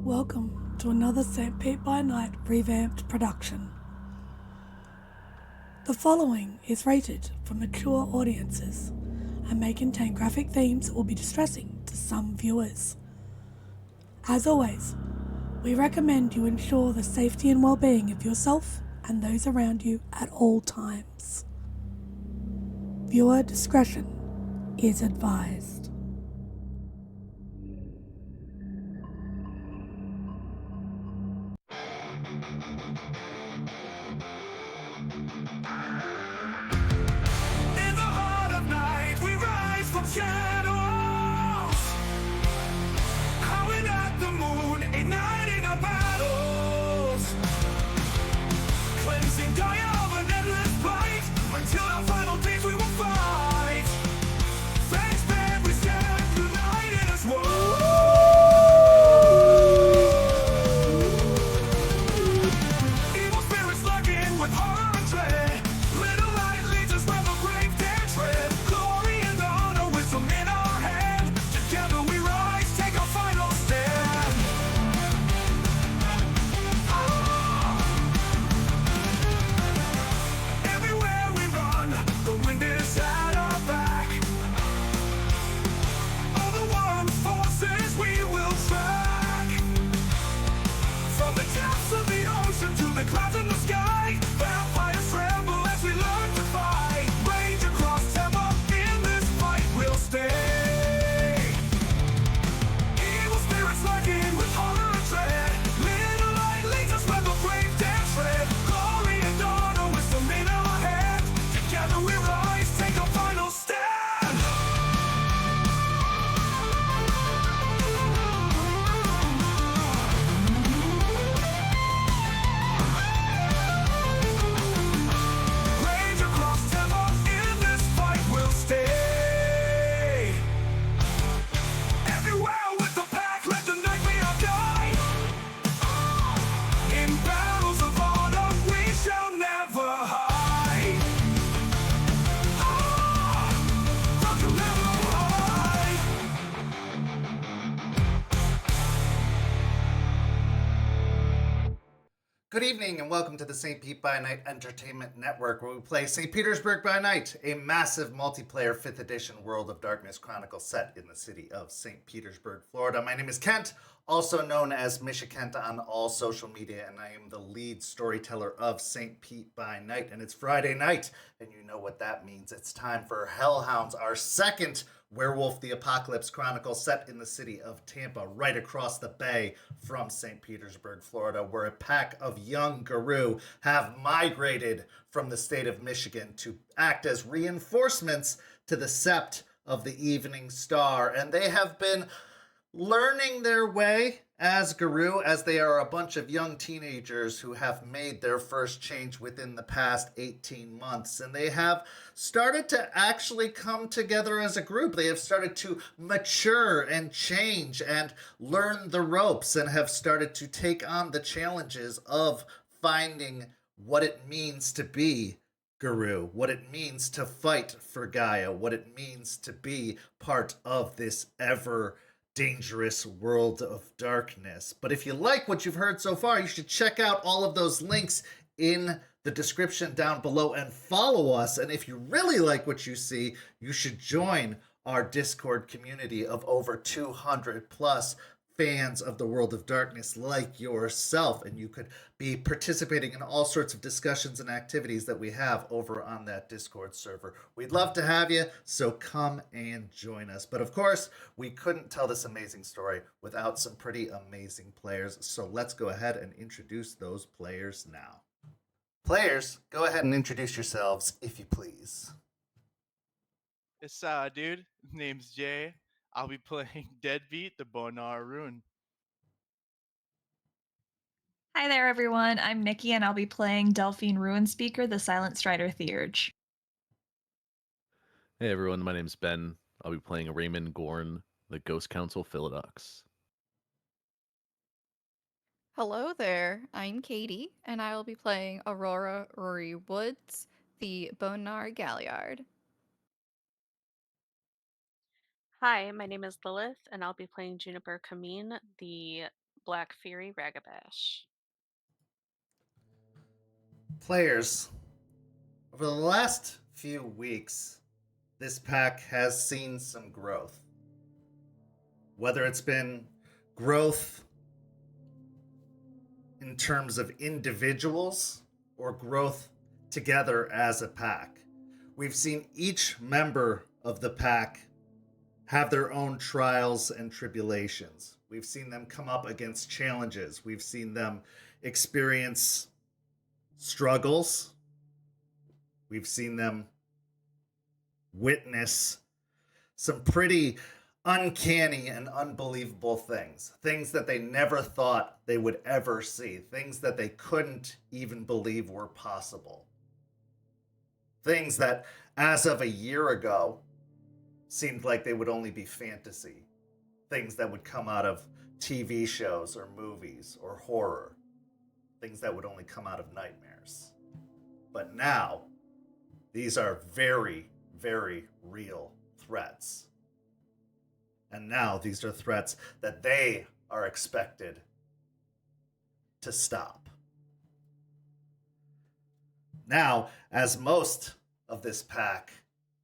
Welcome to another St. Pete by Night revamped production. The following is rated for mature audiences and may contain graphic themes that will be distressing to some viewers. As always, we recommend you ensure the safety and well-being of yourself and those around you at all times. Viewer discretion is advised. In the heart of night, we rise from shadows, howling at the moon, igniting our battles, cleansing Gaia of an endless fight, until our final days we will fight. Thanks, man, we stand united as one. Evil spirits lurking with horror and dread. Little light leads us where the brave dare tread. Glory and honor, wisdom in our hand. Together we rise, take our final stand. Everywhere we run, the wind is at our back. All the warring forces we will track. From the depths of the ocean to the clouds in the sky, vampires tremble as we learn to fight. Rage across Tampa, in this fight we'll stay. Evil spirits lurking with horror and dread. Little light leads us where the brave dare tread. Glory and honor, wisdom in our hand. Together we rise, take our final stand. Rage across Tampa, in this fight we'll stay. Everywhere with the pack, let the night be our guide. In battles of honor, we shall never hide. Rock will never hide. Good evening and welcome to the St. Pete by Night Entertainment Network, where we play St. Petersburg by Night, a massive multiplayer 5th edition World of Darkness chronicle set in the city of St. Petersburg, Florida. My name is Kent, also known as Misha Kent on all social media, and I am the lead storyteller of St. Pete by Night. And it's Friday night, and you know what that means. It's time for Hounds, our second Werewolf the Apocalypse chronicle set in the city of Tampa, right across the bay from St. Petersburg, Florida, where a pack of young Garou have migrated from the state of Michigan to act as reinforcements to the Sept of the Evening Star. And they have been learning their way as Garou, as they are a bunch of young teenagers who have made their first change within the past 18 months. And they have started to actually come together as a group. They have started to mature and change and learn the ropes and have started to take on the challenges of finding what it means to be Garou, what it means to fight for Gaia, what it means to be part of this ever dangerous world of darkness. But if you like what you've heard so far, you should check out all of those links in the description down below and follow us. And if you really like what you see, you should join our Discord community of over 200 plus fans of the World of Darkness like yourself, and you could be participating in all sorts of discussions and activities that we have over on that Discord server. We'd love to have you, so come and join us. But of course, we couldn't tell this amazing story without some pretty amazing players, so let's go ahead and introduce those players now. Players, go ahead and introduce yourselves, if you please. It's dude. Name's Jay. I'll be playing Deadbeat, the Bonar Rune. Hi there, everyone. I'm Nikki, and I'll be playing Delphine Ruinspeaker, the Silent Strider Theurge. Hey everyone, my name's Ben. I'll be playing Raymond Gorn, the Ghost Council Philodox. Hello there, I'm Katie, and I will be playing Aurora Rory Woods, the Bonar Galliard. Hi, my name is Lilith, and I'll be playing Juniper Kameen, the Black Fury Ragabash. Players, over the last few weeks, this pack has seen some growth. Whether it's been growth in terms of individuals or growth together as a pack. We've seen each member of the pack have their own trials and tribulations. We've seen them come up against challenges. We've seen them experience struggles. We've seen them witness some pretty uncanny and unbelievable things. Things that they never thought they would ever see. Things that they couldn't even believe were possible. Things that, as of a year ago, seemed like they would only be fantasy. Things that would come out of TV shows or movies or horror. Things that would only come out of nightmares. But now, these are very, very real threats. And now these are threats that they are expected to stop. Now, as most of this pack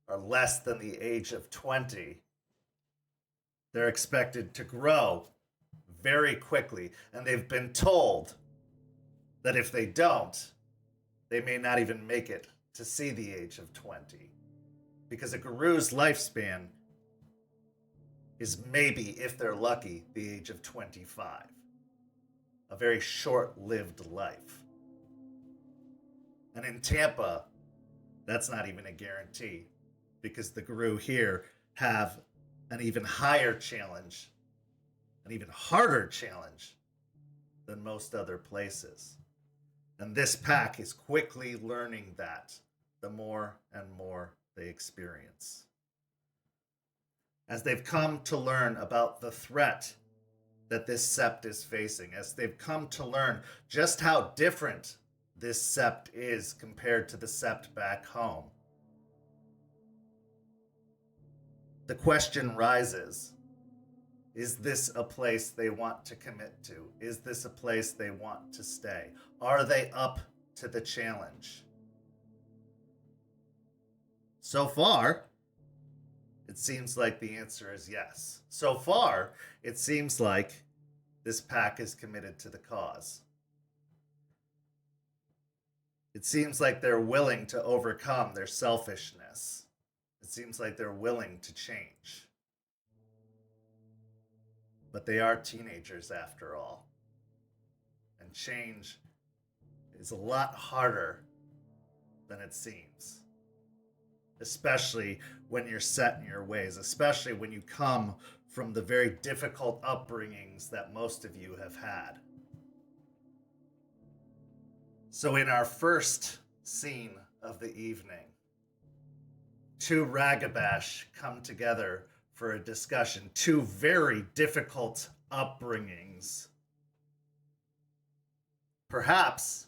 are less than the age of 20, they're expected to grow very quickly. And they've been told that if they don't, they may not even make it to see the age of 20. Because a guru's lifespan is maybe, if they're lucky, the age of 25. A very short-lived life. And in Tampa, that's not even a guarantee, because the guru here have an even higher challenge, an even harder challenge than most other places. And this pack is quickly learning that the more and more they experience. As they've come to learn about the threat that this sept is facing, as they've come to learn just how different this sept is compared to the sept back home, the question rises, is this a place they want to commit to? Is this a place they want to stay? Are they up to the challenge? So far, it seems like the answer is yes. So far, it seems like this pack is committed to the cause. It seems like they're willing to overcome their selfishness. It seems like they're willing to change. But they are teenagers after all. And change is a lot harder than it seems. Especially when you're set in your ways, especially when you come from the very difficult upbringings that most of you have had. So in our first scene of the evening, two Ragabash come together for a discussion. Two very difficult upbringings. Perhaps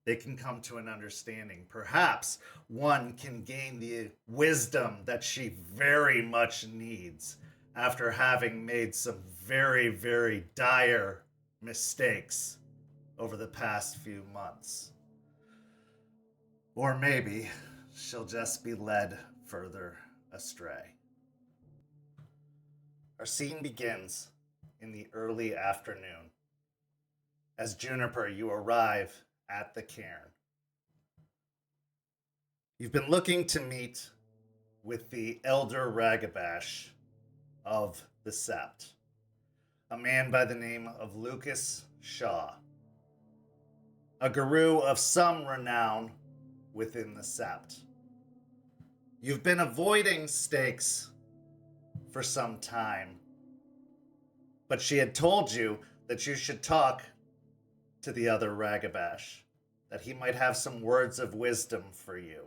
they can come to an understanding. Perhaps one can gain the wisdom that she very much needs after having made some very, very dire mistakes over the past few months. Or maybe she'll just be led further astray. Our scene begins in the early afternoon. As Juniper, you arrive at the cairn. You've been looking to meet with the elder Ragabash of the sept, a man by the name of Lucas Shaw, a guru of some renown within the sept. You've been avoiding Stakes for some time, but she had told you that you should talk to the other Ragabash, that he might have some words of wisdom for you.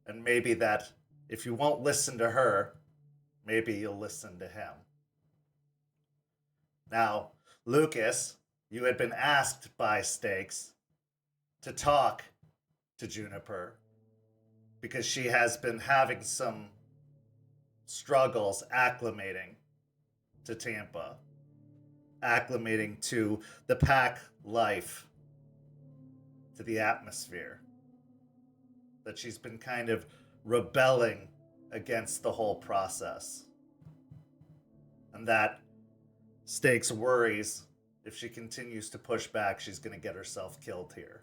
And maybe that if you won't listen to her, maybe you'll listen to him. Now, Lucas, you had been asked by Stakes to talk to Juniper because she has been having some struggles acclimating to Tampa. acclimating to the pack life, to the atmosphere. That she's been kind of rebelling against the whole process. And that Stakes worries if she continues to push back, she's going to get herself killed here.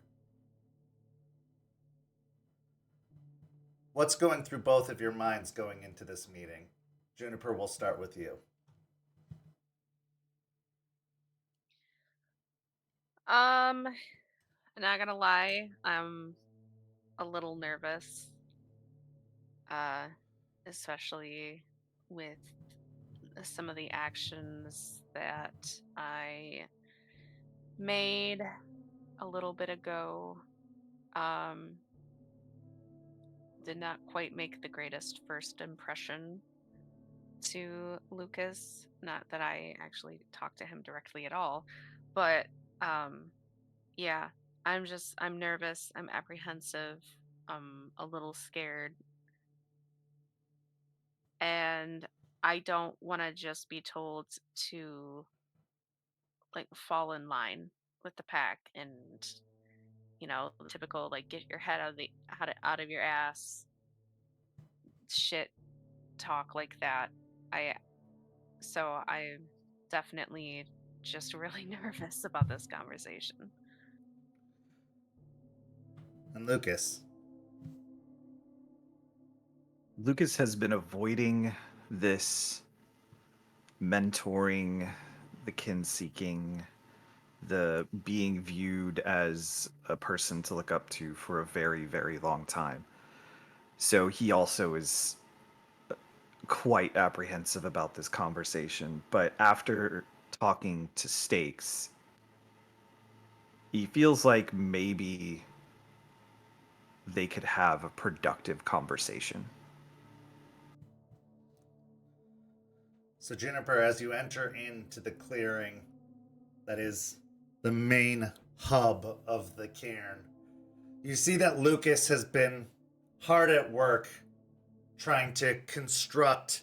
What's going through both of your minds going into this meeting? Juniper, we'll start with you. I'm not gonna lie, I'm a little nervous. Especially with some of the actions that I made a little bit ago. Um, did not quite make the greatest first impression to Lucas. Not that I actually talked to him directly at all, but yeah, I'm nervous, I'm apprehensive, I'm a little scared, and I don't want to just be told to like fall in line with the pack and the typical like get your head out of your ass shit talk like that. I so I'm definitely just really nervous about this conversation. And Lucas. Lucas has been avoiding this mentoring, the kin seeking, the being viewed as a person to look up to for a very, very long time. So he also is quite apprehensive about this conversation. But after talking to Stakes, he feels like maybe they could have a productive conversation. So, Juniper, as you enter into the clearing that is the main hub of the cairn, you see that Lucas has been hard at work trying to construct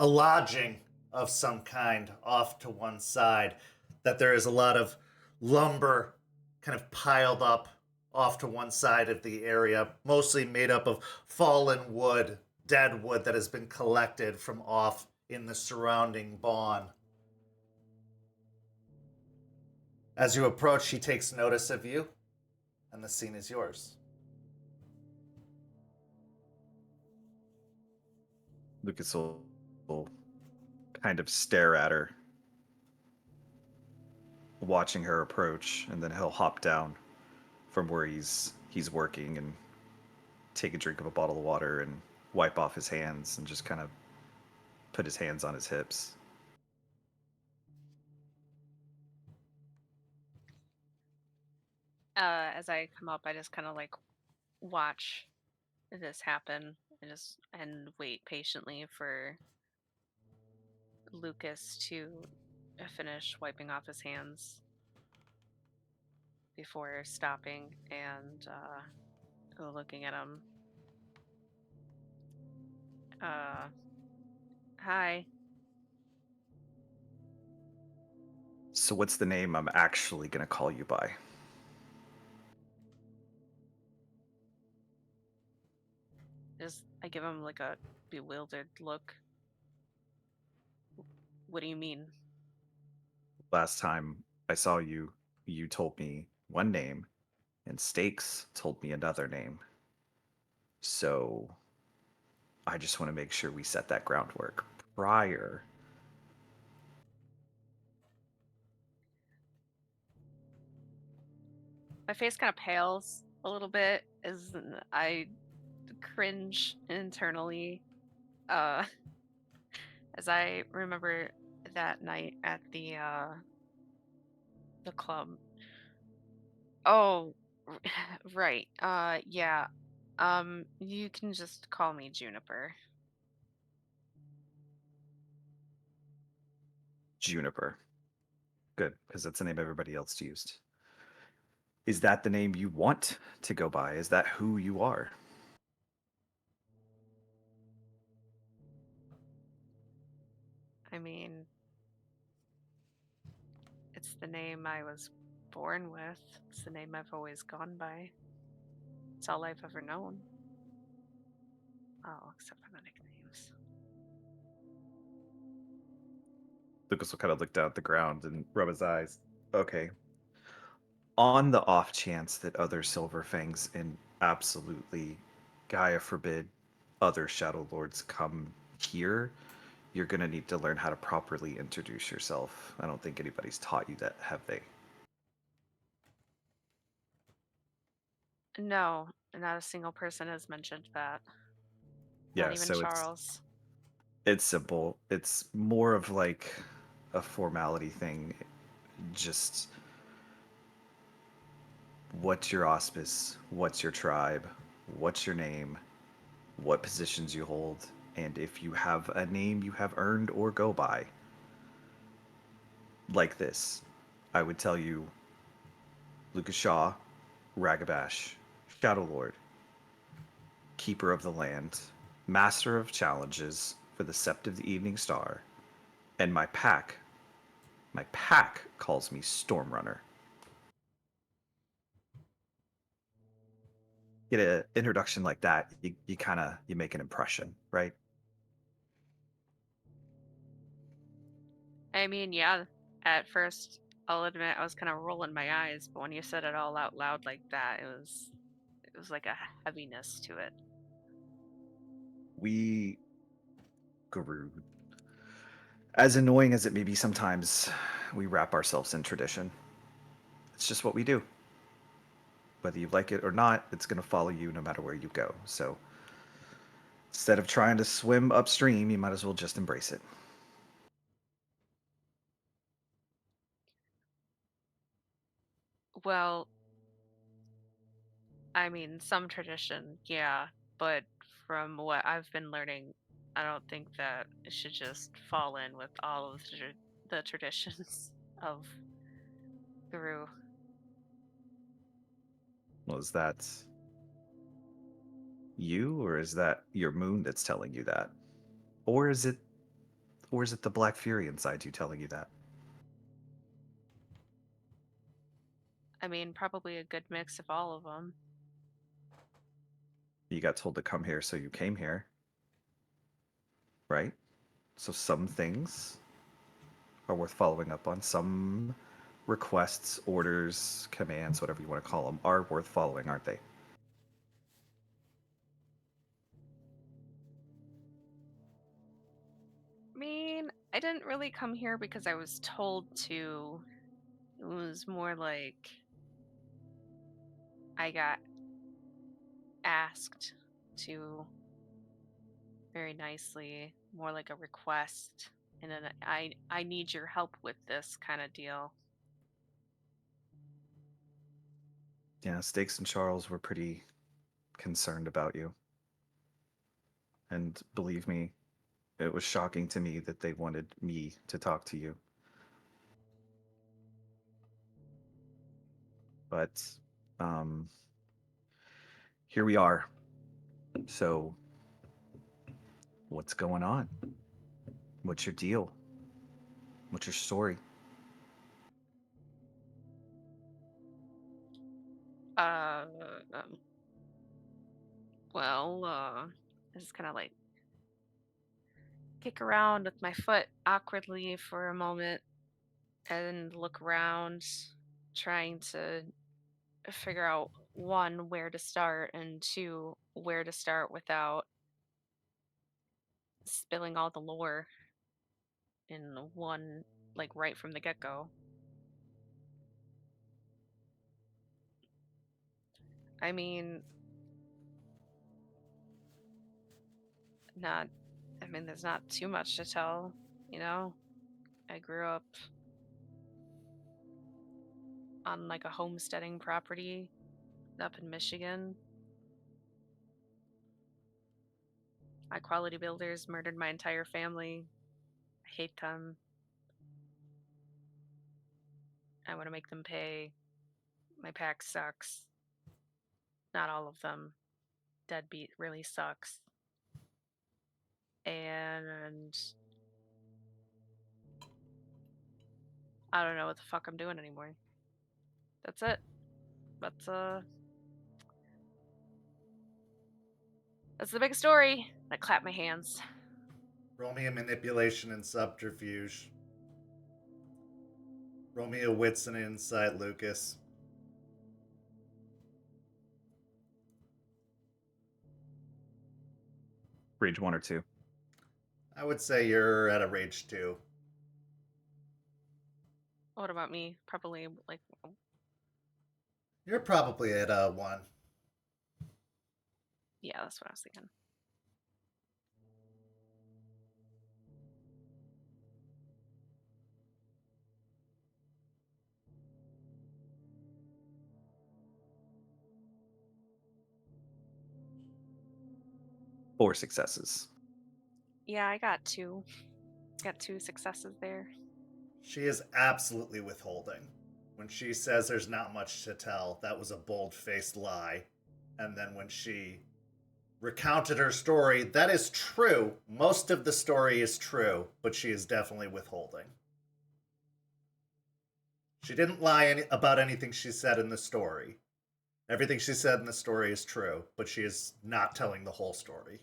a lodging of some kind off to one side. That there is a lot of lumber kind of piled up off to one side of the area, mostly made up of fallen wood, dead wood that has been collected from off in the surrounding bawn. As you approach, she takes notice of you, and the scene is yours. Lucas will kind of stare at her, watching her approach, and then he'll hop down from where he's working and take a drink of a bottle of water and wipe off his hands and just kind of put his hands on his hips. As I come up, I just kind of like watch this happen and wait patiently for Lucas to finish wiping off his hands before stopping and looking at him. Hi. So what's the name I'm actually going to call you by? I give him like a bewildered look. What do you mean? Last time I saw you, you told me one name, and Stakes told me another name. So I just want to make sure we set that groundwork prior. My face kind of pales a little bit as I cringe internally as I remember that night at the club. Oh, right. Yeah. You can just call me Juniper. Juniper. Good, because that's the name everybody else used. Is that the name you want to go by? Is that who you are? I mean, It's the name I was born with. It's the name I've always gone by. It's all I've ever known. Oh, except for the nicknames. Lucas will kind of look down at the ground and rub his eyes. Okay. On the off chance that other Silver Fangs and absolutely, Gaia forbid, other Shadow Lords come here, you're going to need to learn how to properly introduce yourself. I don't think anybody's taught you that, have they? No, not a single person has mentioned that. Yeah, Not even so Charles. it's simple. It's more of like a formality thing. Just what's your auspice? What's your tribe? What's your name? What positions you hold? And if you have a name you have earned or go by, like this, I would tell you Lucas Shaw, Ragabash, Shadow Lord, Keeper of the Land, Master of Challenges for the Sept of the Evening Star, and my pack calls me Stormrunner. Get an introduction like that, you kind of you make an impression, right? I mean, yeah, at first, I'll admit I was kind of rolling my eyes, but when you said it all out loud like that, it was like a heaviness to it. We grew. As annoying as it may be sometimes, we wrap ourselves in tradition. It's just what we do. Whether you like it or not, it's going to follow you no matter where you go. So instead of trying to swim upstream, you might as well just embrace it. Well, I mean, some tradition, yeah, but from what I've been learning, I don't think that it should just fall in with all of the traditions of Guru. Well, is that you, or is that your moon that's telling you that? Or is it the Black Fury inside you telling you that? I mean, probably a good mix of all of them. You got told to come here, so you came here. Right? So some things are worth following up on. Some requests, orders, commands, whatever you want to call them, are worth following, aren't they? I mean, I didn't really come here because I was told to. It was more like I got asked to very nicely, more like a request, and then I need your help with this kind of deal. Yeah, Stakes and Charles were pretty concerned about you. And believe me, it was shocking to me that they wanted me to talk to you. But um, here we are. So, what's going on? What's your deal? What's your story? Uh, um, well, I just kind of like kick around with my foot awkwardly for a moment and look around, trying to figure out one, where to start, and two, where to start without spilling all the lore in one, like right from the get go. I mean, not, I mean, there's not too much to tell, you know? I grew up on like a homesteading property up in Michigan. My quality builders murdered my entire family. I hate them. I want to make them pay. My pack sucks. Not all of them. Deadbeat really sucks. And I don't know what the fuck I'm doing anymore. That's it. That's the big story. I clap my hands. Roll me a manipulation and subterfuge. Roll me a wits and insight, Lucas. Rage 1 or 2. I would say you're at a rage 2. What about me? Probably like You're probably at a 1. yeah, that's what I was thinking. Four successes. Yeah, I got two. Got two successes there. She is absolutely withholding. When she says there's not much to tell, that was a bold-faced lie. And then when she recounted her story, that is true. Most of the story is true, but she is definitely withholding. She didn't lie about anything she said in the story. Everything she said in the story is true, but she is not telling the whole story.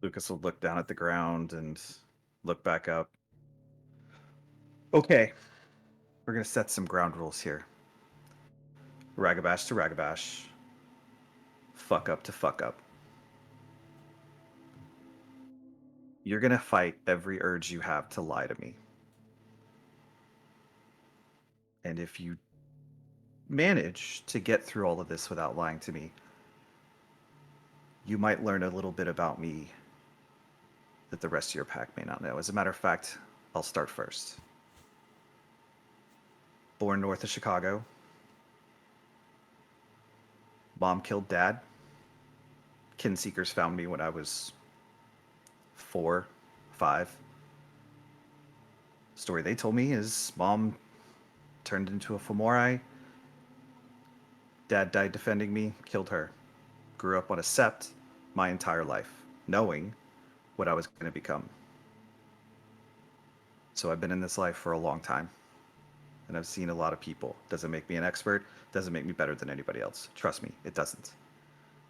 Lucas will look down at the ground and look back up. Okay, we're going to set some ground rules here. Ragabash to Ragabash. Fuck up to fuck up. You're going to fight every urge you have to lie to me. And if you manage to get through all of this without lying to me, you might learn a little bit about me that the rest of your pack may not know. As a matter of fact, I'll start first. Born north of Chicago. Mom killed dad. Kinseekers found me when I was 4, 5. Story they told me is mom turned into a Fomori. Dad died defending me, killed her. Grew up on a sept my entire life, knowing what I was going to become. So I've been in this life for a long time. And I've seen a lot of people. Doesn't make me an expert, doesn't make me better than anybody else. Trust me, it doesn't.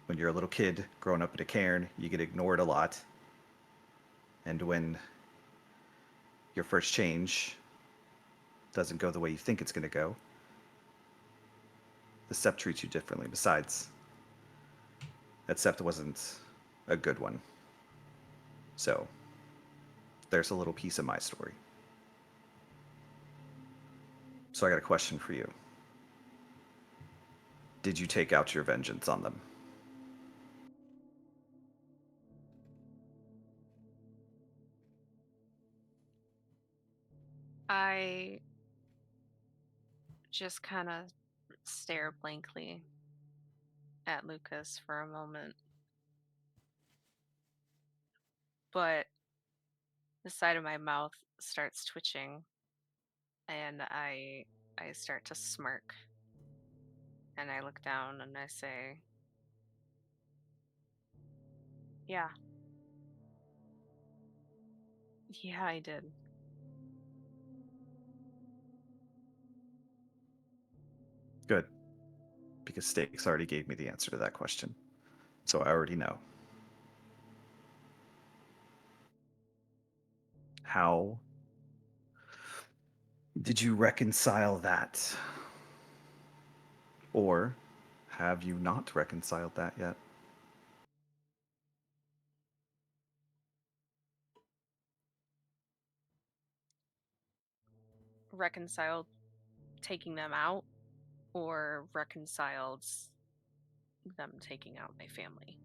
When you're a little kid growing up in a cairn, you get ignored a lot. And when your first change doesn't go the way you think it's going to go, the sept treats you differently. Besides, that sept wasn't a good one. So, there's a little piece of my story. So I got a question for you. Did you take out your vengeance on them? I just kind of stare blankly at Lucas for a moment. But the side of my mouth starts twitching and I start to smirk. And I look down and I say, "Yeah. Yeah, I did." Good. Because Stakes already gave me the answer to that question. So I already know. How did you reconcile that? Or have you not reconciled that yet? Reconciled taking them out or reconciled them taking out my family?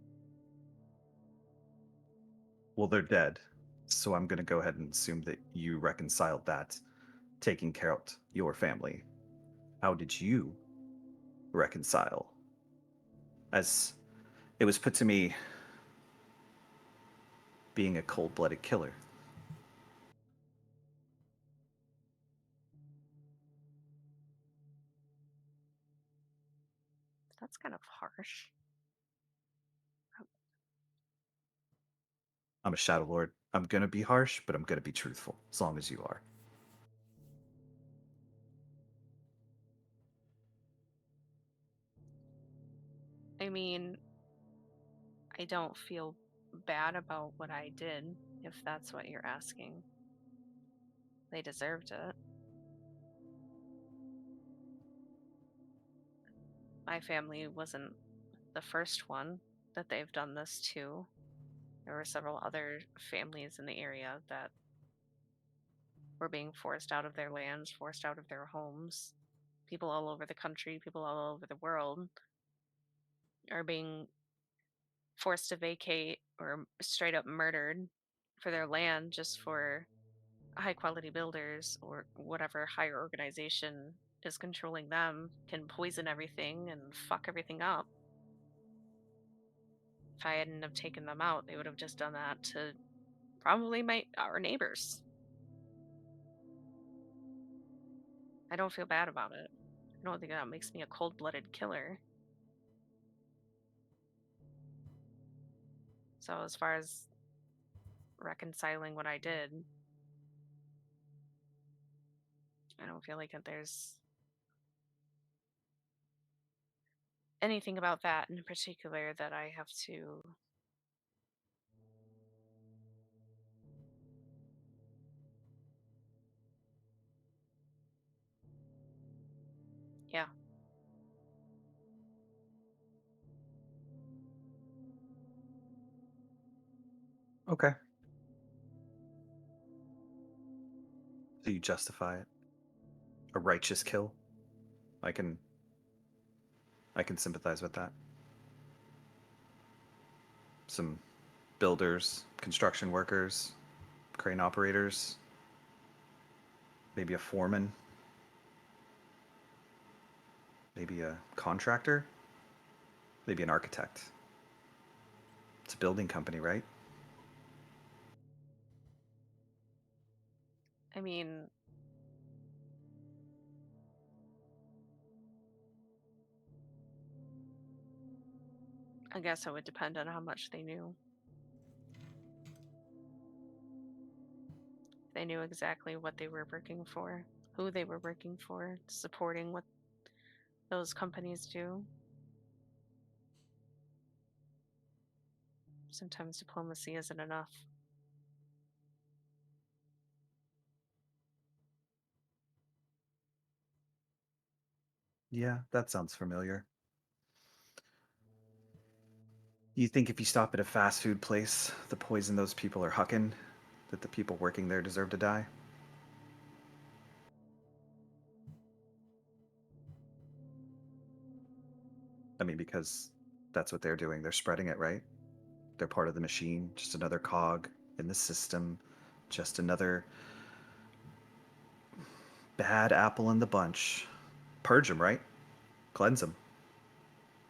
Well, they're dead. So I'm going to go ahead and assume that you reconciled that, taking care of your family. How did you reconcile? As it was put to me, being a cold-blooded killer. That's kind of harsh. I'm a Shadow Lord. I'm going to be harsh, but I'm going to be truthful, as long as you are. I mean, I don't feel bad about what I did, if that's what you're asking. They deserved it. My family wasn't the first one that they've done this to. There were several other families in the area that were being forced out of their lands, forced out of their homes. People all over the country, people all over the world are being forced to vacate or straight up murdered for their land just for high quality builders or whatever higher organization is controlling them can poison everything and fuck everything up. If I hadn't have taken them out, they would have just done that to probably our neighbors. I don't feel bad about it. I don't think that makes me a cold-blooded killer. So as far as reconciling what I did, I don't feel like there's anything about that in particular that I have to. Yeah. Okay. So you justify it. A righteous kill. I can sympathize with that. Some builders, construction workers, crane operators, maybe a foreman, maybe a contractor, maybe an architect. It's a building company, right? I mean, I guess it would depend on how much they knew. They knew exactly what they were working for, who they were working for, supporting what those companies do. Sometimes diplomacy isn't enough. Yeah, that sounds familiar. You think if you stop at a fast food place, the poison those people are hucking, that the people working there deserve to die? I mean, because that's what they're doing. They're spreading it, right? They're part of the machine, just another cog in the system, just another bad apple in the bunch. Purge them, right? Cleanse them.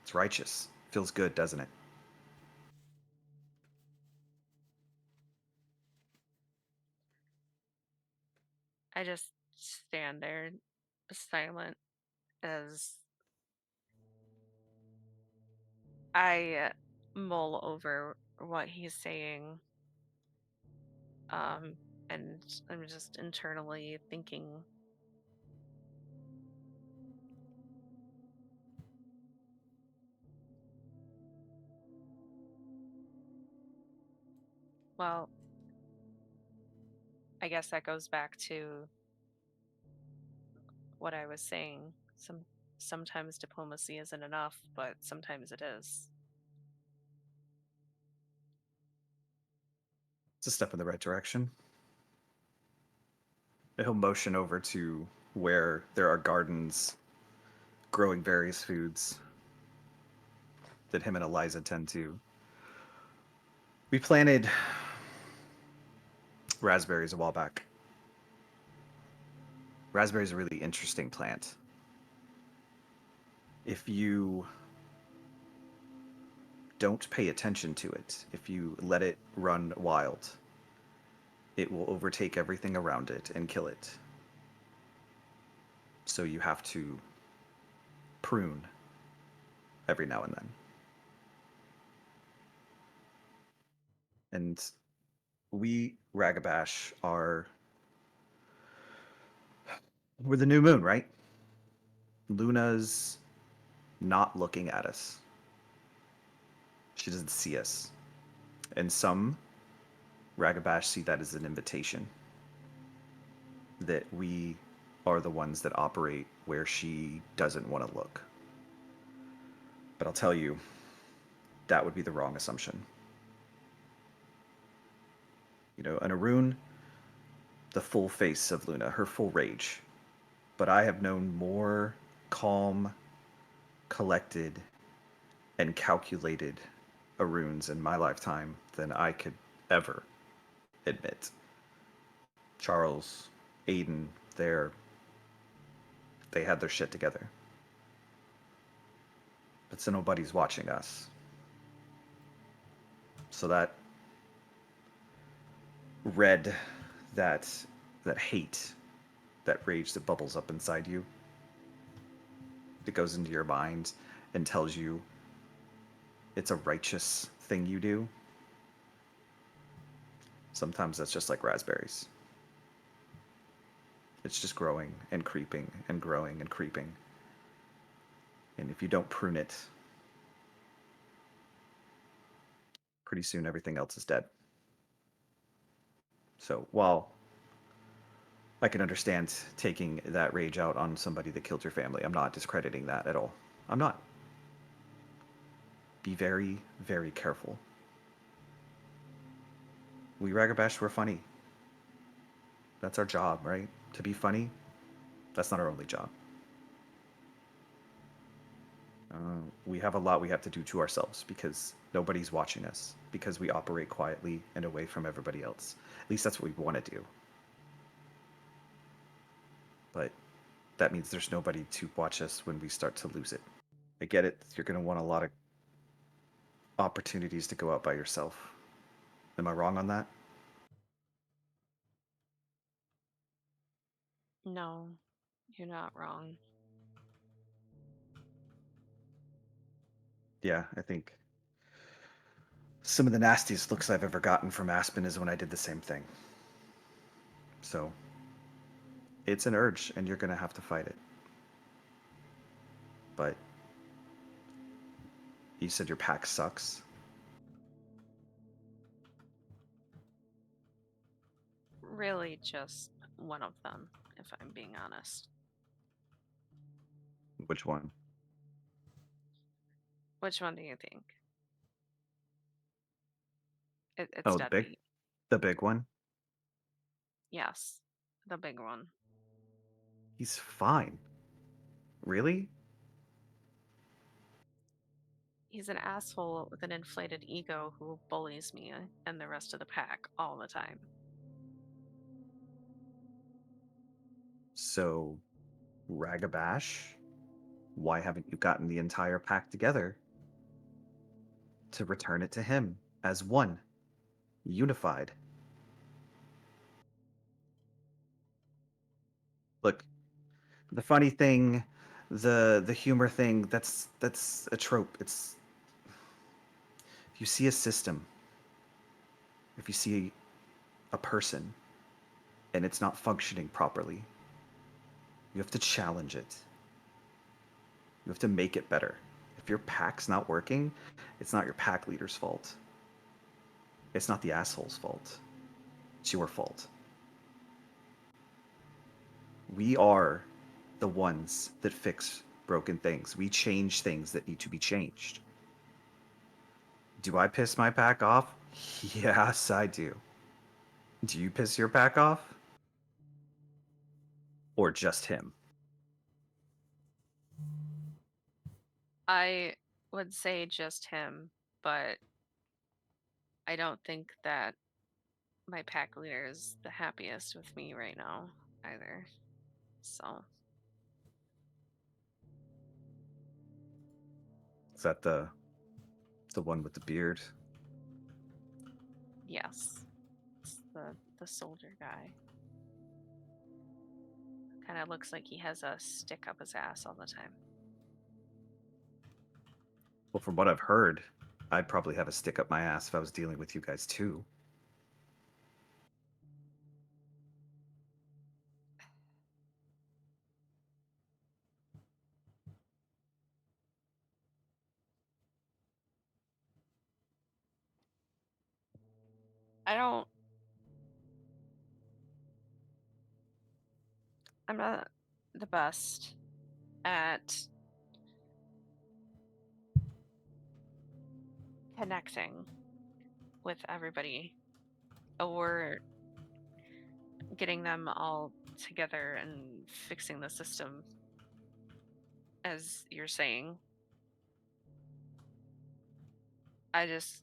It's righteous. Feels good, doesn't it? I just stand there silent as I mull over what he's saying. And I'm just internally thinking, well, I guess that goes back to what I was saying. Sometimes diplomacy isn't enough, but sometimes it is. It's a step in the right direction. He'll motion over to where there are gardens growing various foods that him and Eliza tend to. We planted raspberries a while back. Raspberry is a really interesting plant. If you don't pay attention to it, if you let it run wild, it will overtake everything around it and kill it. So you have to prune every now and then. And We, Ragabash, we're the new moon, right? Luna's not looking at us. She doesn't see us. And some Ragabash see that as an invitation. That we are the ones that operate where she doesn't want to look. But I'll tell you, that would be the wrong assumption. You know, an Arun, the full face of Luna, her full rage. But I have known more calm, collected, and calculated Aruns in my lifetime than I could ever admit. Charles, Aiden, they had their shit together. But so nobody's watching us. So that red, that hate, that rage that bubbles up inside you, that goes into your mind and tells you it's a righteous thing you do. Sometimes that's just like raspberries. It's just growing and creeping and growing and creeping. And if you don't prune it, pretty soon everything else is dead. So while I can understand taking that rage out on somebody that killed your family, I'm not discrediting that at all. I'm not. Be very, very careful. We Ragabash, we're funny. That's our job, right? To be funny, that's not our only job. We have a lot we have to do to ourselves because nobody's watching us, because we operate quietly and away from everybody else. At least that's what we want to do. But that means there's nobody to watch us when we start to lose it. I get it. You're going to want a lot of opportunities to go out by yourself. Am I wrong on that? No, you're not wrong. Yeah, I think some of the nastiest looks I've ever gotten from Aspen is when I did the same thing. So it's an urge, and you're going to have to fight it. But you said your pack sucks. Really, just one of them, if I'm being honest. Which one? Which one do you think? It's Oh, Deadbeat. the big one. Yes, the big one. He's fine. Really? He's an asshole with an inflated ego who bullies me and the rest of the pack all the time. So, Ragabash, why haven't you gotten the entire pack together to return it to him as one, unified? Look, the funny thing, the humor thing, that's a trope. It's if you see a system, if you see a person and it's not functioning properly, you have to challenge it. You have to make it better. If your pack's not working, it's not your pack leader's fault. It's not the asshole's fault. It's your fault. We are the ones that fix broken things. We change things that need to be changed. Do I piss my pack off? Yes, I do. Do you piss your pack off? Or just him? I would say just him, but I don't think that my pack leader is the happiest with me right now either. So, Is that the one with the beard? yes. It's the soldier guy. Kind of looks like he has a stick up his ass all the time. Well, from what I've heard, I'd probably have a stick up my ass if I was dealing with you guys too. I'm not the best at connecting with everybody or getting them all together and fixing the system, as you're saying. I just,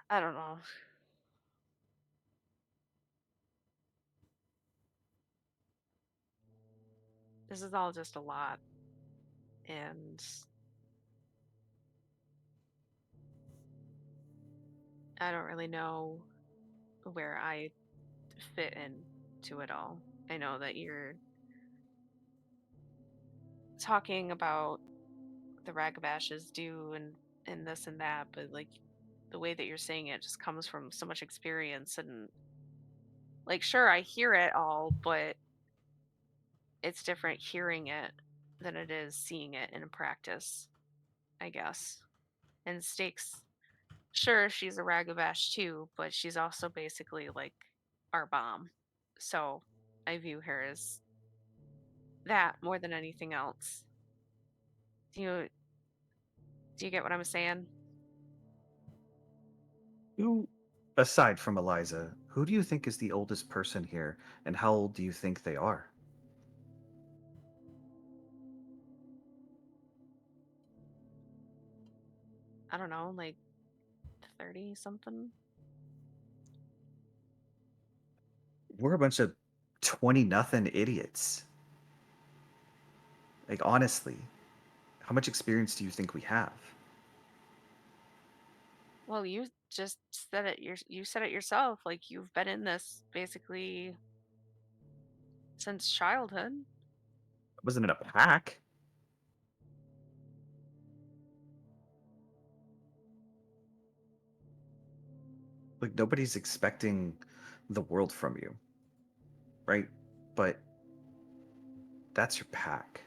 I don't know. This is all just a lot. And I don't really know where I fit into it all. I know that you're talking about the Ragabashes do and this and that, but like the way that you're saying it just comes from so much experience and like sure I hear it all, but it's different hearing it than it is seeing it in practice, I guess. And Stakes, sure she's a Ragabash too, but she's also basically like our bomb. So I view her as that more than anything else. Do you do you get what I'm saying? Who, aside from Eliza, who do you think is the oldest person here, and how old do you think they are? I don't know, like 30 something? We're a bunch of 20 nothing idiots. Like, honestly, how much experience do you think we have? Well, you just said it you said it yourself, like you've been in this basically since childhood. Wasn't it a pack? Like, nobody's expecting the world from you, right? But that's your pack.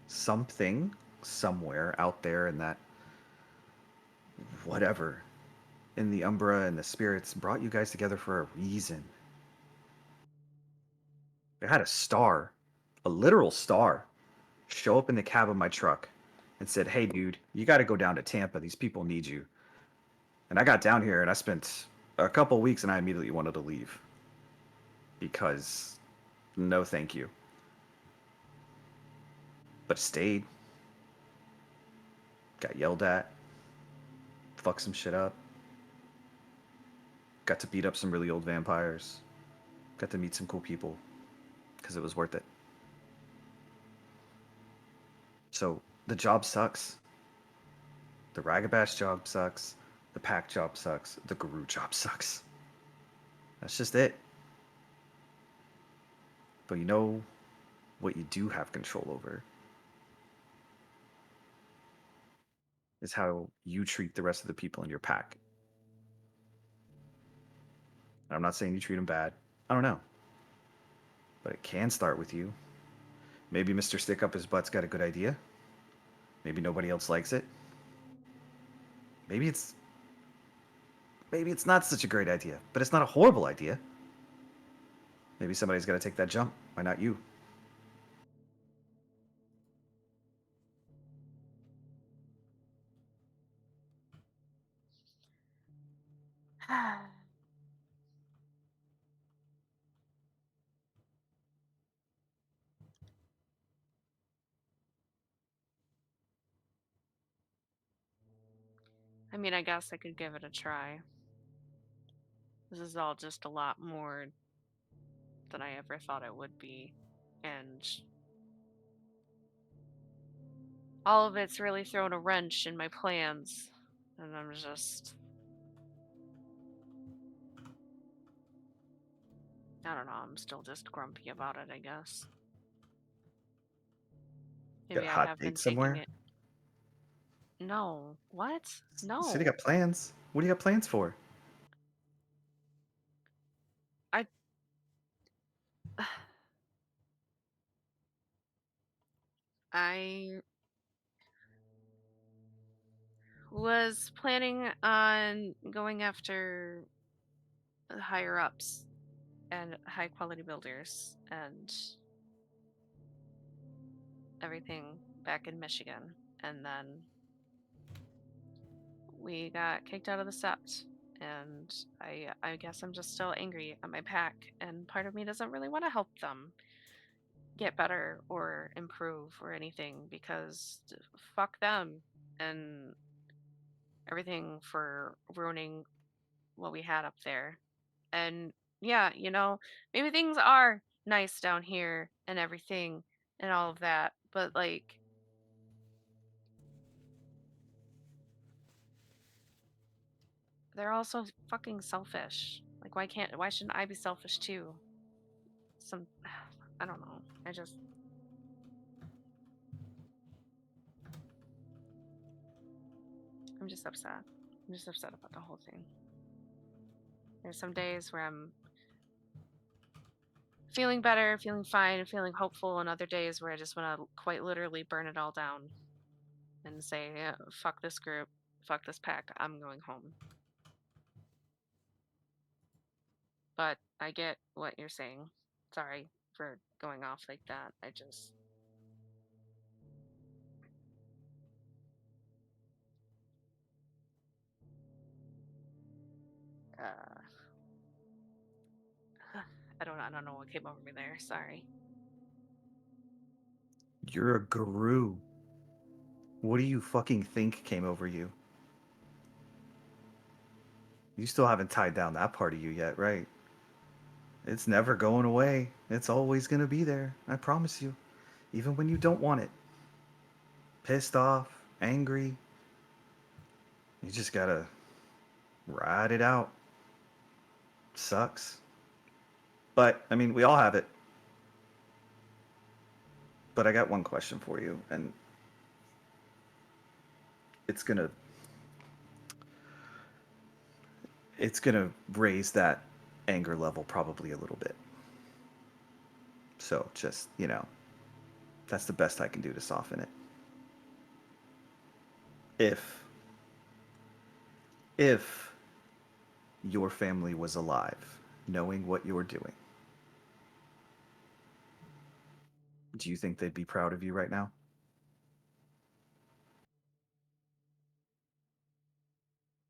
Something somewhere out there in that whatever in the Umbra and the spirits brought you guys together for a reason. I had a star, a literal star, show up in the cab of my truck and said, "Hey, dude, you got to go down to Tampa. These people need you." And I got down here and I spent a couple weeks and I immediately wanted to leave because no, thank you. But stayed, got yelled at, fucked some shit up, got to beat up some really old vampires, got to meet some cool people because it was worth it. So the job sucks. The Ragabash job sucks. The pack job sucks. The Guru job sucks. That's just it. But you know what you do have control over is how you treat the rest of the people in your pack. And I'm not saying you treat them bad. I don't know. But it can start with you. Maybe Mr. Stick Up His Butt's got a good idea. Maybe nobody else likes it. Maybe it's not such a great idea, but it's not a horrible idea. Maybe somebody's got to take that jump. Why not you? I mean, I guess I could give it a try. This is all just a lot more than I ever thought it would be. And all of it's really thrown a wrench in my plans. And I'm just, I don't know, I'm still just grumpy about it, I guess. Got Maybe a I hot have date been taking somewhere? it. No. What? You said you No. got plans. What do you got plans for? I. I was planning on going after the higher ups and high quality builders and everything back in Michigan. And then we got kicked out of the Sept. And I guess I'm just still angry at my pack. And part of me doesn't really want to help them get better or improve or anything because fuck them and everything for ruining what we had up there. And yeah, maybe things are nice down here and everything and all of that, but like they're also fucking selfish. Like why shouldn't I be selfish too? Some I don't know. I'm just upset. I'm just upset about the whole thing. There's some days where I'm feeling better, feeling fine, and feeling hopeful, and other days where I just want to quite literally burn it all down and say, yeah, fuck this group, fuck this pack, I'm going home. But I get what you're saying. Sorry for going off like that. I just. I don't know what came over me there. Sorry. You're a guru. What do you fucking think came over you? You still haven't tied down that part of you yet, right? It's never going away. It's always gonna be there. I promise you. Even when you don't want it. Pissed off, angry. You just gotta ride it out. Sucks. But, I mean, we all have it. But I got one question for you, and it's gonna raise that anger level probably a little bit. So just, that's the best I can do to soften it. If your family was alive, knowing what you're doing, do you think they'd be proud of you right now?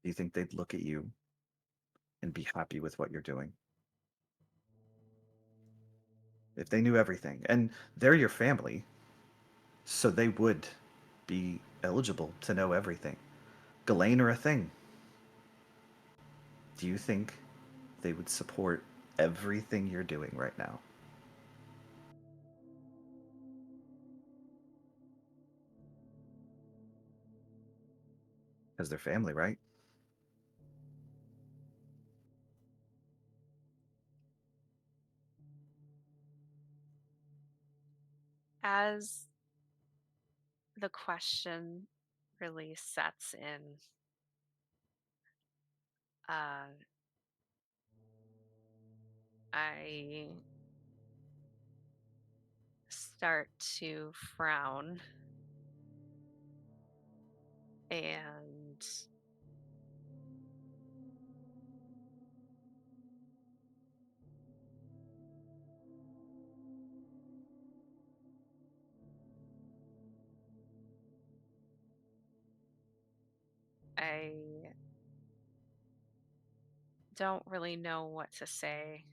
Do you think they'd look at you and be happy with what you're doing? If they knew everything, and they're your family, so they would be eligible to know everything. Ghislaine are a thing. Do you think they would support everything you're doing right now? Because they're family, right? As the question really sets in, I start to frown and I don't really know what to say.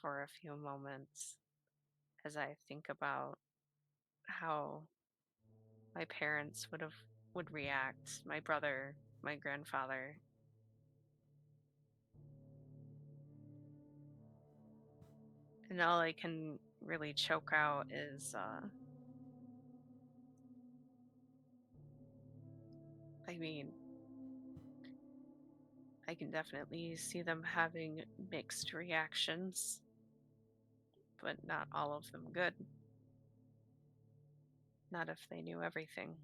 For a few moments as I think about how my parents would react, my brother, my grandfather. And all I can really choke out is I mean, I can definitely see them having mixed reactions, but not all of them good. Not if they knew everything.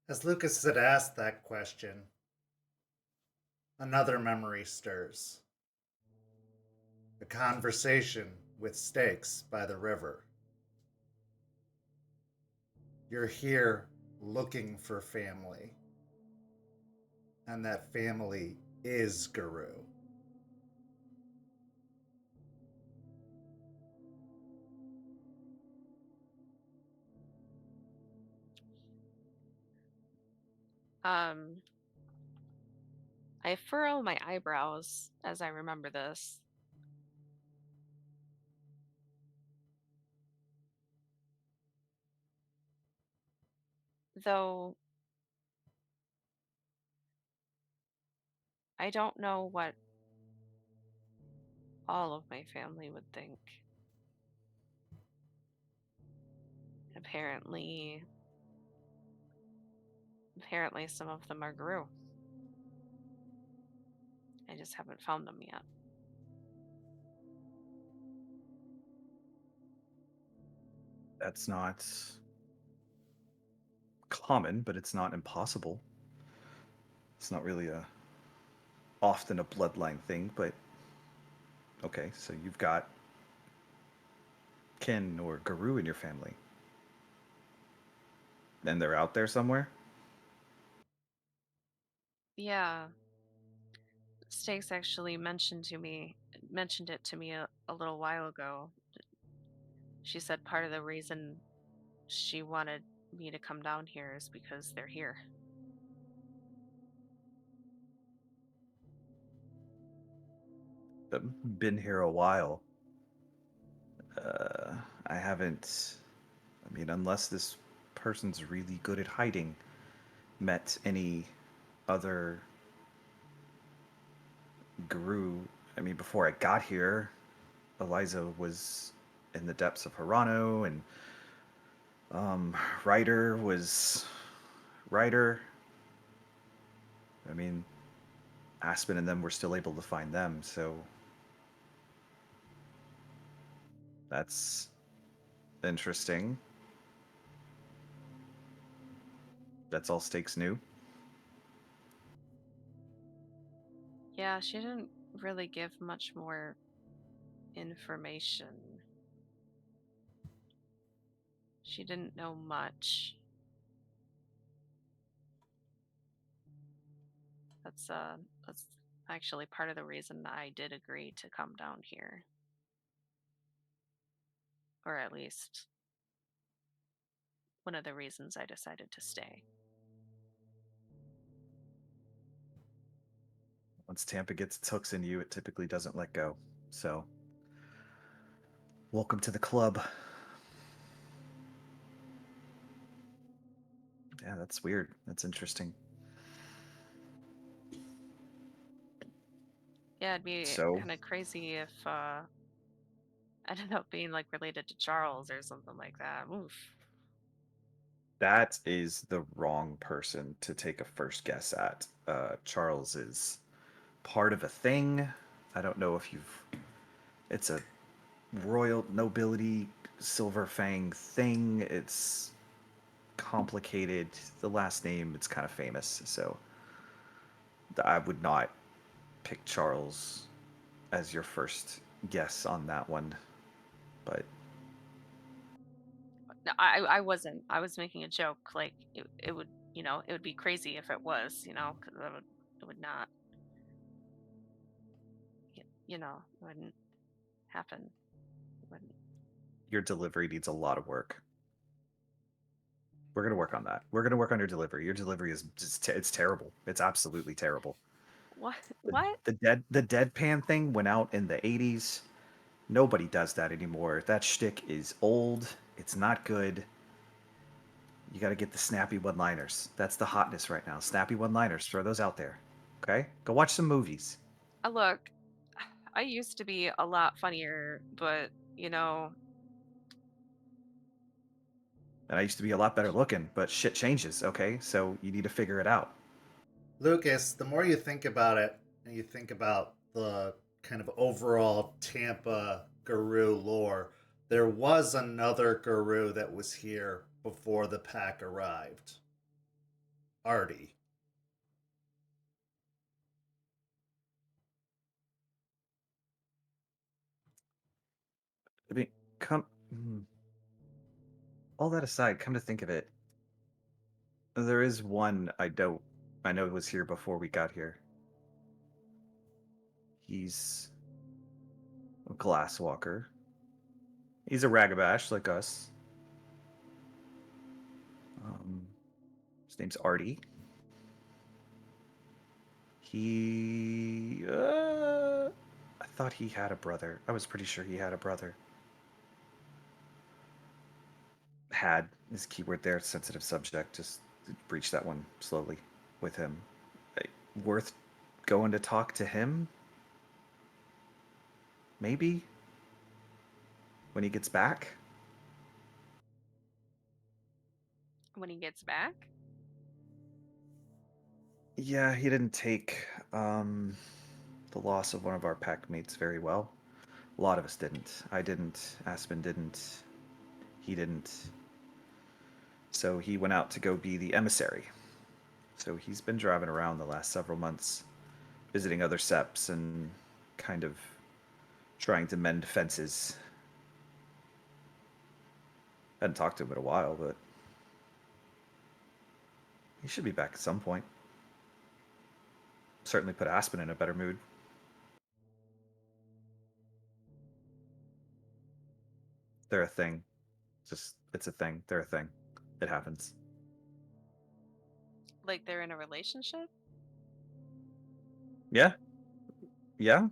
As Lucas had asked that question, another memory stirs. A conversation with Stakes by the river. You're here looking for family. And that family is Guru. I furrow my eyebrows as I remember this. Though I don't know what all of my family would think. Apparently some of them are Guru. I just haven't found them yet. That's not common, but it's not impossible. It's not really often a bloodline thing, but okay, so you've got kin or Guru in your family. And they're out there somewhere? Yeah. Stakes actually mentioned it to me a little while ago. She said part of the reason she wanted me to come down here is because they're here. Been here a while. I haven't. I mean, unless this person's really good at hiding, met any other Guru. I mean, before I got here, Eliza was in the depths of Hirano, and Ryder was Ryder. I mean, Aspen and them were still able to find them, so that's interesting. That's all Stakes knew. Yeah, she didn't really give much more information. She didn't know much. That's actually part of the reason I did agree to come down here. Or at least one of the reasons I decided to stay. Once Tampa gets its hooks in you, it typically doesn't let go. So, welcome to the club. Yeah, that's weird. That's interesting. Yeah, it'd be So, kind of crazy if I ended up being like related to Charles or something like that. Oof. that is the wrong person to take a first guess at. Charles is part of a thing. I don't know if you've. It's a royal nobility silver fang thing. It's complicated. The last name, it's kind of famous. So I would not pick Charles as your first guess on that one. But No, I wasn't. I was making a joke. Like it would, it would be crazy if it was, because it would not, it wouldn't happen. It wouldn't. your delivery needs a lot of work. We're gonna work on that. We're gonna work on your delivery. Your delivery is just it's terrible. It's absolutely terrible. What? The, What? the deadpan thing went out in the 80s. Nobody does that anymore. That shtick is old. It's not good. You got to get the snappy one-liners. That's the hotness right now. Snappy one-liners. Throw those out there. Okay? Go watch some movies. Look, I used to be a lot funnier, but And I used to be a lot better looking, but shit changes, okay? So you need to figure it out. Lucas, the more you think about it, and you think about the kind of overall Tampa Guru lore, there was another Guru that was here before the pack arrived. Artie. I mean, all that aside, come to think of it, there is one I know was here before we got here. He's a glasswalker. He's a Ragabash like us. His name's Artie. He, I thought he had a brother. I was pretty sure he had a brother. Had is keyword there, sensitive subject. Just breach that one slowly with him. Worth going to talk to him? Maybe? When he gets back? When he gets back? Yeah, he didn't take the loss of one of our pack mates very well. A lot of us didn't. I didn't. Aspen didn't. He didn't. So he went out to go be the emissary. So he's been driving around the last several months, visiting other seps and kind of trying to mend fences. Hadn't talked to him in a while, but he should be back at some point. Certainly put Aspen in a better mood. They're a thing. It's a thing. They're a thing. It happens. Like they're in a relationship? Yeah. Yeah.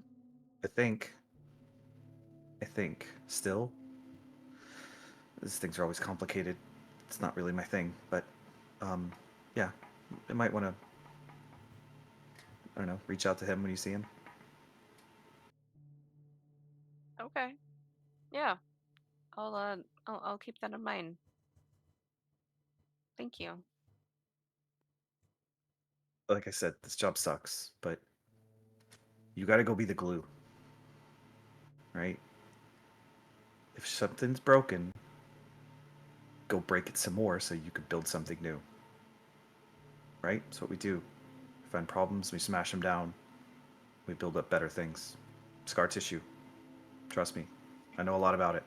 I think. Still. These things are always complicated. It's not really my thing, but yeah. I might want to, I don't know, reach out to him when you see him. Okay. Yeah. I'll keep that in mind. Thank you. Like I said, this job sucks, but you got to go be the glue. Right? If something's broken, go break it some more so you could build something new. Right? That's what we do. We find problems, we smash them down, we build up better things. Scar tissue. Trust me. I know a lot about it.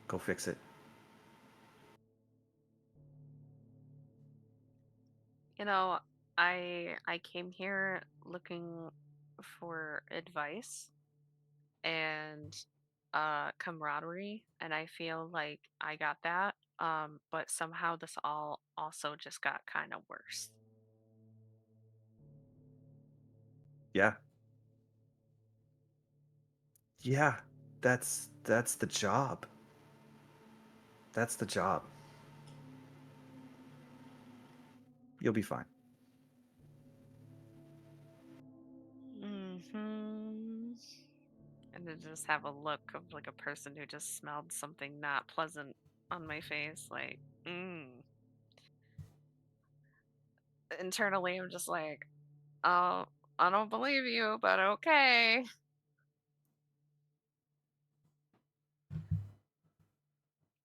Go fix it. You know, I came here looking for advice and camaraderie, and I feel like I got that. But somehow this all also just got kind of worse. Yeah. Yeah. That's the job. That's the job. You'll be fine. Hmm. And to just have a look of like a person who just smelled something not pleasant on my face, like, internally, I'm just like, oh, I don't believe you, but okay.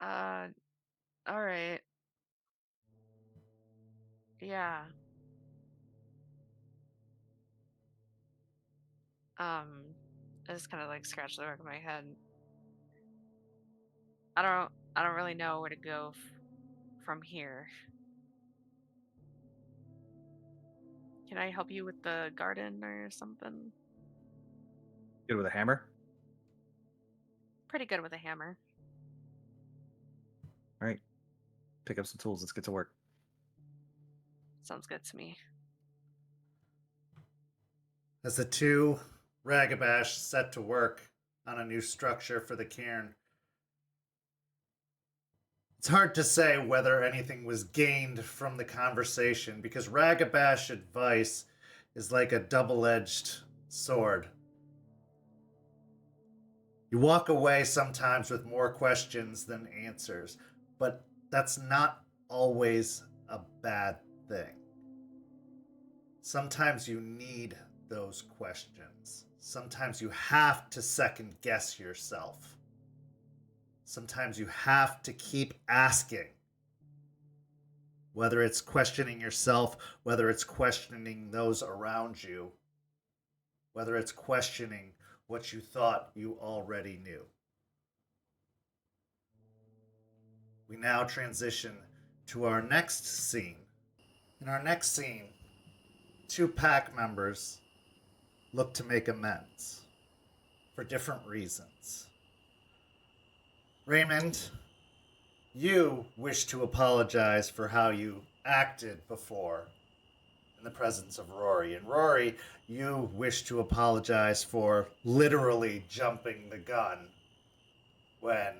Uh, all right. Yeah. I just kind of like scratch the back of my head. I don't really know where to go from here. Can I help you with the garden or something? Good with a hammer? Pretty good with a hammer. All right. Pick up some tools. Let's get to work. Sounds good to me. As the two Ragabash set to work on a new structure for the cairn, it's hard to say whether anything was gained from the conversation because Ragabash advice is like a double-edged sword. You walk away sometimes with more questions than answers, but that's not always a bad thing. Sometimes you need those questions. Sometimes you have to second guess yourself. Sometimes you have to keep asking whether it's questioning yourself, whether it's questioning those around you, whether it's questioning what you thought you already knew. We now transition to our next scene. In our next scene, two pack members look to make amends for different reasons. Raymond, you wish to apologize for how you acted before in the presence of Rory. And Rory, you wish to apologize for literally jumping the gun when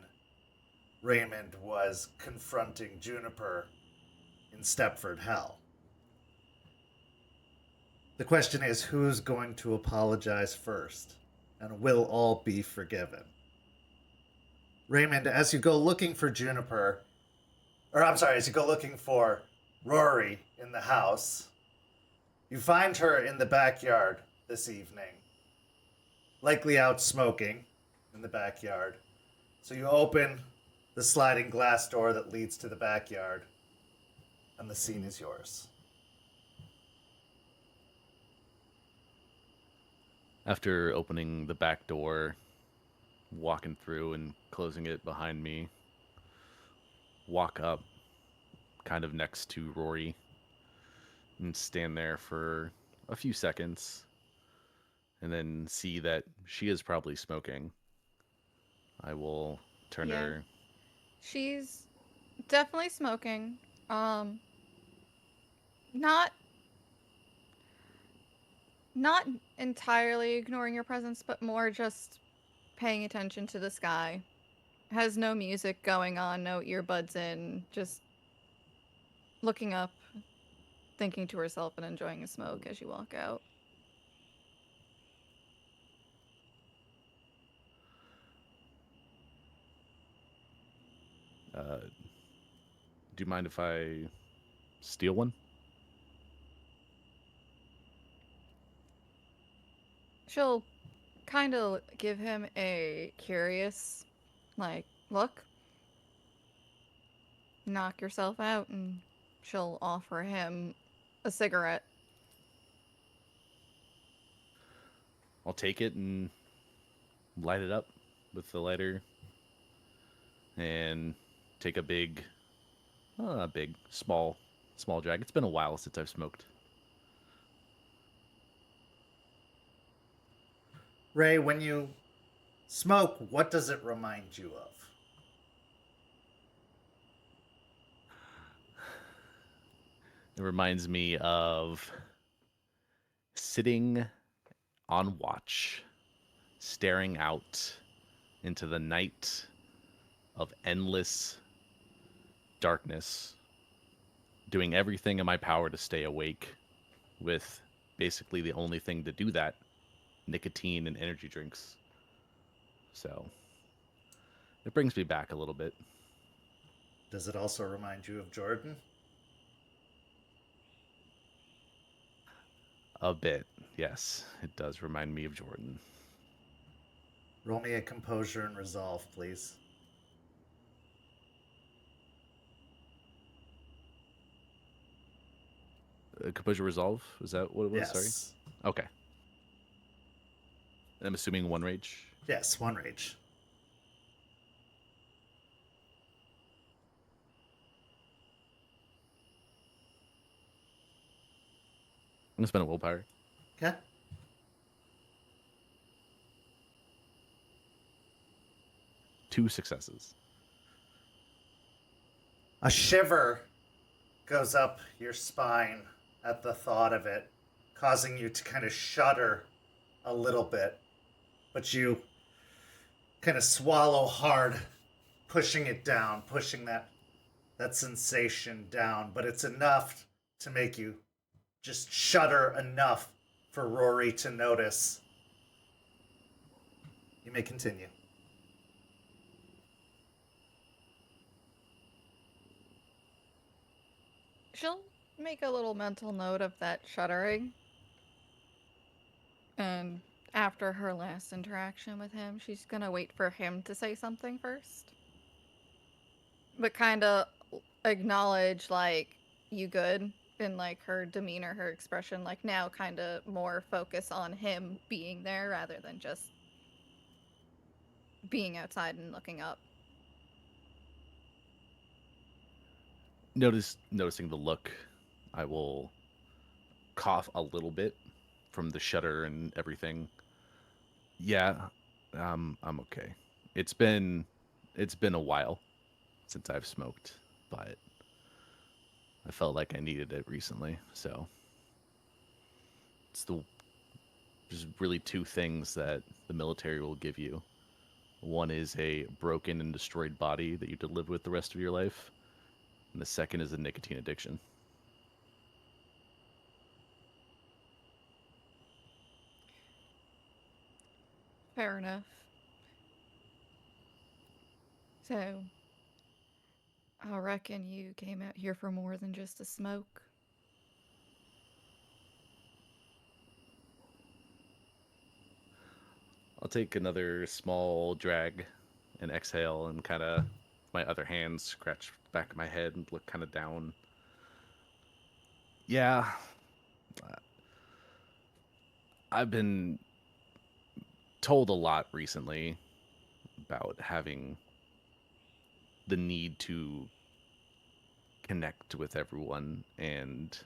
Raymond was confronting Juniper in Stepford Hell. The question is, who's going to apologize first? And will all be forgiven? Raymond, as you go looking for Juniper, as you go looking for Rory in the house, you find her in the backyard this evening, likely out smoking in the backyard. So you open the sliding glass door that leads to the backyard, and the scene is yours. After opening the back door, walking through and closing it behind me, walk up kind of next to Rory and stand there for a few seconds and then see that she is probably smoking. I will turn to Yeah. her. She's definitely smoking. Not entirely ignoring your presence, but more just paying attention to the sky. Has no music going on, no earbuds in, just looking up, thinking to herself and enjoying a smoke as you walk out. Do you mind if I steal one? She'll kind of give him a curious, look. Knock yourself out, and she'll offer him a cigarette. I'll take it and light it up with the lighter and take a small drag. It's been a while since I've smoked. Ray, when you smoke, what does it remind you of? It reminds me of sitting on watch, staring out into the night of endless darkness, doing everything in my power to stay awake, with basically the only thing to do that, nicotine and energy drinks. So it brings me back a little bit. Does it also remind you of Jordan? A bit, yes. It does remind me of Jordan. Roll me a composure and resolve, please. Composure resolve? Was that what it was? Yes. Sorry. Okay. I'm assuming one rage. Yes, one rage. I'm gonna spend a willpower. Okay. Two successes. A shiver goes up your spine at the thought of it, causing you to kind of shudder a little bit. But you kind of swallow hard, pushing it down, pushing that sensation down. But it's enough to make you just shudder enough for Rory to notice. You may continue. She'll make a little mental note of that shuddering. And after her last interaction with him, she's gonna wait for him to say something first. But kind of acknowledge, you good? And like her demeanor, her expression, like now kind of more focus on him being there rather than just being outside and looking up. Noticing the look, I will cough a little bit from the shudder and everything. Yeah, I'm okay. It's been it's been a while since I've smoked, but I felt like I needed it recently. So it's there's really two things that the military will give you. One is a broken and destroyed body that you have to live with the rest of your life, and the second is a nicotine addiction. Fair enough. So, I reckon you came out here for more than just a smoke. I'll take another small drag and exhale and kind of my other hand scratch the back of my head and look kind of down. Yeah, I've been told a lot recently about having the need to connect with everyone, and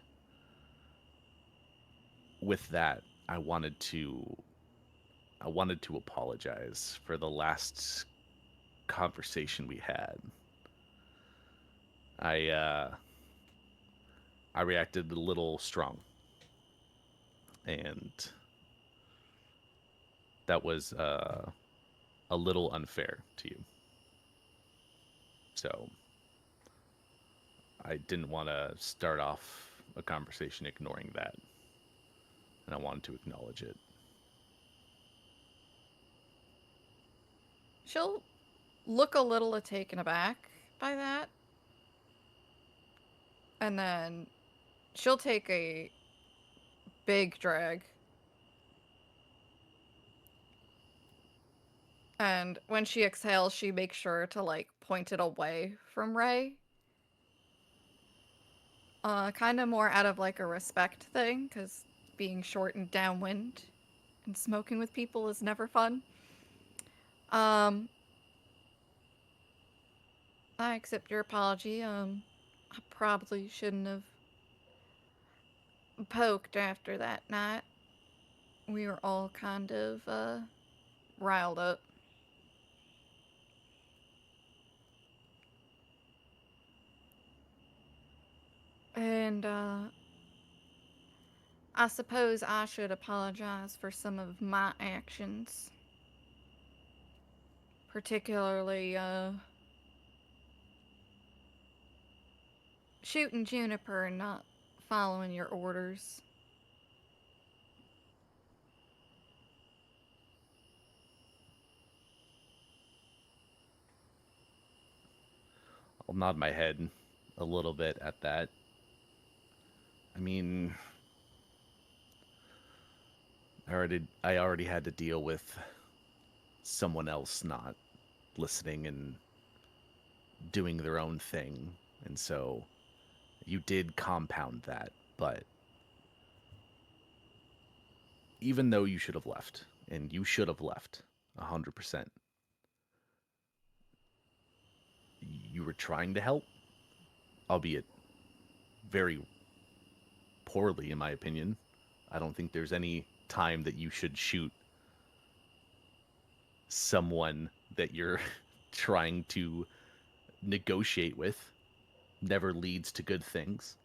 with that I wanted to apologize for the last conversation we had. I I reacted a little strong, and that was a little unfair to you. So I didn't want to start off a conversation ignoring that, and I wanted to acknowledge it. She'll look a little taken aback by that, and then she'll take a big drag. And when she exhales, she makes sure to like point it away from Ray. Kind of more out of like a respect thing, because being short and downwind and smoking with people is never fun. Um, I accept your apology. I probably shouldn't have poked after that night. We were all kind of riled up. And I suppose I should apologize for some of my actions, particularly shooting Juniper and not following your orders. I'll nod my head a little bit at that. I mean, I already had to deal with someone else not listening and doing their own thing, and so you did compound that. But even though you should have left, and you should have left 100%, you were trying to help, albeit very poorly, in my opinion. I don't think there's any time that you should shoot someone that you're trying to negotiate with. Never leads to good things.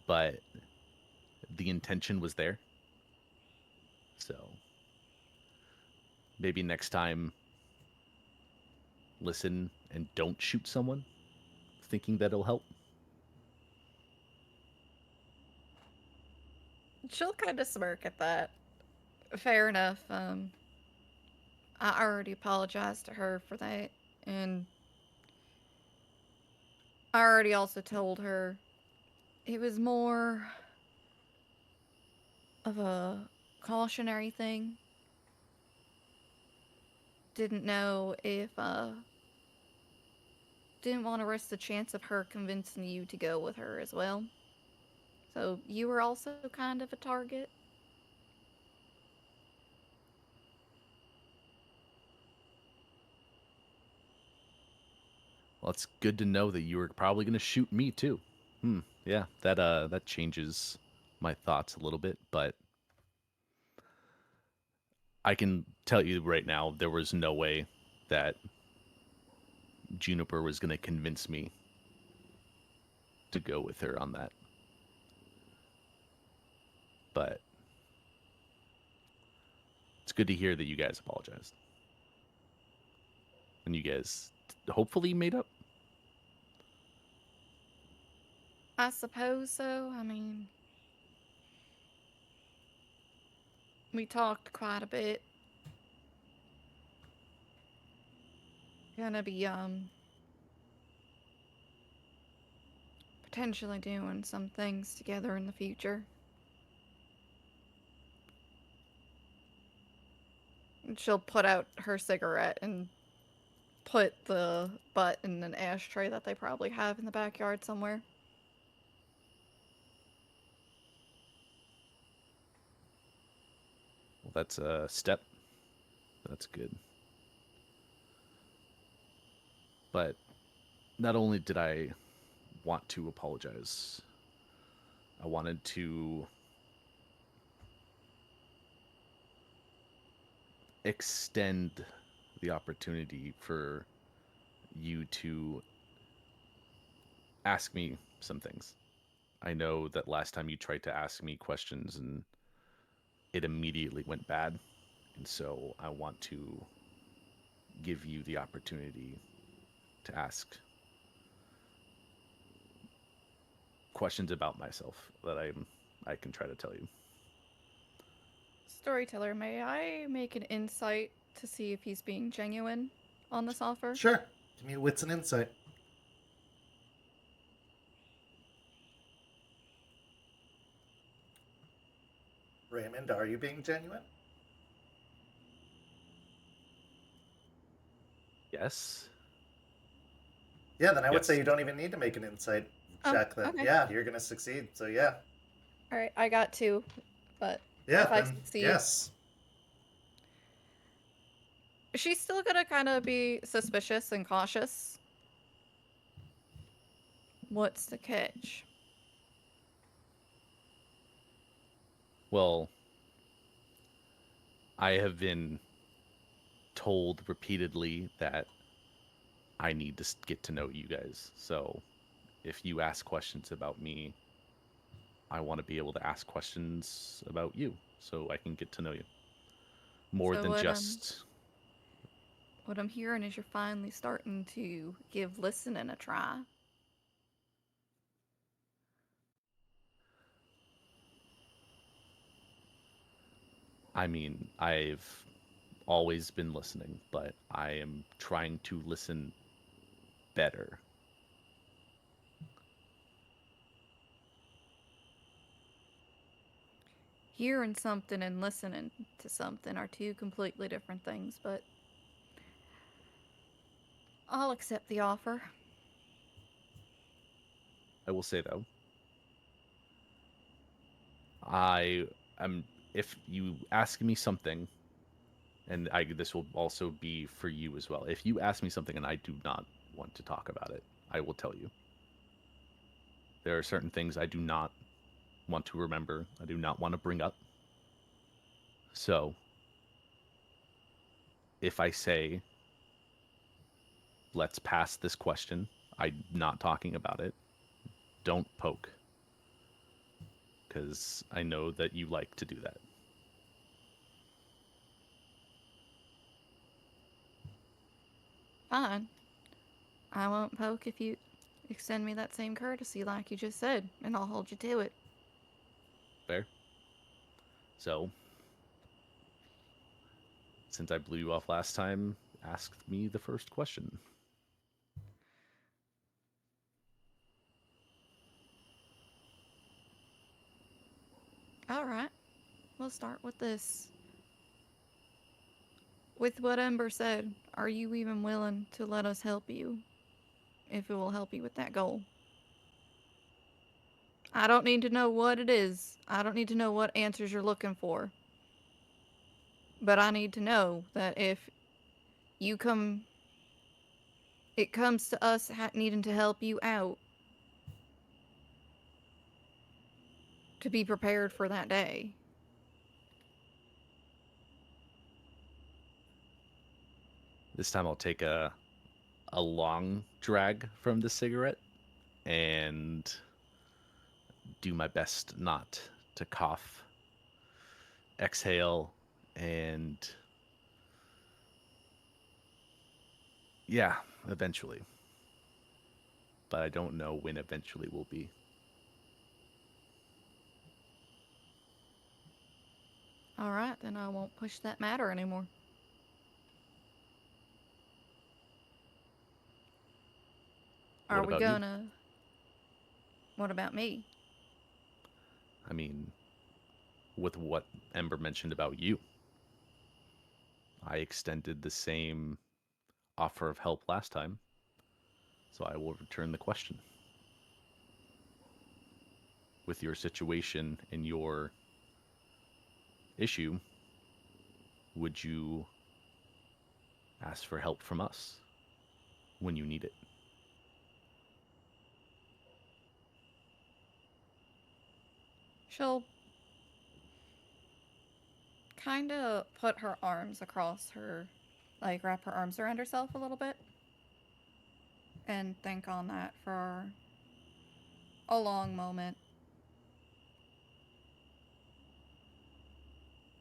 But the intention was there. So maybe next time, listen and don't shoot someone thinking that it'll help. She'll kind of smirk at that. Fair enough. I already apologized to her for that, and I already also told her it was more of a cautionary thing. Didn't know if didn't want to risk the chance of her convincing you to go with her as well. So you were also kind of a target. Well, it's good to know that you were probably going to shoot me too. Yeah, that changes my thoughts a little bit, but I can tell you right now there was no way that Juniper was going to convince me to go with her on that. But it's good to hear that you guys apologized. And you guys hopefully made up. I suppose so. I mean, we talked quite a bit. Gonna be, potentially doing some things together in the future. And she'll put out her cigarette and put the butt in an ashtray that they probably have in the backyard somewhere. Well, that's a step. That's good. But not only did I want to apologize, I wanted to extend the opportunity for you to ask me some things. I know that last time you tried to ask me questions and it immediately went bad. And so I want to give you the opportunity to ask questions about myself that I can try to tell you. Storyteller, may I make an insight to see if he's being genuine on this offer? Sure. Give me wits and insight. Raymond, are you being genuine? Yes. Yeah, then I would say Yes. you don't even need to make an insight check. Then okay. yeah, you're gonna succeed. So yeah. All right, I got 2, but Yeah. if I Then succeed, yes. she's still gonna kind of be suspicious and cautious. What's the catch? Well, I have been told repeatedly that I need to get to know you guys. So if you ask questions about me, I want to be able to ask questions about you so I can get to know you. More So than just. what I'm hearing is you're finally starting to give listening a try. I mean, I've always been listening, but I am trying to listen better. Hearing something and listening to something are 2 completely different things, but I'll accept the offer. I will say though, I am. If you ask me something, and this will also be for you as well. If you ask me something and I do not want to talk about it, I will tell you. There are certain things I do not want to remember. I do not want to bring up. So, if I say, let's pass this question, I'm not talking about it, don't poke. Because I know that you like to do that. Fine. I won't poke if you extend me that same courtesy like you just said, and I'll hold you to it. Fair? So, since I blew you off last time, ask me the first question. Alright, we'll start with this. With what Ember said, are you even willing to let us help you if it will help you with that goal. I don't need to know what it is. I don't need to know what answers you're looking for. But I need to know that if you come, it comes to us needing to help you out, to be prepared for that day. This time I'll take a long drag from the cigarette and do my best not to cough. Exhale and yeah, eventually. But I don't know when eventually will be. Alright, then I won't push that matter anymore. What Are we about you? gonna... What about me? I mean, with what Ember mentioned about you, I extended the same offer of help last time, so I will return the question. With your situation and your issue, would you ask for help from us when you need it? She'll kind of put her arms across her, like wrap her arms around herself a little bit, and think on that for a long moment.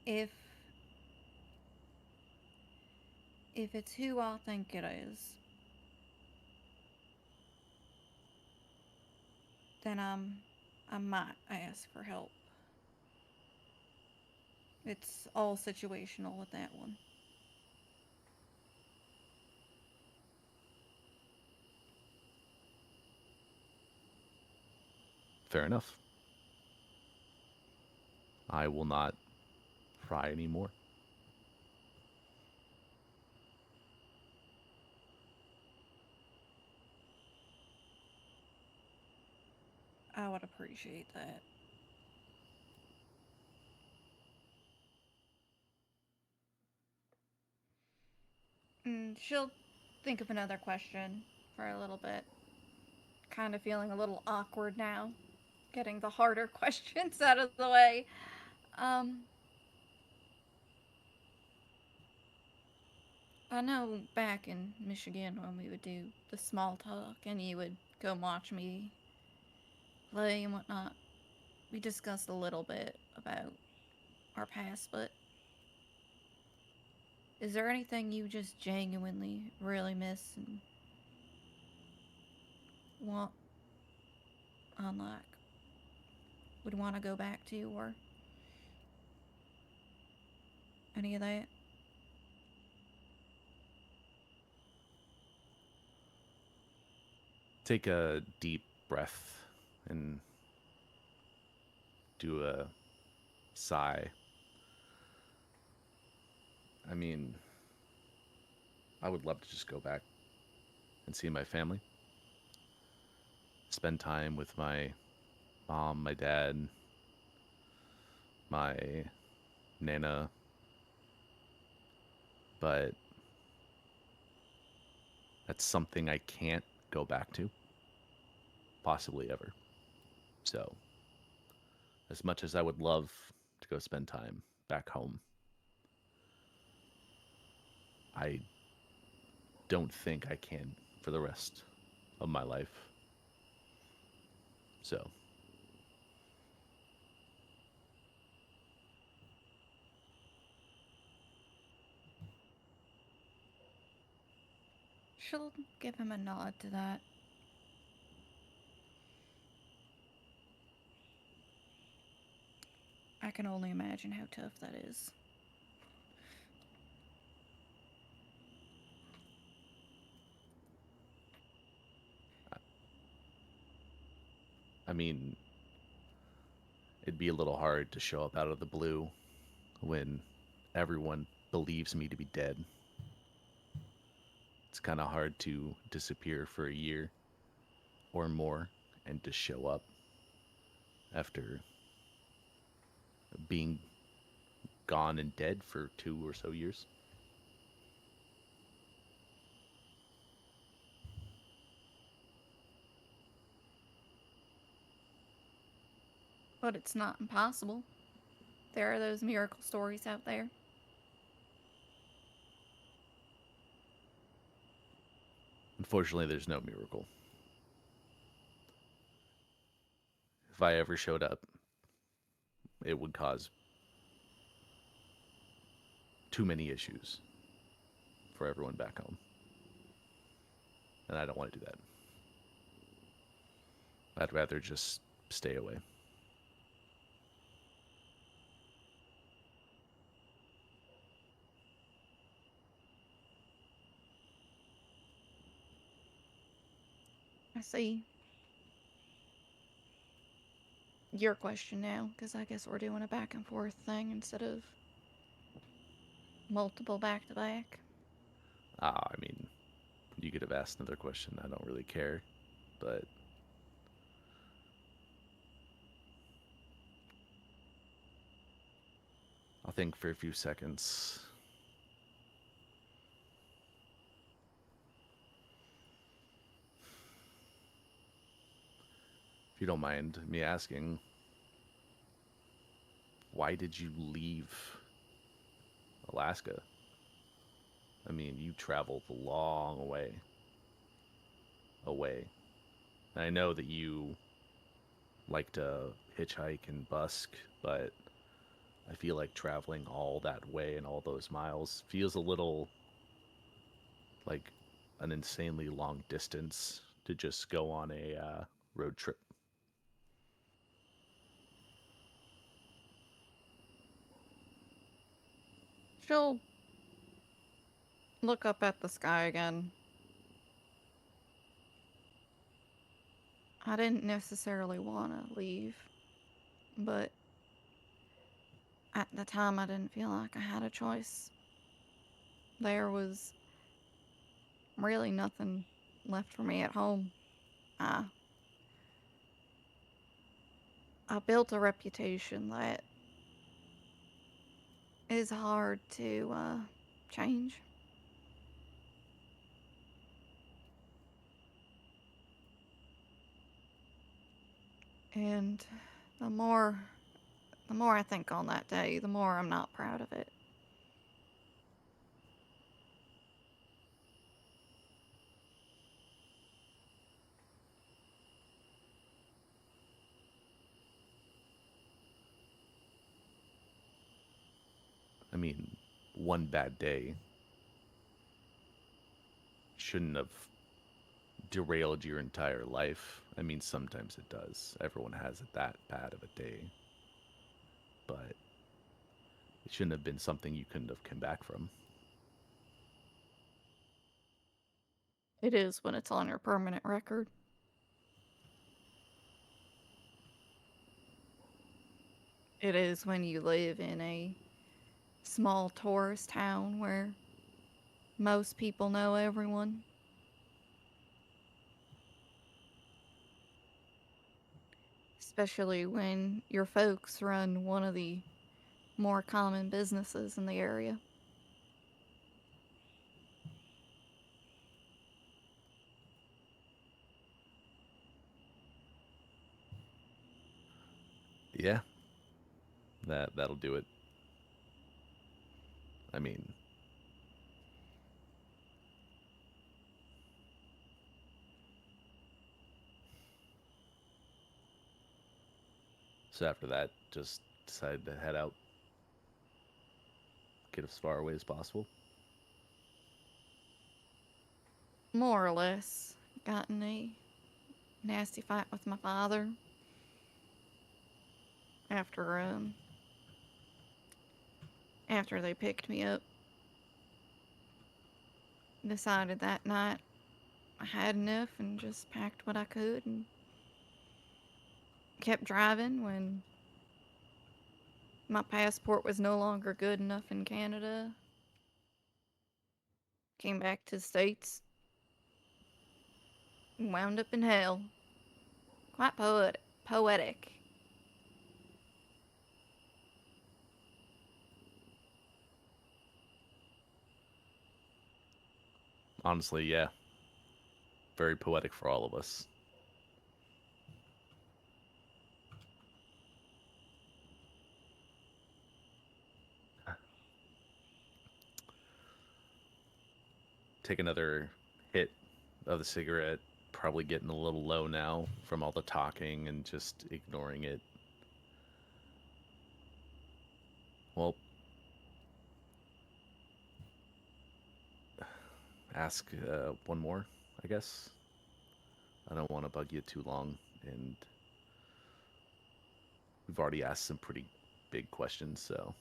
If it's who I think it is, then I might ask for help. It's all situational with that one. Fair enough. I will not pry anymore. I would appreciate that. She'll think of another question for a little bit. Kind of feeling a little awkward now, getting the harder questions out of the way. Um, I know back in Michigan when we would do the small talk and you would go watch me play and whatnot, we discussed a little bit about our past, but is there anything you just genuinely really miss and want, unlike, would want to go back to, or any of that? Take a deep breath and do a sigh. I mean, I would love to just go back and see my family. Spend time with my mom, my dad, my nana. But that's something I can't go back to, possibly ever. So, as much as I would love to go spend time back home, I don't think I can for the rest of my life. So, She'll give him a nod to that. I can only imagine how tough that is. I mean, it'd be a little hard to show up out of the blue when everyone believes me to be dead. It's kind of hard to disappear for a year or more and to show up after being gone and dead for 2 or so years. But it's not impossible. There are those miracle stories out there. Unfortunately, there's no miracle. If I ever showed up, it would cause too many issues for everyone back home. And I don't want to do that. I'd rather just stay away. I see. Your question now, because I guess we're doing a back and forth thing instead of multiple back to back. I mean, you could have asked another question. I don't really care. But I'll think for a few seconds. If you don't mind me asking, why did you leave Alaska? I mean, you traveled a long way away. And I know that you like to hitchhike and busk, but I feel like traveling all that way and all those miles feels a little like an insanely long distance to just go on a road trip. She'll look up at the sky again. I didn't necessarily want to leave, but at the time I didn't feel like I had a choice. There was really nothing left for me at home. I built a reputation that is hard to change. And the more I think on that day, the more I'm not proud of it. I mean, one bad day shouldn't have derailed your entire life. I mean, sometimes it does. Everyone has it that bad of a day. But it shouldn't have been something you couldn't have come back from. It is when it's on your permanent record. It is when you live in a small tourist town where most people know everyone. Especially when your folks run one of the more common businesses in the area. Yeah, that'll do it. I mean, so after that, just decided to head out, get as far away as possible. More or less. Got in a nasty fight with my father. After they picked me up. Decided that night I had enough and just packed what I could and kept driving when my passport was no longer good enough in Canada. Came back to the States and wound up in hell. quite poetic. Honestly, yeah. Very poetic for all of us. Take another hit of the cigarette. Probably getting a little low now from all the talking and just ignoring it. Well, ask one more, I guess. I don't want to bug you too long, and we've already asked some pretty big questions, so.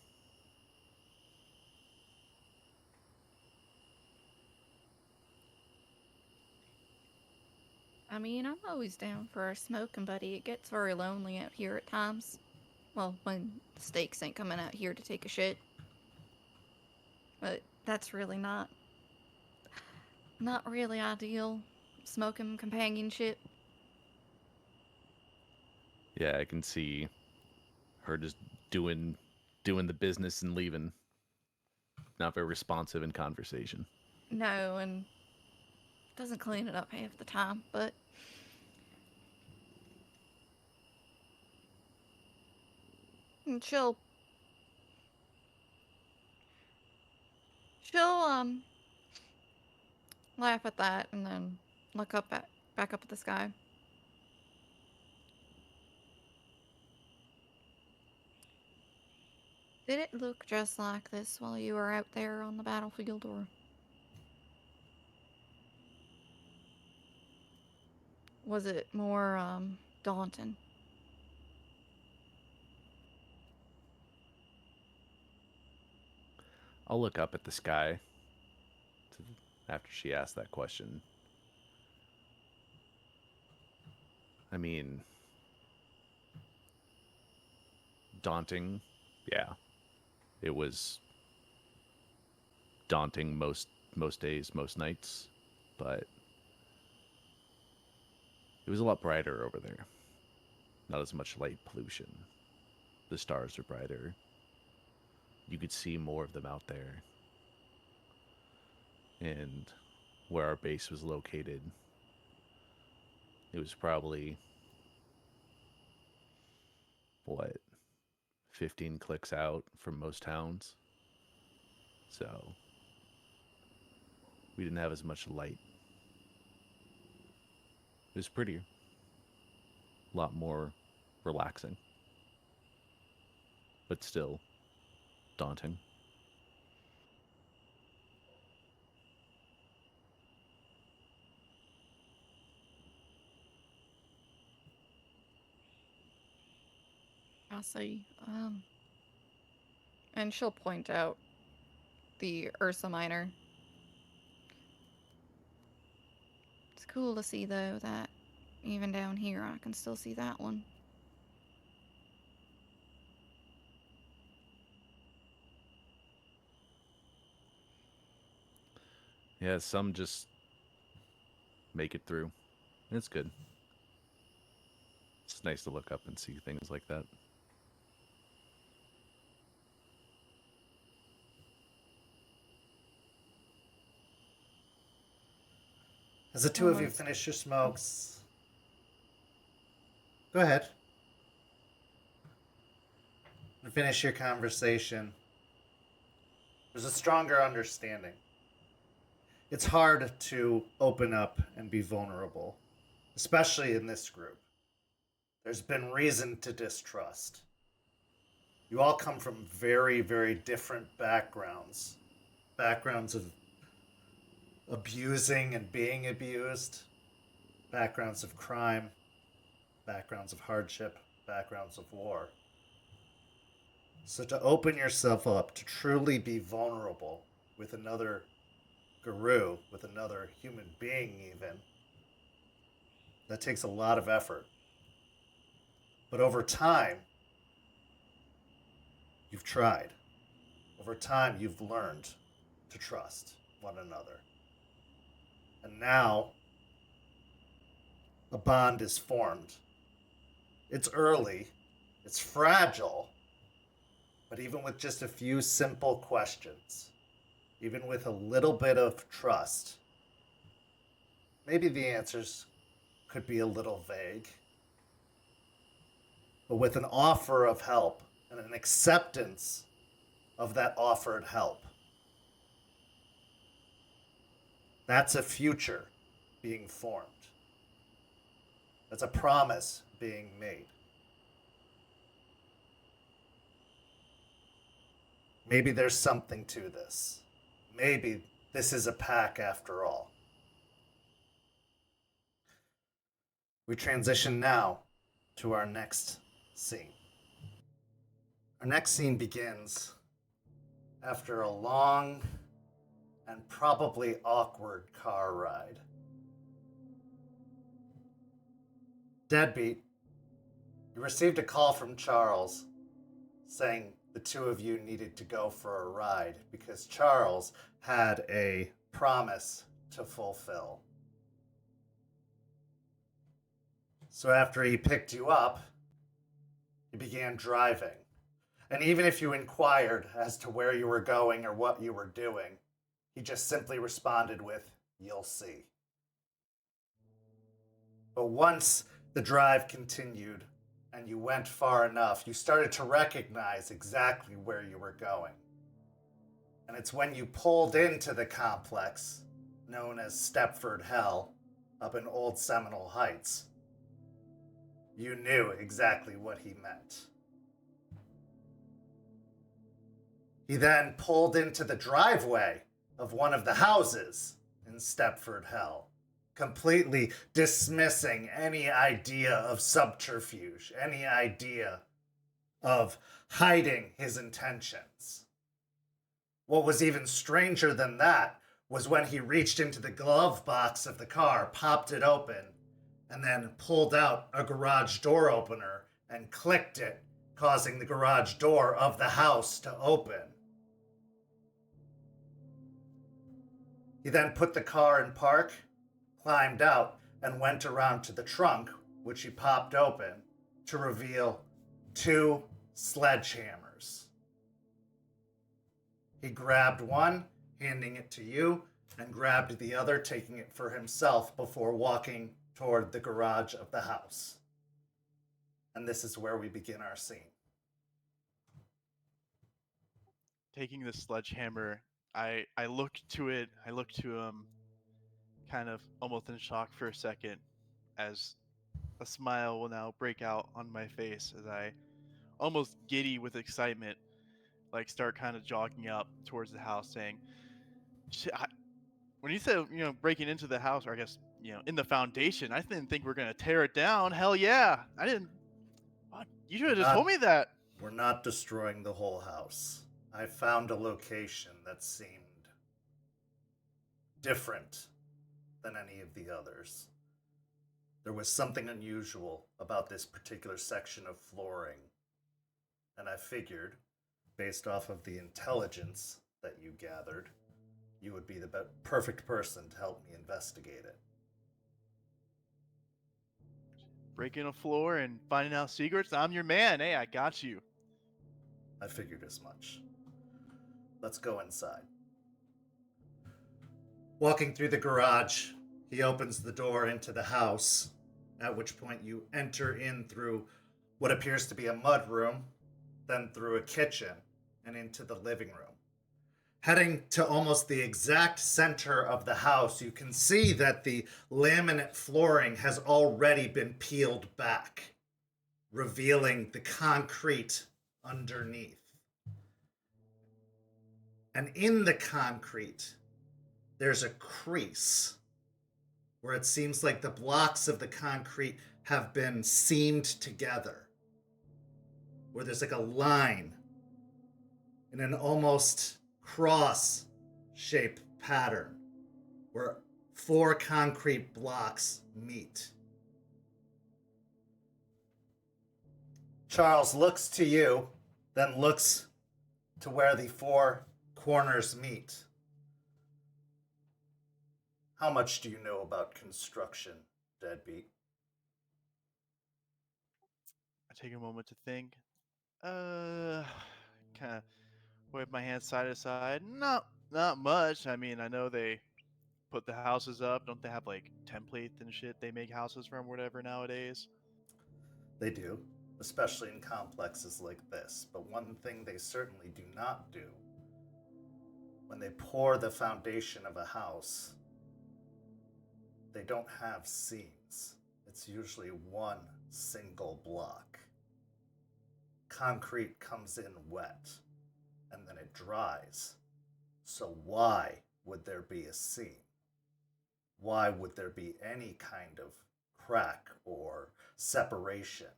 I mean, I'm always down for a smoking buddy. It gets very lonely out here at times. Well, when the stakes ain't coming out here to take a shit. But that's really not really ideal. Smoking companionship. Yeah, I can see her just doing the business and leaving. Not very responsive in conversation. No, and doesn't clean it up half the time, but and she'll laugh at that and then look back up at the sky. Did it look just like this while you were out there on the battlefield, or was it more daunting? I'll look up at the sky after she asked that question. I mean, daunting. Yeah. It was daunting most days, most nights, but it was a lot brighter over there. Not as much light pollution. The stars are brighter. You could see more of them out there. And where our base was located, it was probably, what, 15 clicks out from most towns. So we didn't have as much light. It was prettier. A lot more relaxing. But still daunting. I see. And she'll point out the Ursa Minor. It's cool to see, though, that even down here I can still see that one. Yeah, some just make it through. It's good. It's nice to look up and see things like that. As the two of you finish your smokes, go ahead and finish your conversation. There's a stronger understanding. It's hard to open up and be vulnerable, especially in this group. There's been reason to distrust. You all come from very, very different backgrounds. Backgrounds of abusing and being abused, backgrounds of crime, backgrounds of hardship, backgrounds of war. So to open yourself up, to truly be vulnerable with another guru, with another human being even, that takes a lot of effort. But over time, you've tried. Over time, you've learned to trust one another. And now, a bond is formed It's early, it's fragile, but even with just a few simple questions, even with a little bit of trust, maybe the answers could be a little vague. But with an offer of help and an acceptance of that offered help, that's a future being formed. That's a promise being made. Maybe there's something to this. Maybe this is a pack after all. We transition now to our next scene. Our next scene begins after a long and probably awkward car ride. Deadbeat, you received a call from Charles saying the two of you needed to go for a ride because Charles had a promise to fulfill. So after he picked you up, he began driving. And even if you inquired as to where you were going or what you were doing, he just simply responded with, "You'll see." But once the drive continued and you went far enough, you started to recognize exactly where you were going. And it's when you pulled into the complex known as Stepford Hell up in Old Seminole Heights, you knew exactly what he meant. He then pulled into the driveway of one of the houses in Stepford Hell, completely dismissing any idea of subterfuge, any idea of hiding his intentions. What was even stranger than that was when he reached into the glove box of the car, popped it open, and then pulled out a garage door opener and clicked it, causing the garage door of the house to open. He then put the car in park, climbed out, and went around to the trunk, which he popped open, to reveal 2 sledgehammers. He grabbed one, handing it to you, and grabbed the other, taking it for himself before walking toward the garage of the house. And this is where we begin our scene. Taking the sledgehammer, I looked to it. I looked to him, kind of almost in shock for a second, as a smile will now break out on my face as I, almost giddy with excitement, like start kind of jogging up towards the house, saying, "When you said breaking into the house, or I guess in the foundation, I didn't think we are gonna tear it down. Hell yeah, I didn't. You should have just told me that." We're not destroying the whole house. I found a location that seemed different than any of the others. There was something unusual about this particular section of flooring, and I figured, based off of the intelligence that you gathered, you would be the perfect person to help me investigate it. Breaking a floor and finding out secrets, I'm your man. Hey, I got you. I figured as much. Let's go inside. Walking through the garage, he opens the door into the house, at which point you enter in through what appears to be a mudroom, then through a kitchen, and into the living room. Heading to almost the exact center of the house, you can see that the laminate flooring has already been peeled back, revealing the concrete underneath. And in the concrete, there's a crease where it seems like the blocks of the concrete have been seamed together, where there's like a line in an almost cross-shaped pattern where 4 concrete blocks meet. Charles looks to you, then looks to where the 4 corners meet. How much do you know about construction, Deadbeat? take a moment to think. Kind of wave my hands side to side. Not much. I mean, I know they put the houses up. Don't they have like templates and shit they make houses from, whatever nowadays? They do, especially in complexes like this. But one thing they certainly do not do when they pour the foundation of a house, they don't have seams. It's usually one single block. Concrete comes in wet, and then it dries. So why would there be a seam? Why would there be any kind of crack or separation,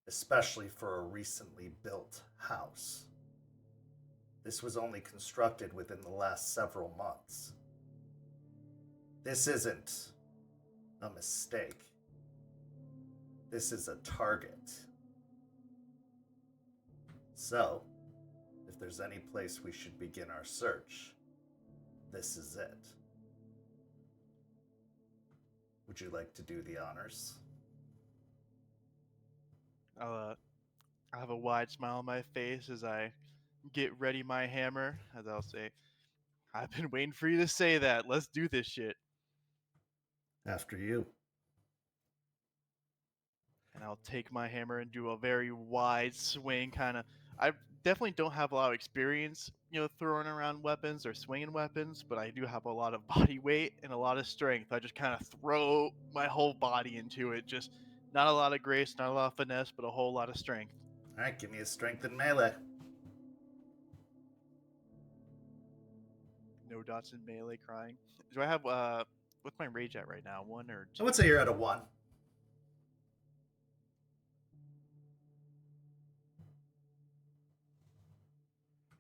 especially for a recently built house? This was only constructed within the last several months. This isn't a mistake. This is a target. So, if there's any place we should begin our search, this is it. Would you like to do the honors? I'll have a wide smile on my face as I get ready my hammer, as I'll say, I've been waiting for you to say that. Let's do this shit. After you. And I'll take my hammer and do a very wide swing, kind of. I definitely don't have a lot of experience, throwing around weapons or swinging weapons, but I do have a lot of body weight and a lot of strength. I just kind of throw my whole body into it. Just not a lot of grace, not a lot of finesse, but a whole lot of strength. All right, give me a strength in melee. No dots in melee crying. Do I have, what's my rage at right now? 1 or 2? I would say you're at a 1.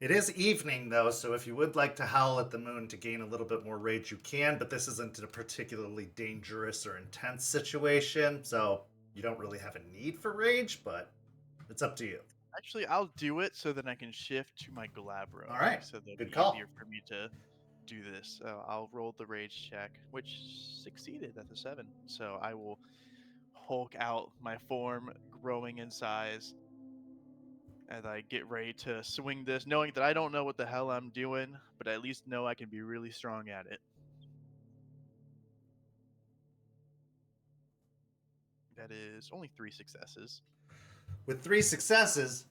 It is evening, though, so if you would like to howl at the moon to gain a little bit more rage, you can, but this isn't a particularly dangerous or intense situation, so you don't really have a need for rage, but it's up to you. Actually, I'll do it so that I can shift to my Glabro. All right, So that good it'll call. be easier for me to do this. So I'll roll the rage check, which succeeded at the 7. So I will Hulk out my form, growing in size, as I get ready to swing this, knowing that I don't know what the hell I'm doing, but I at least know I can be really strong at it. That is only 3 successes. With 3 successes,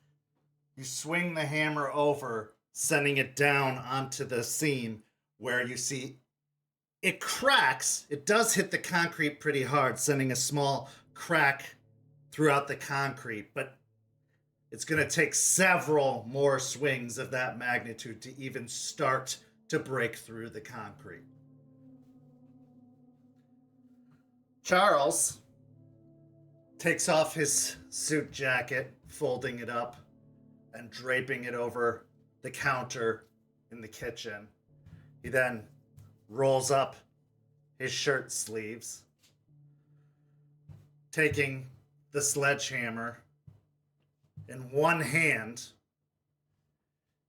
you swing the hammer over, sending it down onto the seam where you see it cracks. It does hit the concrete pretty hard, sending a small crack throughout the concrete, but it's going to take several more swings of that magnitude to even start to break through the concrete. Charles takes off his suit jacket, folding it up and draping it over the counter in the kitchen. He then rolls up his shirt sleeves, taking the sledgehammer in one hand.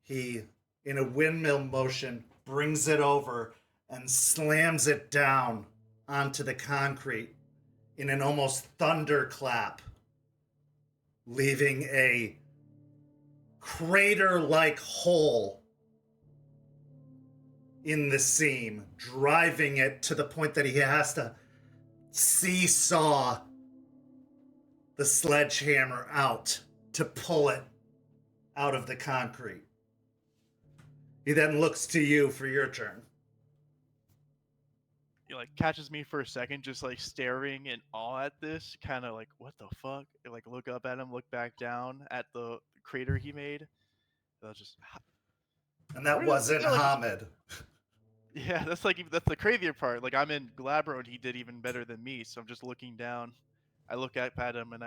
He, in a windmill motion, brings it over and slams it down onto the concrete in an almost thunderclap, leaving a crater-like hole in the seam, driving it to the point that he has to seesaw the sledgehammer out to pull it out of the concrete. He then looks to you for your turn. He catches me for a second, just staring in awe at this, kind of what the fuck? I, look up at him, look back down at the crater he made. And I'll just. And that wasn't Hamid. Yeah, that's the crazier part. I'm in Glabro and he did even better than me, so I'm just looking down. I look up at him and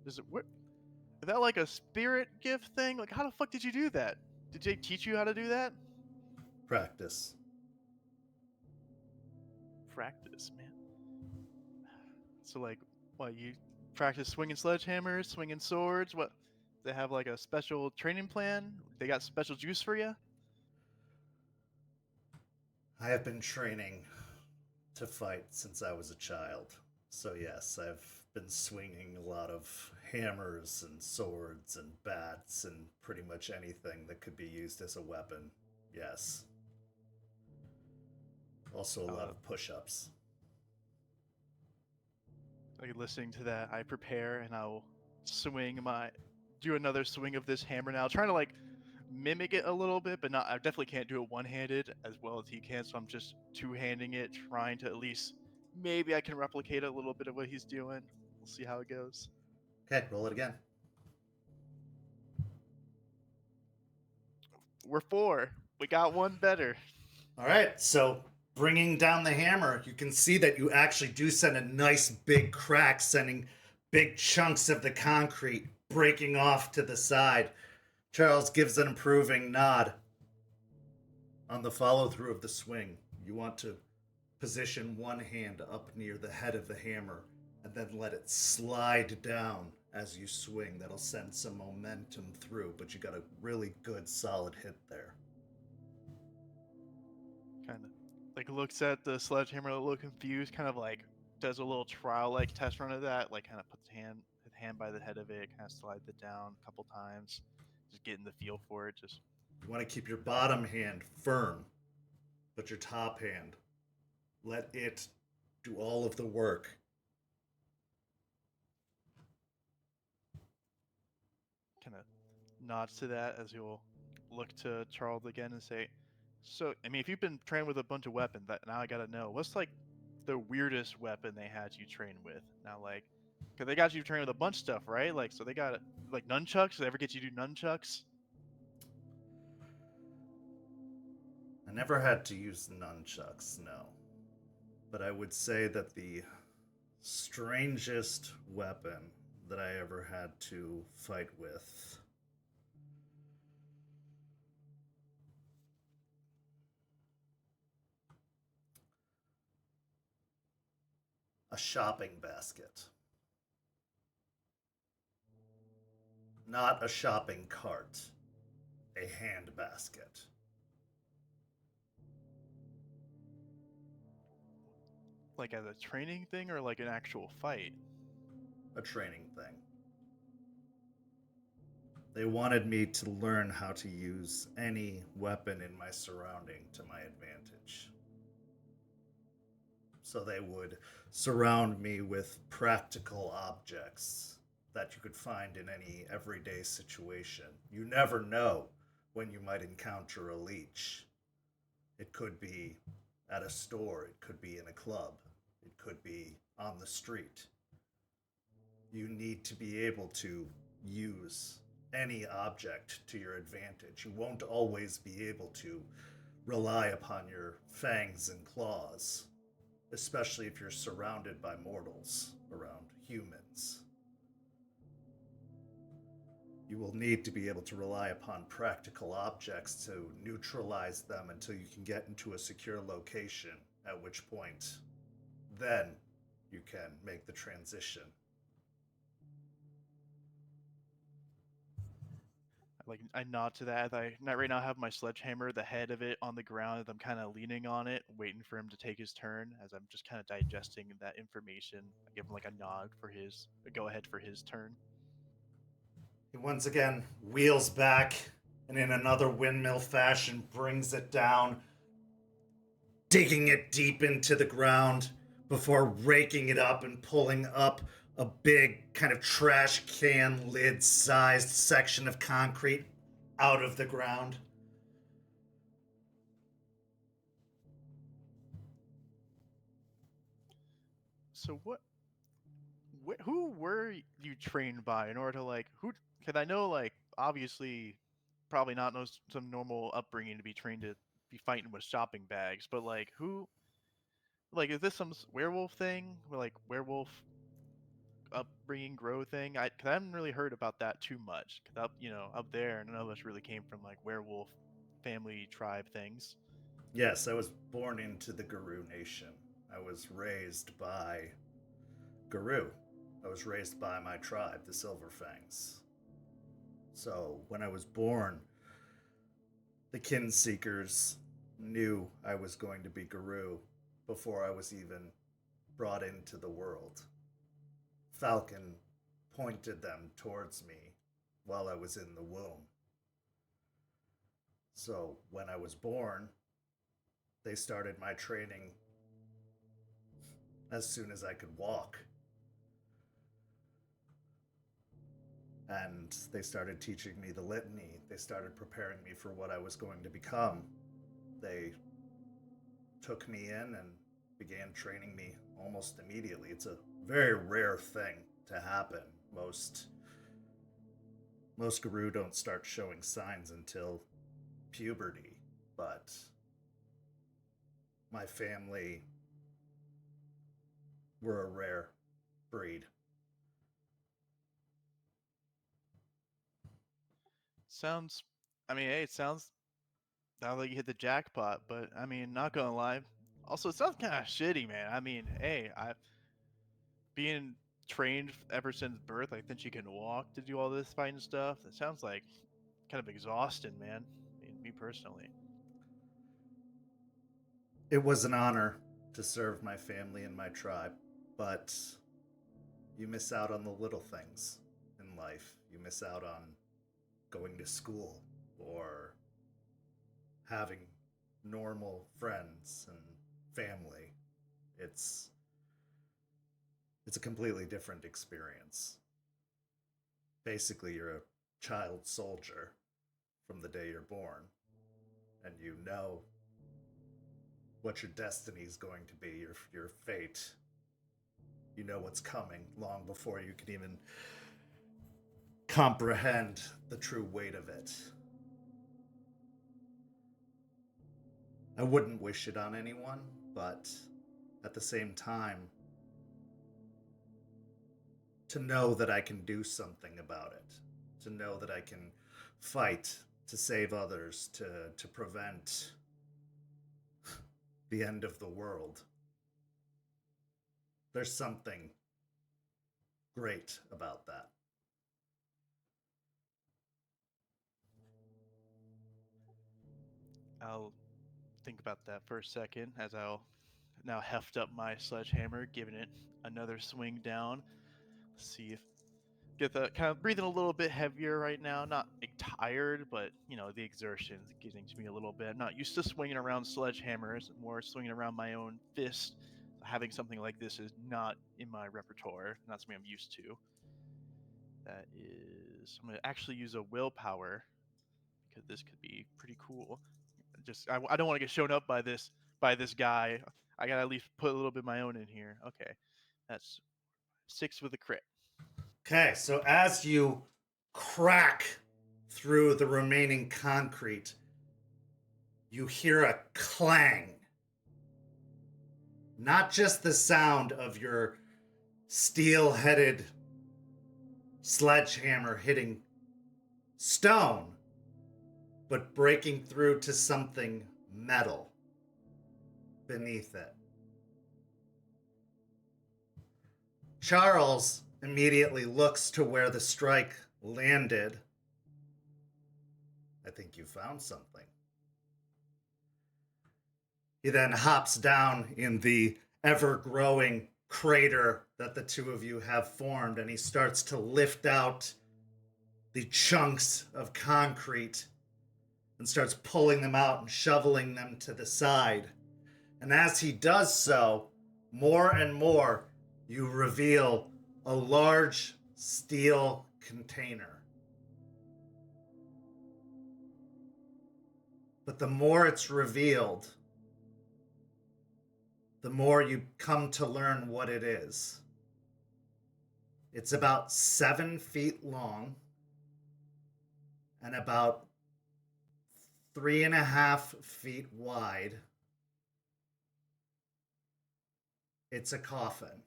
is that a spirit gift thing? How the fuck did you do that? Did they teach you how to do that? Practice. Practice, man. So what, you practice swinging sledgehammers, swinging swords? What, they have a special training plan? They got special juice for you? I have been training to fight since I was a child. So yes, I've been swinging a lot of hammers and swords and bats and pretty much anything that could be used as a weapon. Yes. Also a lot of push-ups. Like listening to that, I prepare and I'll do another swing of this hammer now, trying to like mimic it a little bit, but not. I definitely can't do it one-handed as well as he can, so I'm just two-handing it, trying to at least maybe I can replicate a little bit of what he's doing. We'll see how it goes. Okay, roll it again. We're 4. We got one better. All right, so bringing down the hammer, you can see that you actually do send a nice big crack, sending big chunks of the concrete breaking off to the side. Charles gives an approving nod. On the follow-through of the swing, you want to position one hand up near the head of the hammer and then let it slide down as you swing. That'll send some momentum through, but you got a really good solid hit there. Kind of like looks at the sledgehammer a little confused, kind of like does a little trial like test run of that, like kind of puts his hand by the head of it, kind of slides it down a couple times, just getting the feel for it. Just You want to keep your bottom hand firm, but your top hand, let it do all of the work. kind of nods to that as he'll look to Charles again and say, "So, I mean, if you've been trained with a bunch of weapons, that now I gotta know what's like the weirdest weapon they had you train with now, like." Because they got you trained with a bunch of stuff, right? Like, so they got like nunchucks. Did they ever get you to do nunchucks? I never had to use nunchucks, no. But I would say that the strangest weapon that I ever had to fight with a shopping basket. Not a shopping cart, a hand basket. Like as a training thing or like an actual fight? A training thing. They wanted me to learn how to use any weapon in my surrounding to my advantage. So they would surround me with practical objects that you could find in any everyday situation. You never know when you might encounter a leech. It could be at a store, it could be in a club, it could be on the street. You need to be able to use any object to your advantage. You won't always be able to rely upon your fangs and claws, especially if you're surrounded by mortals around humans. You will need to be able to rely upon practical objects to neutralize them until you can get into a secure location, at which point, then you can make the transition. Like I nod to that. I right now have my sledgehammer, the head of it on the ground, and I'm kind of leaning on it, waiting for him to take his turn. As I'm just kind of digesting that information, I give him like a nod for a go ahead for his turn. He once again wheels back and in another windmill fashion brings it down, digging it deep into the ground before raking it up and pulling up a big kind of trash can lid sized section of concrete out of the ground. So who were you trained by in order to like who? Because I know like obviously probably not some normal upbringing to be trained to be fighting with shopping bags, but like who? Like is this some werewolf thing? Or, like werewolf upbringing grow thing? Cause I haven't really heard about that too much. Cause up there, none of us really came from like werewolf family tribe things. Yes, I was born into the Guru Nation. I was raised by Guru. I was raised by my tribe, the Silverfangs. So when I was born, the kin seekers knew I was going to be Guru before I was even brought into the world. falcon pointed them towards me while I was in the womb. So when I was born, they started my training as soon as I could walk. And they started teaching me the litany. They started preparing me for what I was going to become. They took me in and began training me almost immediately. It's a very rare thing to happen. Most Garou don't start showing signs until puberty, but my family were a rare breed. Sounds, I mean, hey, it sounds not like you hit the jackpot, but I mean, not gonna lie. Also, it sounds kind of shitty, man. I mean, hey, I've been trained ever since birth. I think you can walk to do all this fighting stuff. That sounds like kind of exhausting, man. I mean, me personally. It was an honor to serve my family and my tribe, but you miss out on the little things in life. You miss out on going to school or having normal friends and family. It's a completely different experience. Basically, you're a child soldier from the day you're born, and you know what your destiny is going to be, your fate. You know what's coming long before you can even comprehend the true weight of it. I wouldn't wish it on anyone, but at the same time, to know that I can do something about it, to know that I can fight to save others, to prevent the end of the world. There's something great about that. I'll think about that for a second as I'll now heft up my sledgehammer, giving it another swing down. See if get the kind of breathing a little bit heavier right now. Not like, tired, but you know the exertion's getting to me a little bit. I'm not used to swinging around sledgehammers, more swinging around my own fist. Having something like this is not in my repertoire. Not something I'm used to. That is, I'm gonna actually use a willpower because this could be pretty cool. Just I don't want to get shown up by this guy. I gotta at least put a little bit of my own in here. Okay, that's 6 with a crit. Okay, so as you crack through the remaining concrete, you hear a clang. Not just the sound of your steel-headed sledgehammer hitting stone, but breaking through to something metal beneath it. Charles immediately looks to where the strike landed. I think you found something. He then hops down in the ever-growing crater that the two of you have formed, and he starts to lift out the chunks of concrete and starts pulling them out and shoveling them to the side. And as he does so, more and more, you reveal a large steel container. But the more it's revealed, the more you come to learn what it is. It's about 7 feet long and about 3.5 feet wide. It's a coffin.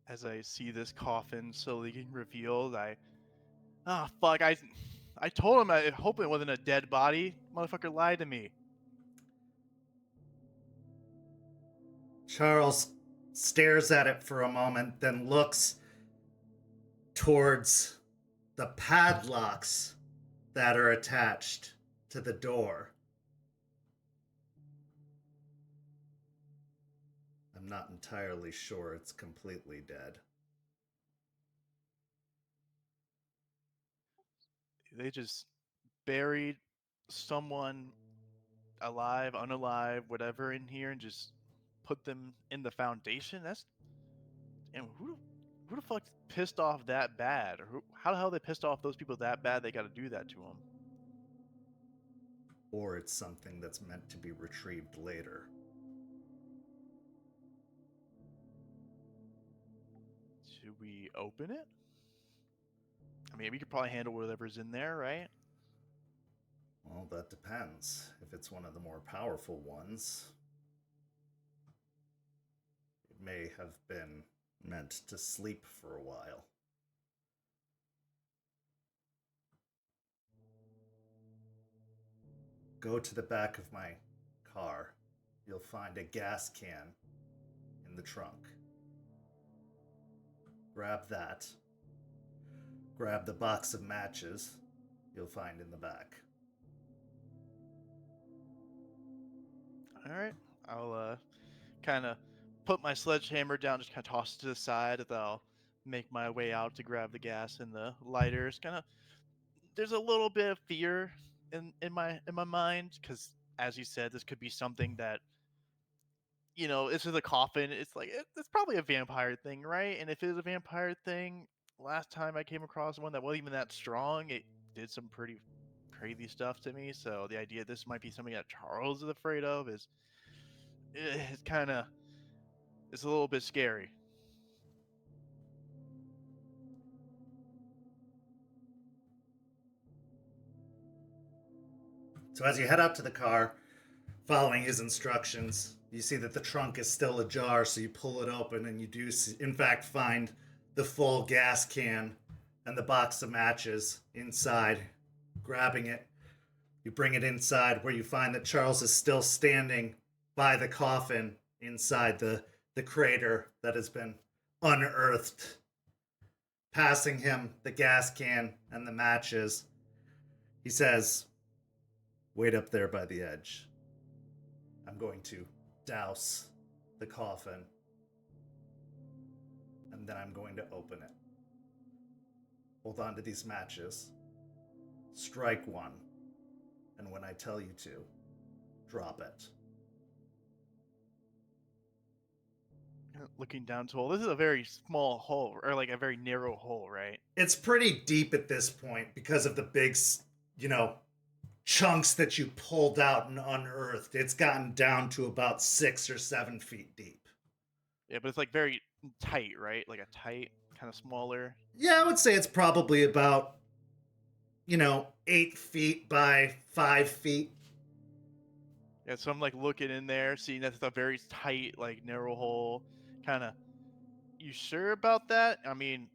As I see this coffin slowly getting revealed, I told him I hope it wasn't a dead body. Motherfucker lied to me. Charles stares at it for a moment, then looks towards the padlocks that are attached to the door. I'm not entirely sure it's completely dead. They just buried someone alive, unalive, whatever in here, and just put them in the foundation. And who the fuck pissed off that bad, or how the hell they pissed off those people that bad they got to do that to them? Or it's something that's meant to be retrieved later. Should we open it? I mean, we could probably handle whatever's in there, right? Well, that depends. If it's one of the more powerful ones, it may have been meant to sleep for a while. Go to the back of my car. You'll find a gas can in the trunk. Grab that. Grab the box of matches you'll find in the back. All right. I'll kind of put my sledgehammer down, just kind of toss it to the side, and I'll make my way out to grab the gas and the lighters. Kind of, there's a little bit of fear in my mind, because as you said, this could be something that, this is a coffin. It's like it's probably a vampire thing, right? And if it is a vampire thing, last time I came across one that wasn't even that strong, it did some pretty crazy stuff to me. So the idea this might be something that Charles is afraid of is it's kind of it's a little bit scary. So as you head out to the car, following his instructions, you see that the trunk is still ajar, so you pull it open and you do, in fact, find the full gas can and the box of matches inside. Grabbing it, you bring it inside where you find that Charles is still standing by the coffin inside the crater that has been unearthed. Passing him the gas can and the matches, he says, "Wait up there by the edge. I'm going to douse the coffin, and then I'm going to open it. Hold on to these matches. Strike one, and when I tell you to, drop it." Looking down to hole. This is a very small hole, or like a very narrow hole, right? It's pretty deep at this point because of the big, chunks that you pulled out and unearthed. It's gotten down to about 6 or 7 feet deep. Yeah, but it's like very tight, right? Like a tight, kind of smaller. Yeah, I would say it's probably about, 8 feet by 5 feet. Yeah, so I'm like looking in there, seeing that it's a very tight, like narrow hole. Kind of. You sure about that? I mean,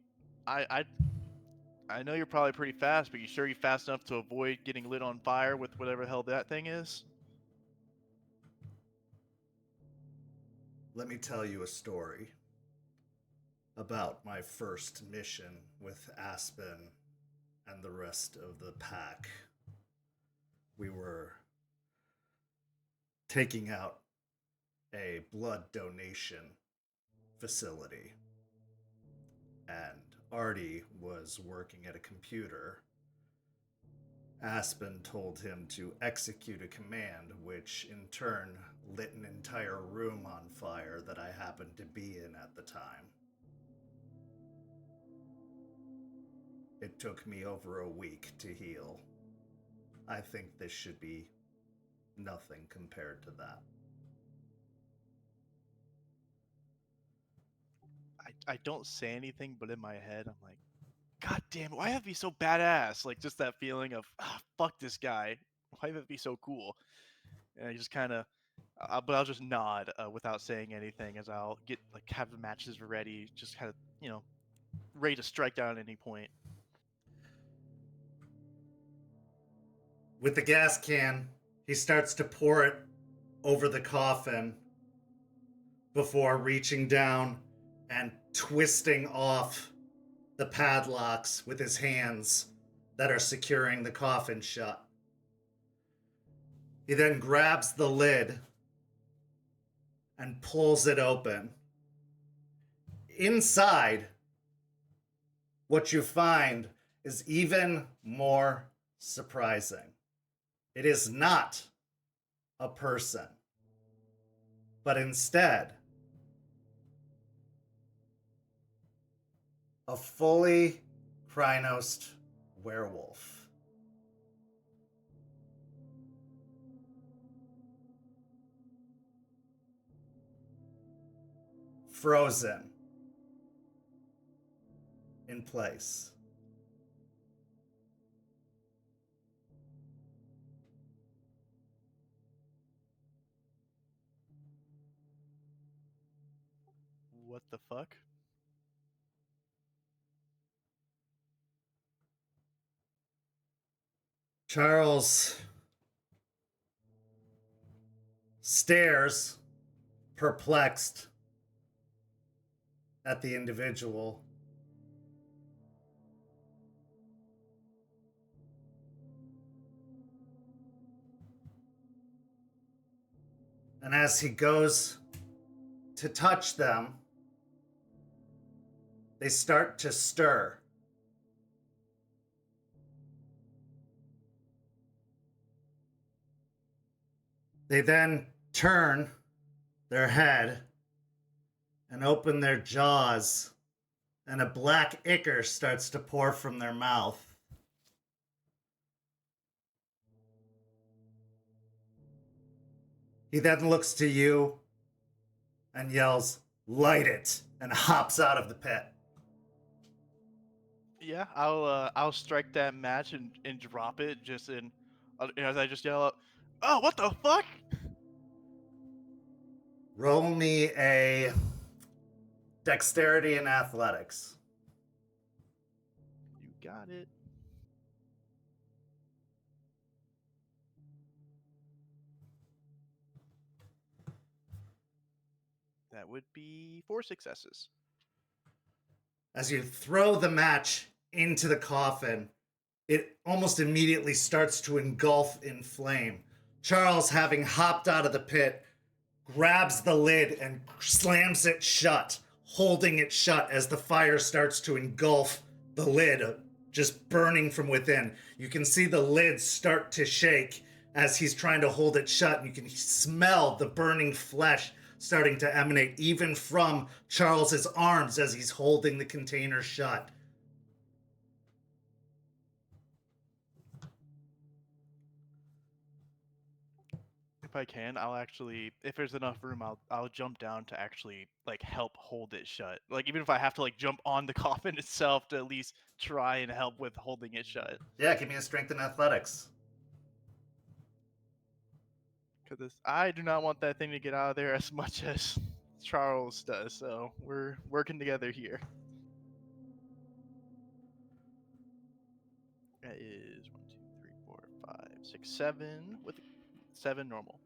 I know you're probably pretty fast, but you sure you're fast enough to avoid getting lit on fire with whatever the hell that thing is? Let me tell you a story about my first mission with Aspen and the rest of the pack. We were taking out a blood donation facility, and Artie was working at a computer. Aspen told him to execute a command, which in turn lit an entire room on fire that I happened to be in at the time. It took me over a week to heal. I think this should be nothing compared to that. I don't say anything, but in my head, I'm like, God damn it, why have it be so badass? Like, just that feeling of, fuck this guy. Why have it be so cool? And I just kind of, but I'll just nod without saying anything as I'll have the matches ready, just kind of, ready to strike down at any point. With the gas can, he starts to pour it over the coffin before reaching down and twisting off the padlocks with his hands that are securing the coffin shut. He then grabs the lid and pulls it open. Inside, what you find is even more surprising. It is not a person, but instead a fully Krynosed werewolf. Frozen in place. What the fuck? Charles stares, perplexed, at the individual. And as he goes to touch them, they start to stir. They then turn their head and open their jaws, and a black ichor starts to pour from their mouth. He then looks to you and yells, "Light it," and hops out of the pit. Yeah, I'll strike that match and drop it just in as I just yell out, "Oh, what the fuck!" Roll me a dexterity and athletics. You got it. That would be 4 successes. As you throw the match into the coffin, it almost immediately starts to engulf in flame. Charles, having hopped out of the pit, grabs the lid and slams it shut, holding it shut as the fire starts to engulf the lid, just burning from within. You can see the lid start to shake as he's trying to hold it shut, and you can smell the burning flesh starting to emanate even from Charles's arms as he's holding the container shut. If I can, I'll actually, if there's enough room, I'll jump down to actually like help hold it shut. Like even if I have to like jump on the coffin itself to at least try and help with holding it shut. Yeah, give me a strength and athletics. Because I do not want that thing to get out of there as much as Charles does. So we're working together here. That is 1, 2, 3, 4, 5, 6, 7 with 7 normal.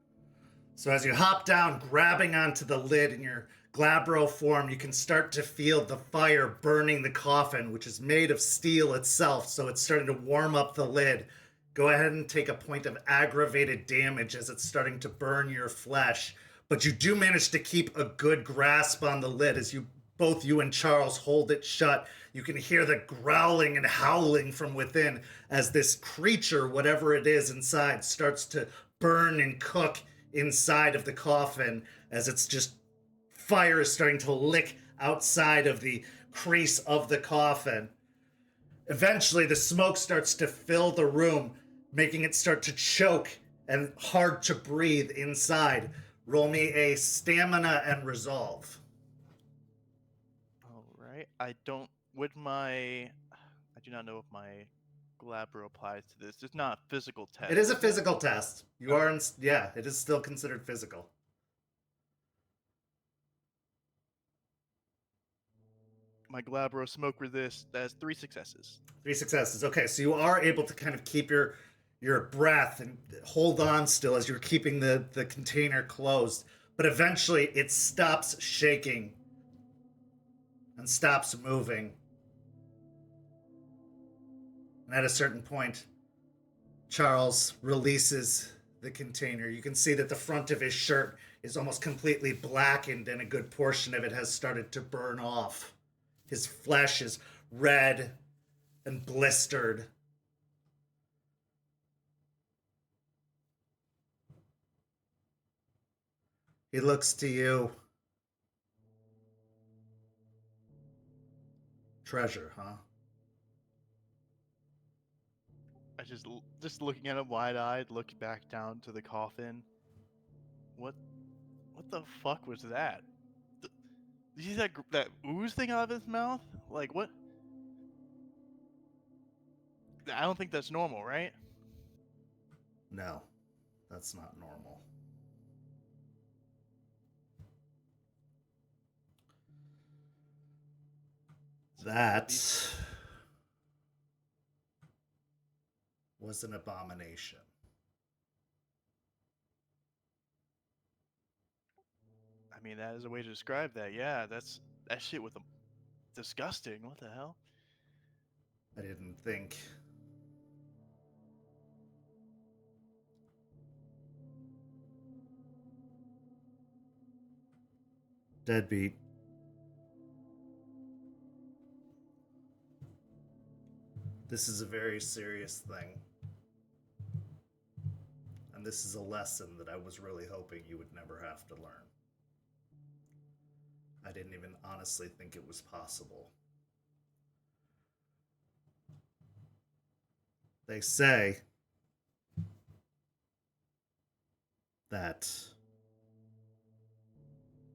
So as you hop down, grabbing onto the lid in your glabro form, you can start to feel the fire burning the coffin, which is made of steel itself, so it's starting to warm up the lid. Go ahead and take a point of aggravated damage as it's starting to burn your flesh. But you do manage to keep a good grasp on the lid as both you and Charles hold it shut. You can hear the growling and howling from within as this creature, whatever it is inside, starts to burn and cook inside of the coffin as it's just fire is starting to lick outside of the crease of the coffin. Eventually, the smoke starts to fill the room, making it start to choke and hard to breathe inside. Roll me a stamina and resolve. All right. I do not know if my Glabro applies to this. It's not a physical test. It is a physical test. You are in, yeah, it is still considered physical. My Glabro smoke resist has 3 successes. 3 successes. Okay, so you are able to kind of keep your breath and hold on still as you're keeping the container closed. But eventually it stops shaking and stops moving. And at a certain point, Charles releases the container. You can see that the front of his shirt is almost completely blackened, and a good portion of it has started to burn off. His flesh is red and blistered. He looks to you. Treasure, huh? I just looking at him wide-eyed, look back down to the coffin. What the fuck was that? Did you see that ooze thing out of his mouth? Like what? I don't think that's normal, right? No, that's not normal. That was an abomination. I mean, that is a way to describe that. Yeah, that shit was disgusting. What the hell? I didn't think Deadbeat. This is a very serious thing. And this is a lesson that I was really hoping you would never have to learn. I didn't even honestly think it was possible. They say that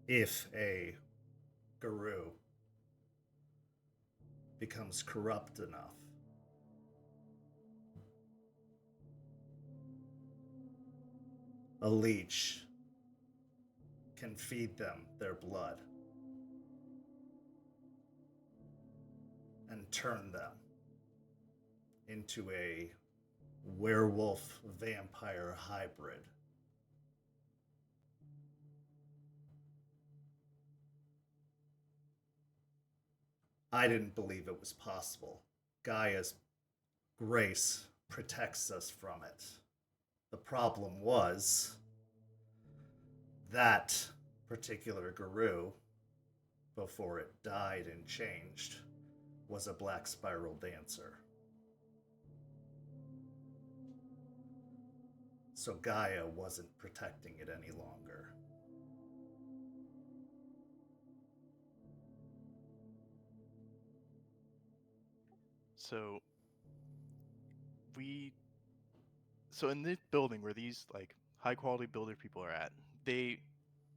if a guru becomes corrupt enough, a leech can feed them their blood and turn them into a werewolf vampire hybrid. I didn't believe it was possible. Gaia's grace protects us from it. The problem was that particular guru, before it died and changed, was a black spiral dancer. So Gaia wasn't protecting it any longer. So in this building where these like high quality builder people are at, they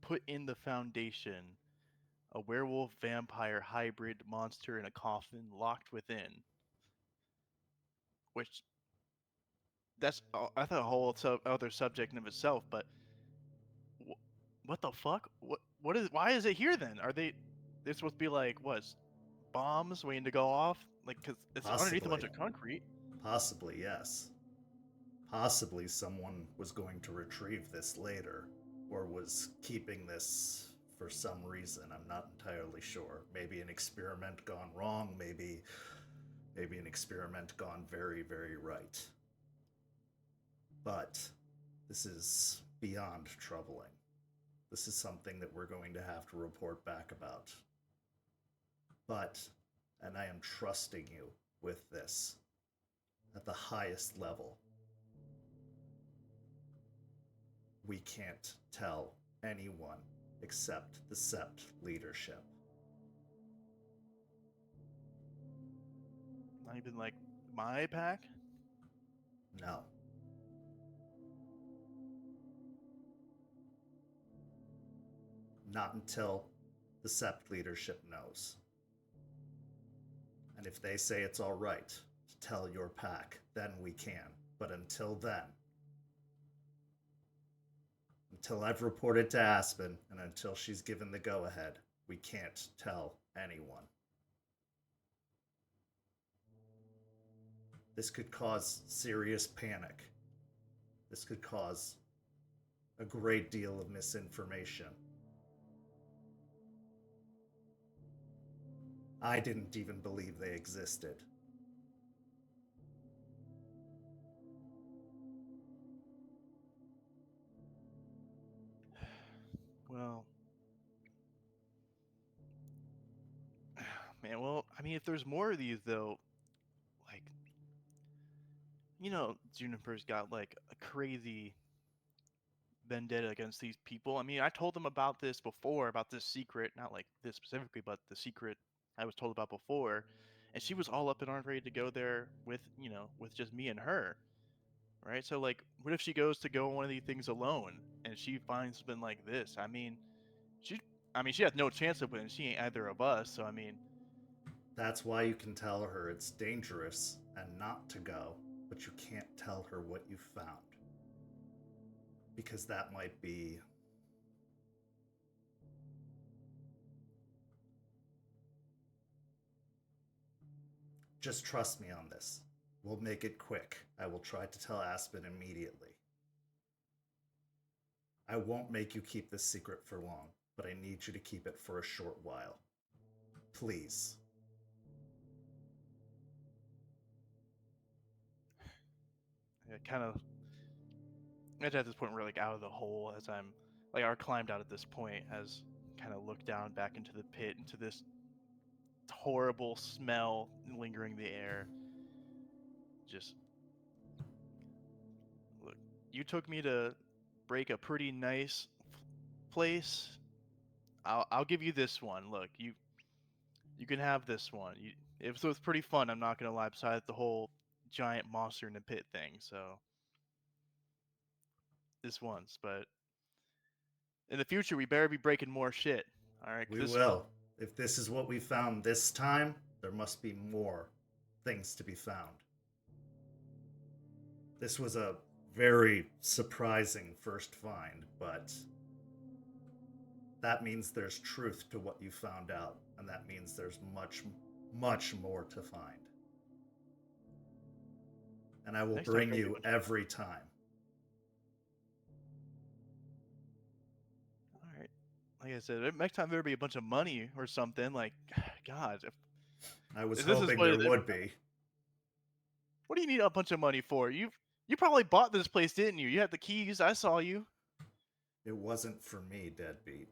put in the foundation a werewolf vampire hybrid monster in a coffin locked within. Which that's I thought a whole other subject in of itself, but what the fuck? What is? Why is it here then? Are they're supposed to be like what? Bombs waiting to go off? Like, cause it's underneath a bunch of concrete. Possibly, yes. Possibly someone was going to retrieve this later, or was keeping this for some reason. I'm not entirely sure. Maybe an experiment gone wrong, maybe an experiment gone very, very right. But this is beyond troubling. This is something that we're going to have to report back about. But, and I am trusting you with this at the highest level, we can't tell anyone except the Sept leadership. Not even like my pack? No. Not until the Sept leadership knows. And if they say it's all right to tell your pack, then we can. But until then, until I've reported to Aspen and until she's given the go-ahead, we can't tell anyone. This could cause serious panic. This could cause a great deal of misinformation. I didn't even believe they existed. Man, well, I mean, if there's more of these though, like, Juniper's got like a crazy vendetta against these people. I mean, I told them about this before, about this secret, not like this specifically, but the secret I was told about before, and she was all up in arms ready to go there with, with just me and her, right? So like, what if she goes to go on one of these things alone and she finds something like this? She, she has no chance of winning. She ain't either of us. So I mean, That's why you can tell her it's dangerous and not to go, but you can't tell her what you found. Because that might be. Just trust me on this. We'll make it quick. I will try to tell Aspen immediately. I won't make you keep this secret for long, but I need you to keep it for a short while. Please. it kind of, at this point, we're like out of the hole as I'm like, our climbed out at this point, as kind of looked down back into the pit, into this horrible smell lingering in the air. Just look, you took me to break a pretty nice place. I'll give you this one. Look, you can have this one. It was pretty fun. I'm not gonna lie. Besides the whole giant monster in the pit thing, so this once. But in the future, we better be breaking more shit. All right. We will. If this is what we found this time, there must be more things to be found. This was a very surprising first find, but that means there's truth to what you found out, and that means there's much, much more to find. And I will bring you every time. All right. Like I said, next time there'll be a bunch of money or something. Like, God, I was hoping there would be. What do you need a bunch of money for? You probably bought this place, didn't you? You had the keys. I saw you. It wasn't for me, Deadbeat.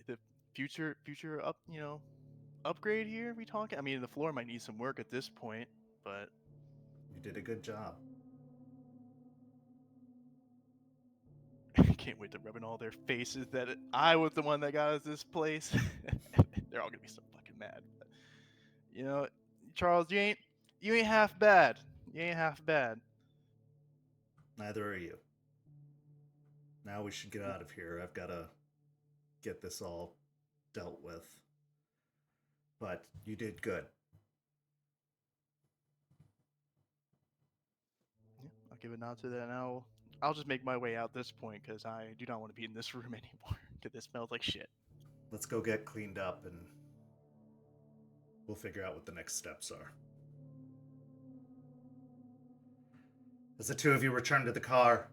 The future upgrade here we talking? I mean, the floor might need some work at this point, but you did a good job. Can't wait to rub in all their faces that I was the one that got us this place. They're all gonna be so fucking mad. But, Charles, you ain't half bad. You ain't half bad. Neither are you. Now we should get out of here. I've got to get this all dealt with. But you did good. Yeah, I'll give a nod to that now. I'll just make my way out this point because I do not want to be in this room anymore because this smells like shit. Let's go get cleaned up and we'll figure out what the next steps are. As the two of you return to the car,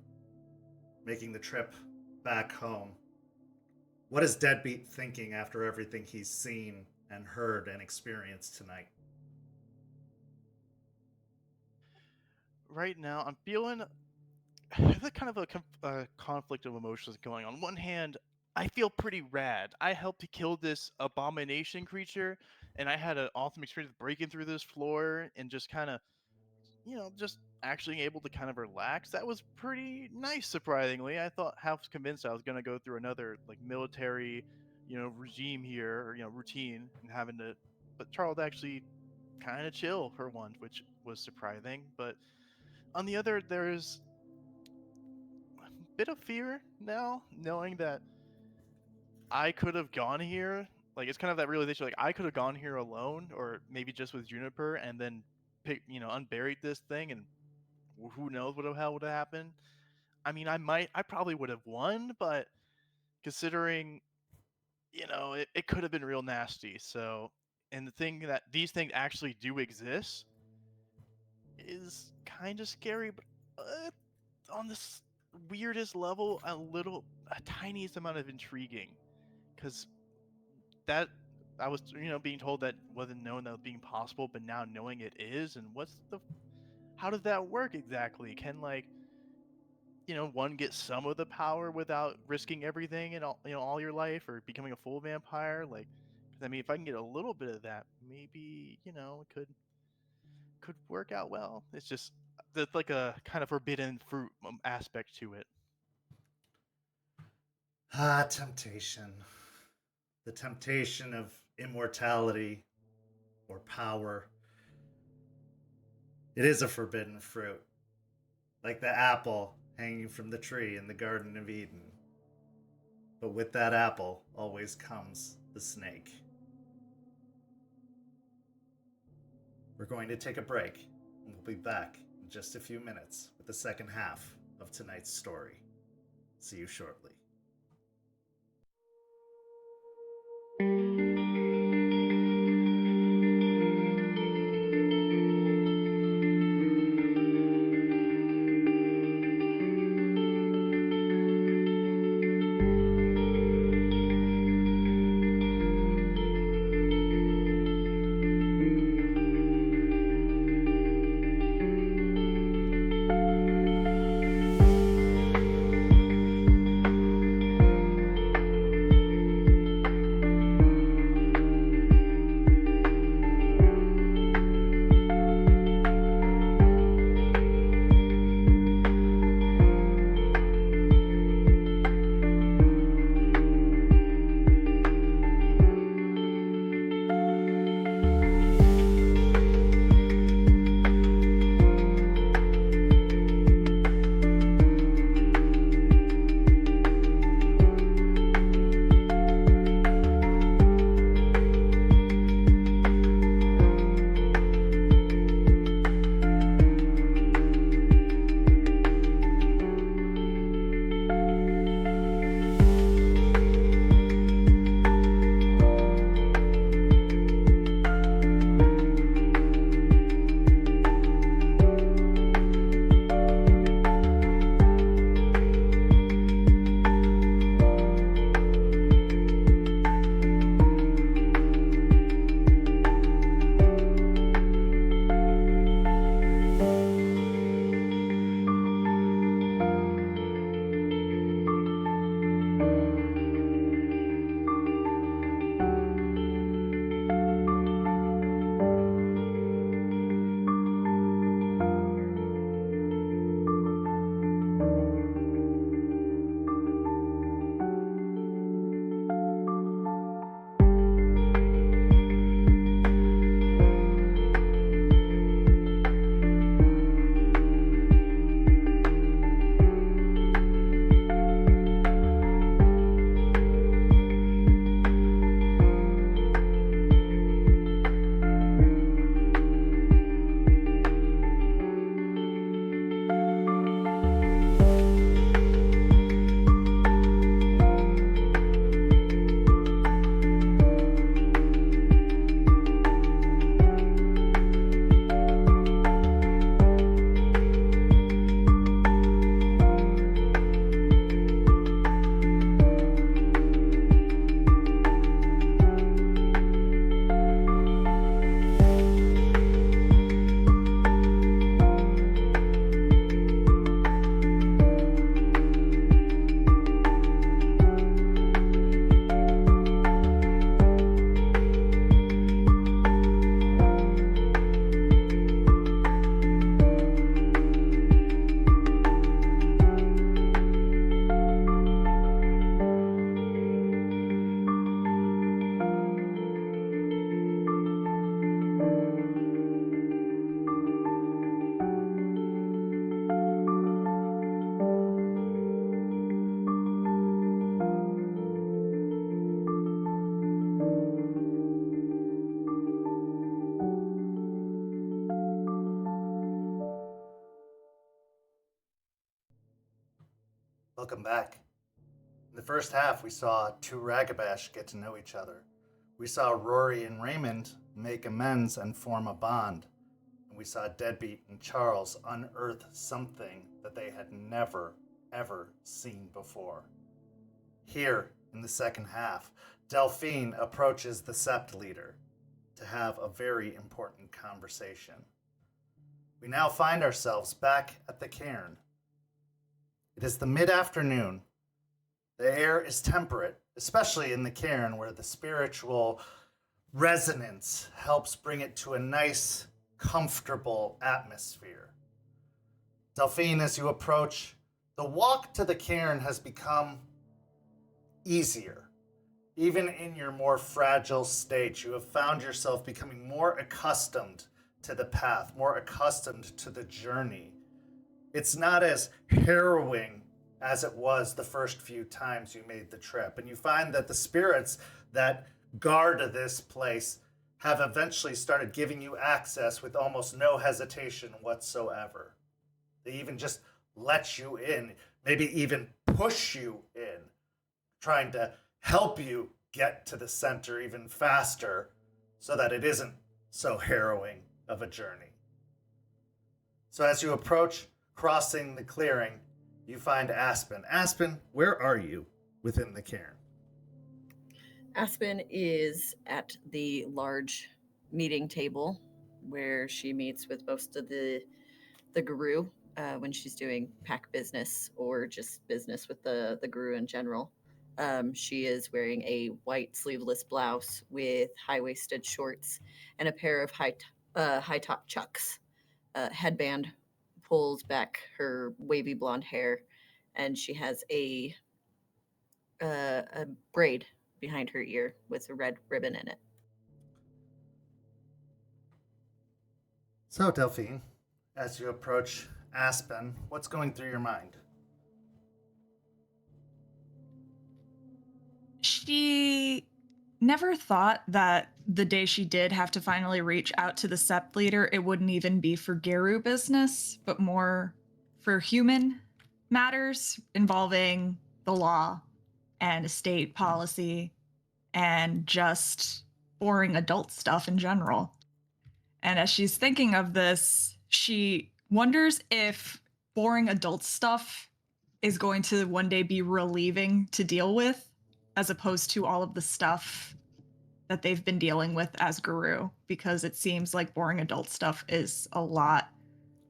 making the trip back home, what is Deadbeat thinking after everything he's seen and heard and experienced tonight? Right now, I'm feeling there's kind of a conflict of emotions going on. One hand, I feel pretty rad. I helped to kill this abomination creature, and I had an awesome experience breaking through this floor and just kind of, just actually able to kind of relax. That was pretty nice, surprisingly. I thought half convinced I was going to go through another like military, regime here, or routine, and having to. But Charles actually kind of chill for once, which was surprising. But on the other, there's bit of fear now, knowing that I could have gone here. Like, it's kind of that realization, like, I could have gone here alone, or maybe just with Juniper, and then unburied this thing, and who knows what the hell would have happened. I mean, I probably would have won, but considering, it could have been real nasty. So, and the thing that these things actually do exist is kind of scary, but on this weirdest level, a tiniest amount of intriguing, because that I was being told that wasn't known that was being possible, but now knowing it is, and how does that work exactly? Can, like, one, get some of the power without risking everything and all your life, or becoming a full vampire. Like, 'cause I mean, if I can get a little bit of that, maybe it could work out well. It's just there's like a kind of forbidden fruit aspect to it. Temptation. The temptation of immortality or power. It is a forbidden fruit, like the apple hanging from the tree in the Garden of Eden. But with that apple always comes the snake. We're going to take a break, and we'll be back in just a few minutes with the second half of tonight's story. See you shortly. Welcome back. In the first half, we saw two Ragabash get to know each other. We saw Rory and Raymond make amends and form a bond. And we saw Deadbeat and Charles unearth something that they had never, ever seen before. Here, in the second half, Delphine approaches the Sept leader to have a very important conversation. We now find ourselves back at the cairn. It is the mid-afternoon. The air is temperate, especially in the cairn where the spiritual resonance helps bring it to a nice, comfortable atmosphere. Delphine, as you approach, the walk to the cairn has become easier. Even in your more fragile state, you have found yourself becoming more accustomed to the path, more accustomed to the journey. It's not as harrowing as it was the first few times you made the trip. And you find that the spirits that guard this place have eventually started giving you access with almost no hesitation whatsoever. They even just let you in, maybe even push you in, trying to help you get to the center even faster so that it isn't so harrowing of a journey. So as you approach crossing the clearing, you find Aspen. Aspen, where are you within the cairn? Aspen is at the large meeting table where she meets with most of the guru when she's doing pack business or just business with the guru in general. She is wearing a white sleeveless blouse with high-waisted shorts and a pair of high-top chucks. Headband pulls back her wavy blonde hair, and she has a braid behind her ear with a red ribbon in it. So, Delphine, as you approach Aspen, what's going through your mind? She never thought that the day she did have to finally reach out to the Sept leader, it wouldn't even be for Geru business, but more for human matters involving the law and estate policy and just boring adult stuff in general. And as she's thinking of this, she wonders if boring adult stuff is going to one day be relieving to deal with, as opposed to all of the stuff that they've been dealing with as guru, because it seems like boring adult stuff is a lot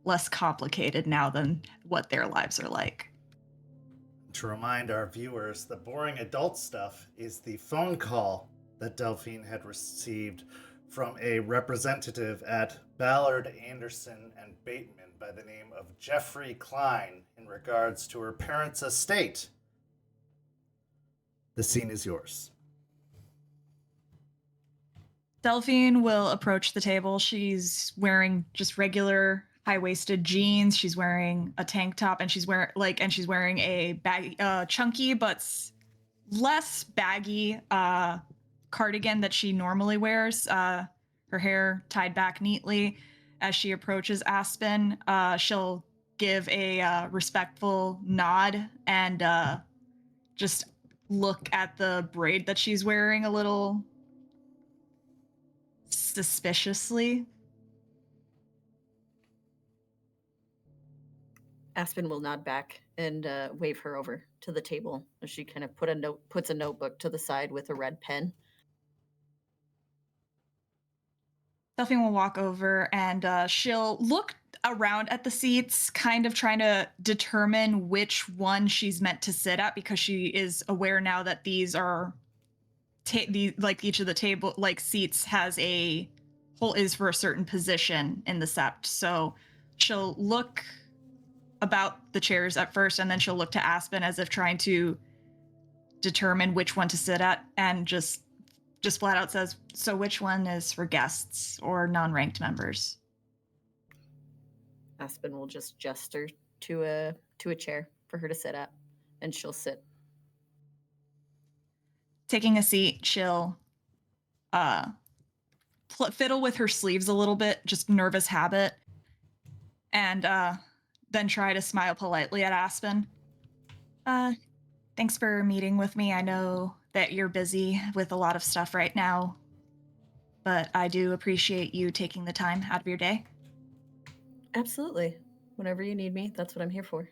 less complicated now than what their lives are like. To remind our viewers, the boring adult stuff is the phone call that Delphine had received from a representative at Ballard, Anderson, and Bateman by the name of Jeffrey Klein in regards to her parents' estate. The scene is yours. Delphine will approach the table. She's wearing just regular high-waisted jeans. She's wearing a tank top, and she's wearing a chunky but less baggy cardigan that she normally wears. Her hair tied back neatly. As she approaches Aspen, she'll give a respectful nod and just look at the braid that she's wearing a little suspiciously. Aspen will nod back and wave her over to the table as she kind of puts a notebook to the side with a red pen. Delphine will walk over and she'll look around at the seats, kind of trying to determine which one she's meant to sit at, because she is aware now that these are each of the table seats has a hole is for a certain position in the sept. So she'll look about the chairs at first, and then she'll look to Aspen as if trying to determine which one to sit at, and just flat out says, "So which one is for guests or non-ranked members?" Aspen will just gesture to a chair for her to sit at, and she'll sit. Taking a seat, she'll fiddle with her sleeves a little bit, just nervous habit, and then try to smile politely at Aspen. Thanks for meeting with me. I know that you're busy with a lot of stuff right now, but I do appreciate you taking the time out of your day. Absolutely. Whenever you need me, that's what I'm here for.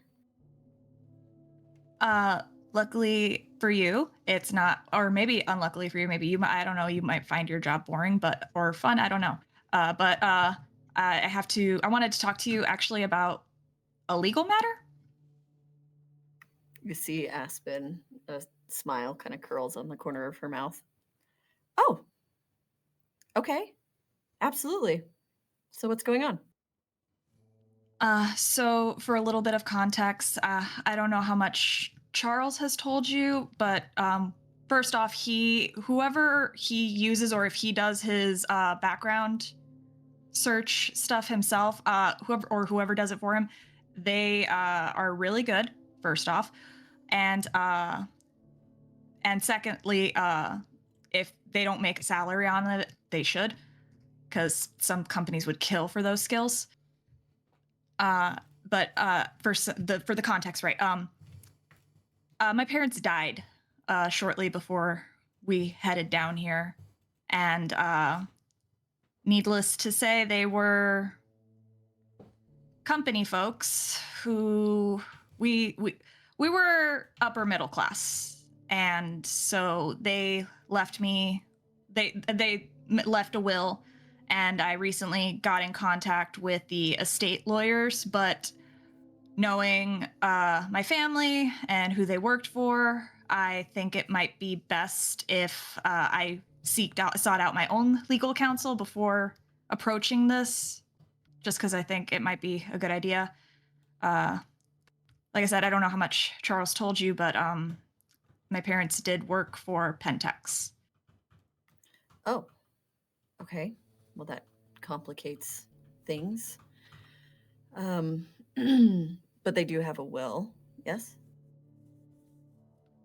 Luckily for you, it's not, or maybe unluckily for you, maybe you might, I don't know, you might find your job boring, or fun, I don't know. I wanted to talk to you actually about a legal matter. You see Aspen, a smile kind of curls on the corner of her mouth. Oh, okay. Absolutely. So what's going on? So for a little bit of context, I don't know how much Charles has told you, but first off, whoever he uses, or if he does his background search stuff himself, whoever does it for him, they are really good. First off, and secondly, if they don't make a salary on it, they should, because some companies would kill for those skills. But for the context, right? My parents died shortly before we headed down here, and needless to say, they were company folks who we were upper middle class, and so they left me. They left a will, and I recently got in contact with the estate lawyers, but knowing my family and who they worked for, I think it might be best if I sought out my own legal counsel before approaching this, just because I think it might be a good idea. Like I said, I don't know how much Charles told you, but my parents did work for Pentex. Oh, okay. Well, that complicates things. But they do have a will, yes?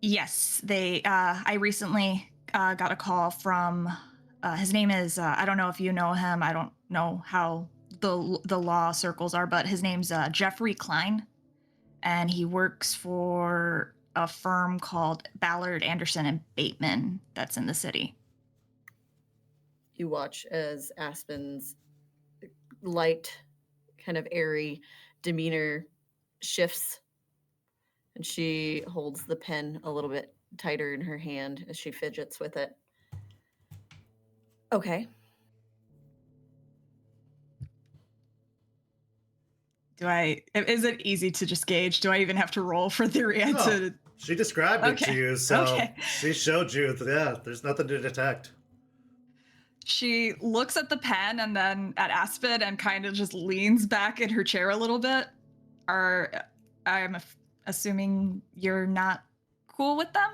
Yes, they. I recently got a call from. His name is. I don't know if you know him. I don't know how the law circles are, but his name's Jeffrey Klein, and he works for a firm called Ballard, Anderson, and Bateman that's in the city. You watch as Aspen's light, kind of airy demeanor shifts, and she holds the pen a little bit tighter in her hand as she fidgets with it. Okay. Is it easy to just gauge? Do I even have to roll for theory? No, she described it to you, so Okay. she showed you. Yeah, there's nothing to detect. She looks at the pen and then at Aspen and kind of just leans back in her chair a little bit. I'm assuming you're not cool with them?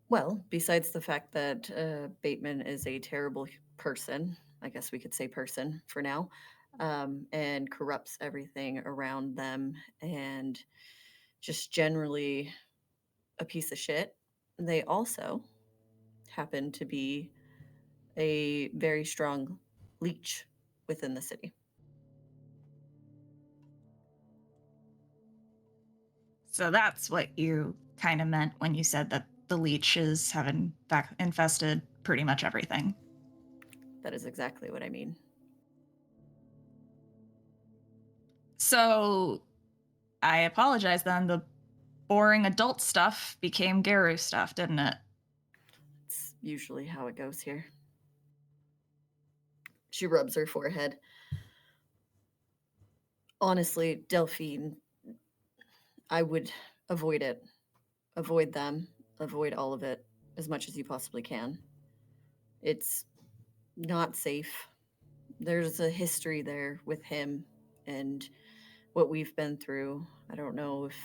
Well, besides the fact that Bateman is a terrible person, I guess we could say person for now, and corrupts everything around them and just generally a piece of shit, they also happen to be a very strong leech within the city. So that's what you kind of meant when you said that the leeches have infested pretty much everything. That is exactly what I mean. So I apologize then. The boring adult stuff became Garu stuff, didn't it? It's usually how it goes here. She rubs her forehead. Honestly, Delphine, I would avoid it. Avoid them. Avoid all of it as much as you possibly can. It's not safe. There's a history there with him and what we've been through. I don't know if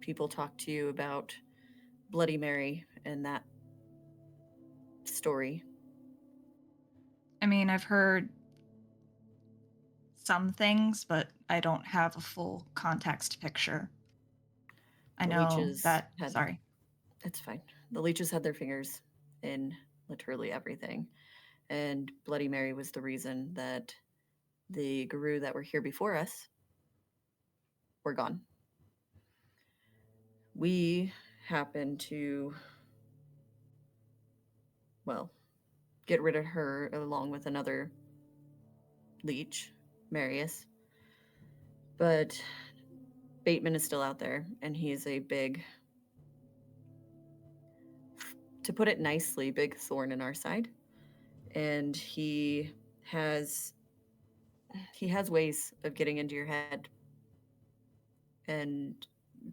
people talk to you about Bloody Mary and that story. I mean, I've heard some things, but I don't have a full context picture. I The know leeches that. had- Sorry. It's fine. The leeches had their fingers in literally everything. And Bloody Mary was the reason that the guru that were here before us were gone. We happened to, well, get rid of her along with another leech, Marius. But Bateman is still out there, and he is a big, to put it nicely, big thorn in our side. And he has ways of getting into your head and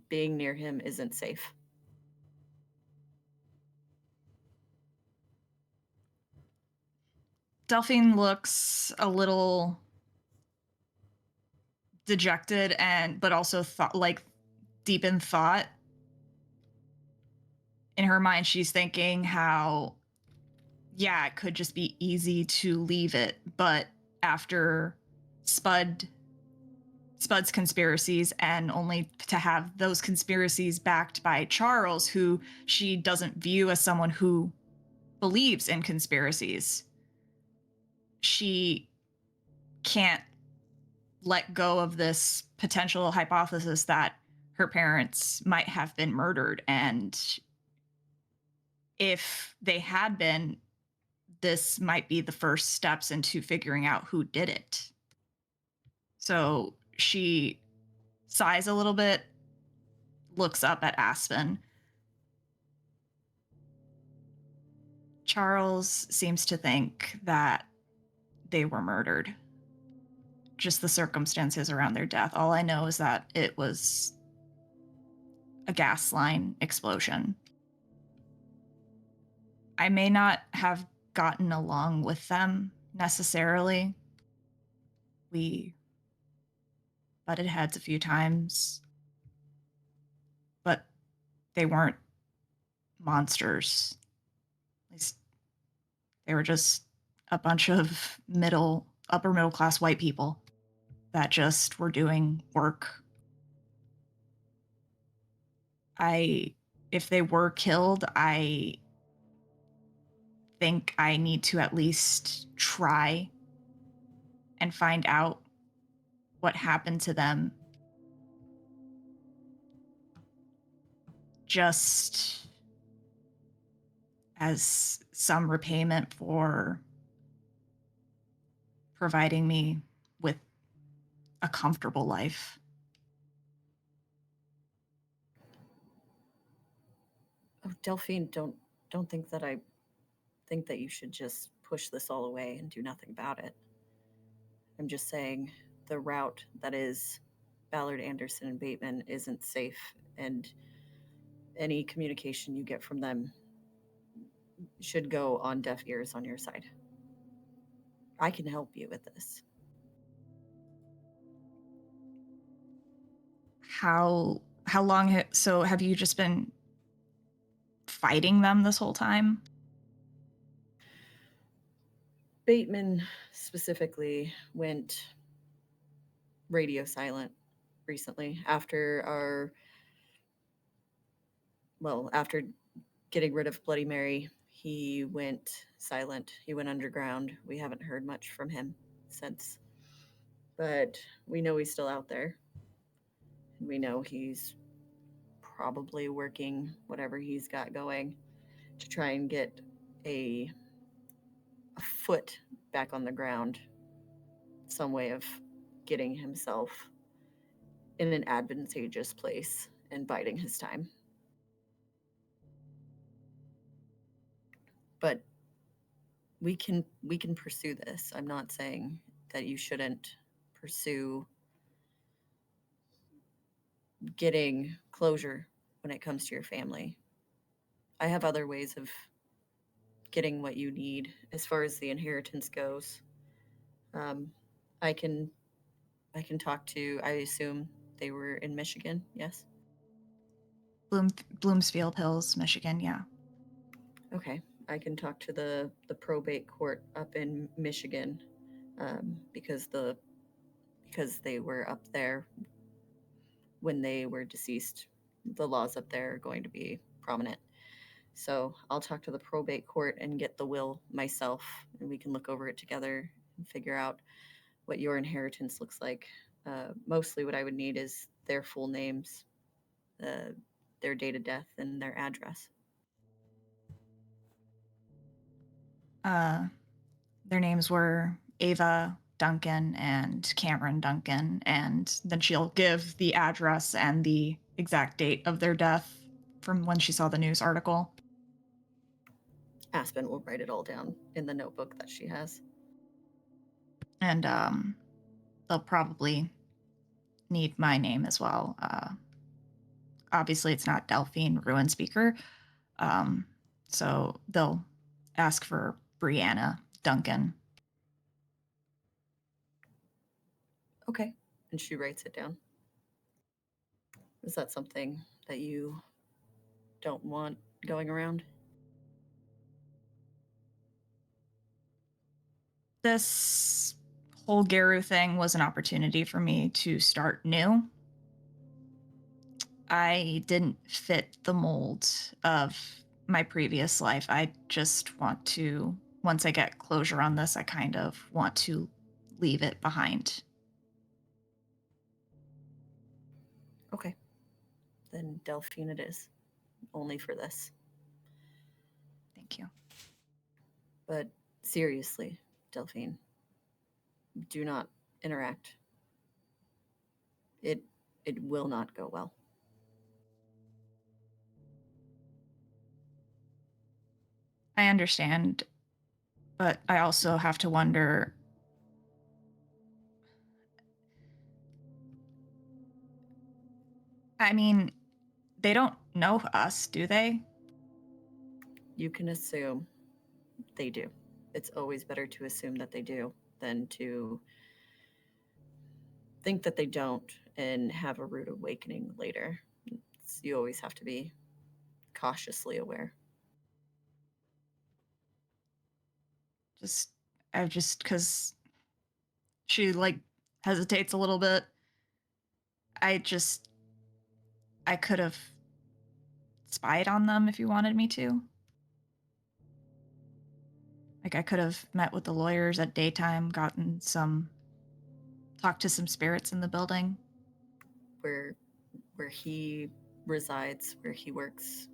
being near him isn't safe. Delphine looks a little dejected but also deep in thought. In her mind, she's thinking how, yeah, it could just be easy to leave it, but after Spud's conspiracies, and only to have those conspiracies backed by Charles, who she doesn't view as someone who believes in conspiracies, she can't let go of this potential hypothesis that her parents might have been murdered. And if they had been, this might be the first steps into figuring out who did it. So she sighs a little bit, looks up at Aspen. Charles seems to think that they were murdered. Just the circumstances around their death. All I know is that it was a gas line explosion. I may not have gotten along with them necessarily. We butted heads a few times, but they weren't monsters. At least they were just a bunch of upper middle class white people that just were doing work. If they were killed, I think I need to at least try and find out what happened to them, just as some repayment for providing me with a comfortable life. Oh, Delphine, don't think that I think that you should just push this all away and do nothing about it. I'm just saying the route that is Ballard, Anderson, and Bateman isn't safe, and any communication you get from them should go on deaf ears on your side. I can help you with this. How long so have you just been fighting them this whole time? Bateman specifically went radio silent recently after getting rid of Bloody Mary. He went silent. He went underground. We haven't heard much from him since. But we know he's still out there. We know he's probably working whatever he's got going to try and get a foot back on the ground, some way of getting himself in an advantageous place and biding his time. But we can pursue this. I'm not saying that you shouldn't pursue getting closure when it comes to your family. I have other ways of getting what you need as far as the inheritance goes. I can talk to, I assume they were in Michigan, yes? Bloomsfield Hills, Michigan, yeah. Okay, I can talk to the probate court up in Michigan, because they were up there when they were deceased. The laws up there are going to be prominent. So I'll talk to the probate court and get the will myself, and we can look over it together and figure out what your inheritance looks like. Mostly what I would need is their full names, their date of death, and their address. Their names were Ava Duncan and Cameron Duncan, and then she'll give the address and the exact date of their death from when she saw the news article. Aspen will write it all down in the notebook that she has. And they'll probably need my name as well. obviously it's not Delphine, Ruin Speaker. So they'll ask for Brianna Duncan. Okay. And she writes it down. Is that something that you don't want going around? This whole Garu thing was an opportunity for me to start new. I didn't fit the mold of my previous life. I just want to, once I get closure on this, I kind of want to leave it behind. Okay. Then Delphine it is. Only for this. Thank you. But seriously, Delphine, do not interact. It will not go well. I understand, but I also have to wonder. I mean, they don't know us, do they? You can assume they do. It's always better to assume that they do than to think that they don't and have a rude awakening later. You always have to be cautiously aware. Because she like hesitates a little bit. I could have spied on them if you wanted me to. Like I could have met with the lawyers at daytime, talked to some spirits in the building. Where he resides, where he works,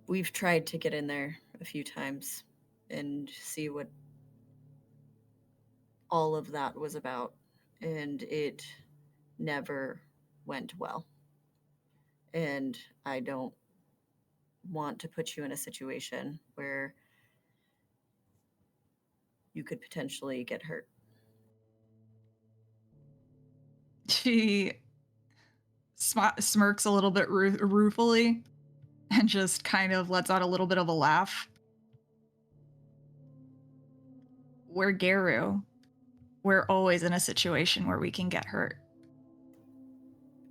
we've tried to get in there a few times and see what all of that was about, and it never went well. And I don't want to put you in a situation where you could potentially get hurt. She smirks a little bit ruefully and just kind of lets out a little bit of a laugh. We're Garu. We're always in a situation where we can get hurt.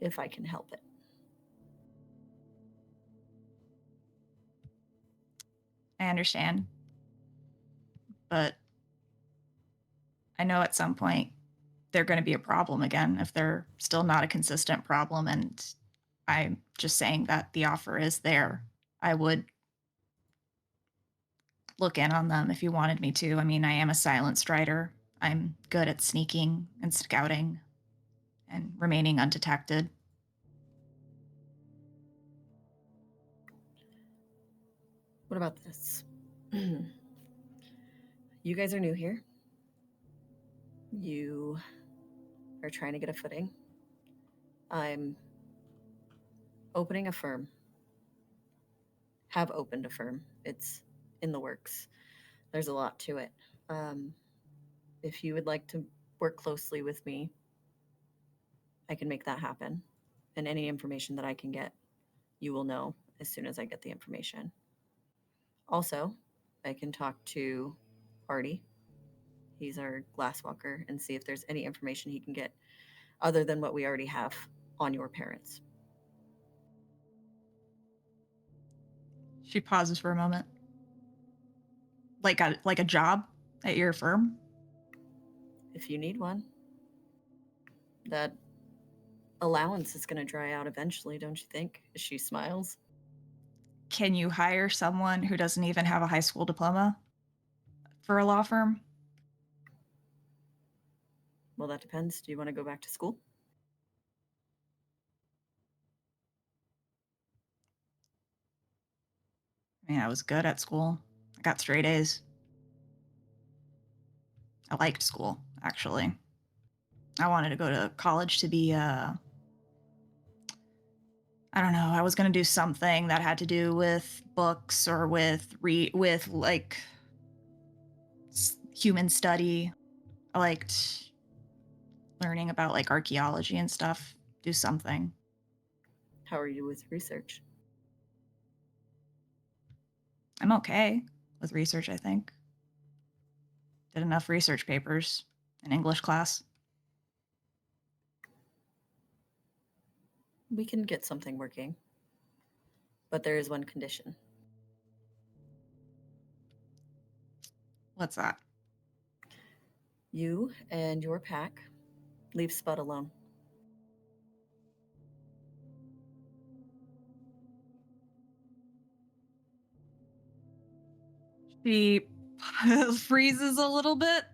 If I can help it. I understand. But I know at some point they're going to be a problem again if they're still not a consistent problem. And I'm just saying that the offer is there. I would look in on them if you wanted me to. I mean, I am a silent strider. I'm good at sneaking and scouting and remaining undetected. What about this? You guys are new here. You are trying to get a footing. I'm opening a firm. Have opened a firm. It's in the works. There's a lot to it. If you would like to work closely with me, I can make that happen. And any information that I can get, you will know as soon as I get the information. Also, I can talk to Artie. He's our glasswalker, and see if there's any information he can get other than what we already have on your parents. She pauses for a moment. Like a job at your firm? If you need one. That allowance is going to dry out eventually, don't you think? She smiles. Can you hire someone who doesn't even have a high school diploma for a law firm? Well, that depends. Do you want to go back to school? I mean, I was good at school. I got straight A's. I liked school, actually. I wanted to go to college to be I don't know, I was going to do something that had to do with books or with like human study. I liked learning about like archaeology and stuff. do something. How are you with research? I'm okay with research, I think. Did enough research papers in English class. We can get something working. But there is one condition. What's that? You and your pack leave Spud alone. She freezes a little bit.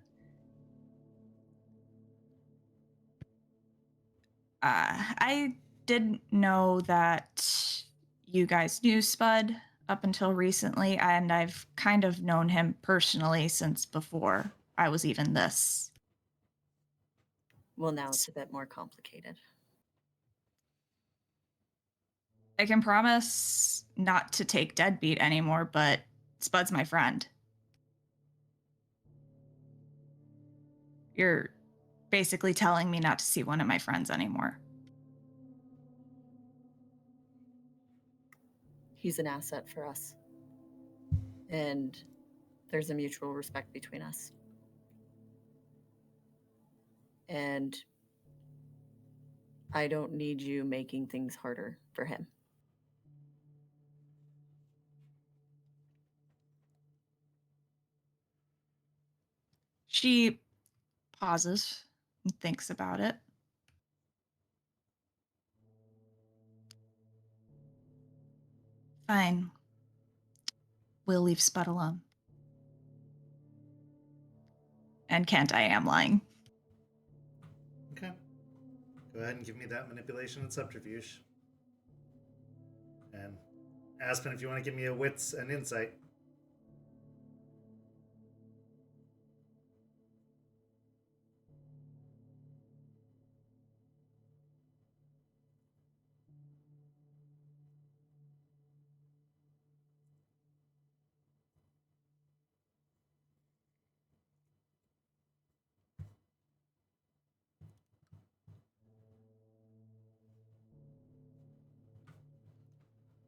I didn't know that you guys knew Spud up until recently, and I've kind of known him personally since before I was even this. Well, now it's a bit more complicated. I can promise not to take Deadbeat anymore, but Spud's my friend. You're basically telling me not to see one of my friends anymore. He's an asset for us. And there's a mutual respect between us. And I don't need you making things harder for him. She pauses and thinks about it. Fine. We'll leave Spud alone. And Kent, I am lying. Okay. Go ahead and give me that manipulation and subterfuge. And Aspen, if you want to give me a wits and insight.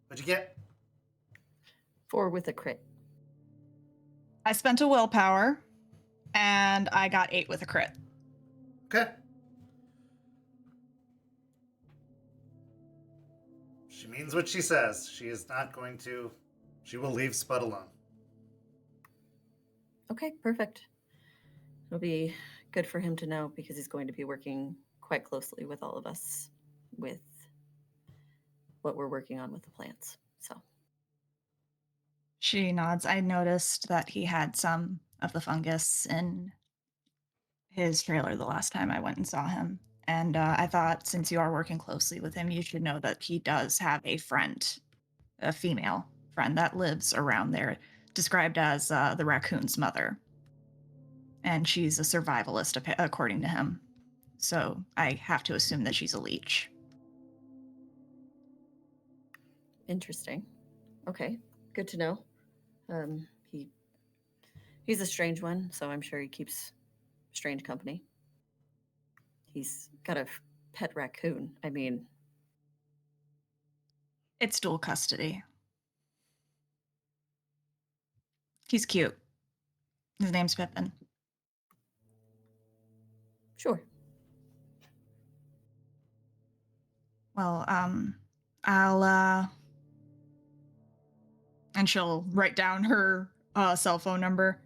What'd you get? 4 with a crit. I spent a willpower, and I got 8 with a crit. Okay. She means what she says. She is not going to... She will leave Spud alone. Okay, perfect. It'll be good for him to know because he's going to be working quite closely with all of us with what we're working on with the plants. So She nods. I noticed that he had some of the fungus in his trailer the last time I went and saw him. And I thought, since you are working closely with him, you should know that he does have a friend, a female friend that lives around there, described as the raccoon's mother. And she's a survivalist, according to him. So I have to assume that she's a leech. interesting. Okay, good to know. He's a strange one, so I'm sure he keeps strange company. He's got a pet raccoon. I mean, It's dual custody. He's cute. His name's Pippin. sure. Well, I'll, and she'll write down her cell phone number.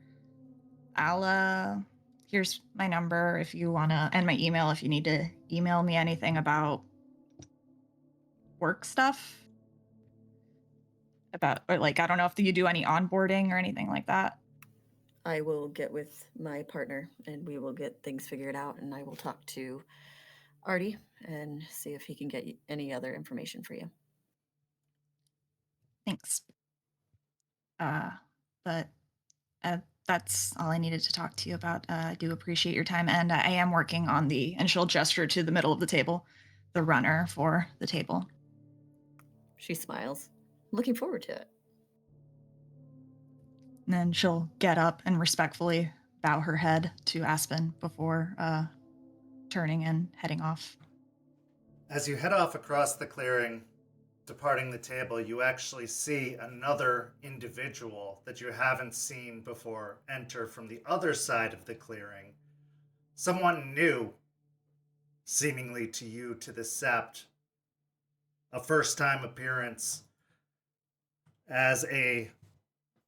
Here's my number if you wanna, and my email if you need to email me anything about work stuff. Or like, I don't know if you do any onboarding or anything like that. I will get with my partner and we will get things figured out, and I will talk to Artie and see if he can get any other information for you. Thanks. But that's all I needed to talk to you about. I do appreciate your time, and I am working on and she'll gesture to the middle of the table, the runner for the table. She smiles. Looking forward to it. And then she'll get up and respectfully bow her head to Aspen before turning and heading off. As you head off across the clearing, departing the table, you actually see another individual that you haven't seen before enter from the other side of the clearing. Someone new, seemingly to you, to the Sept. A first-time appearance as a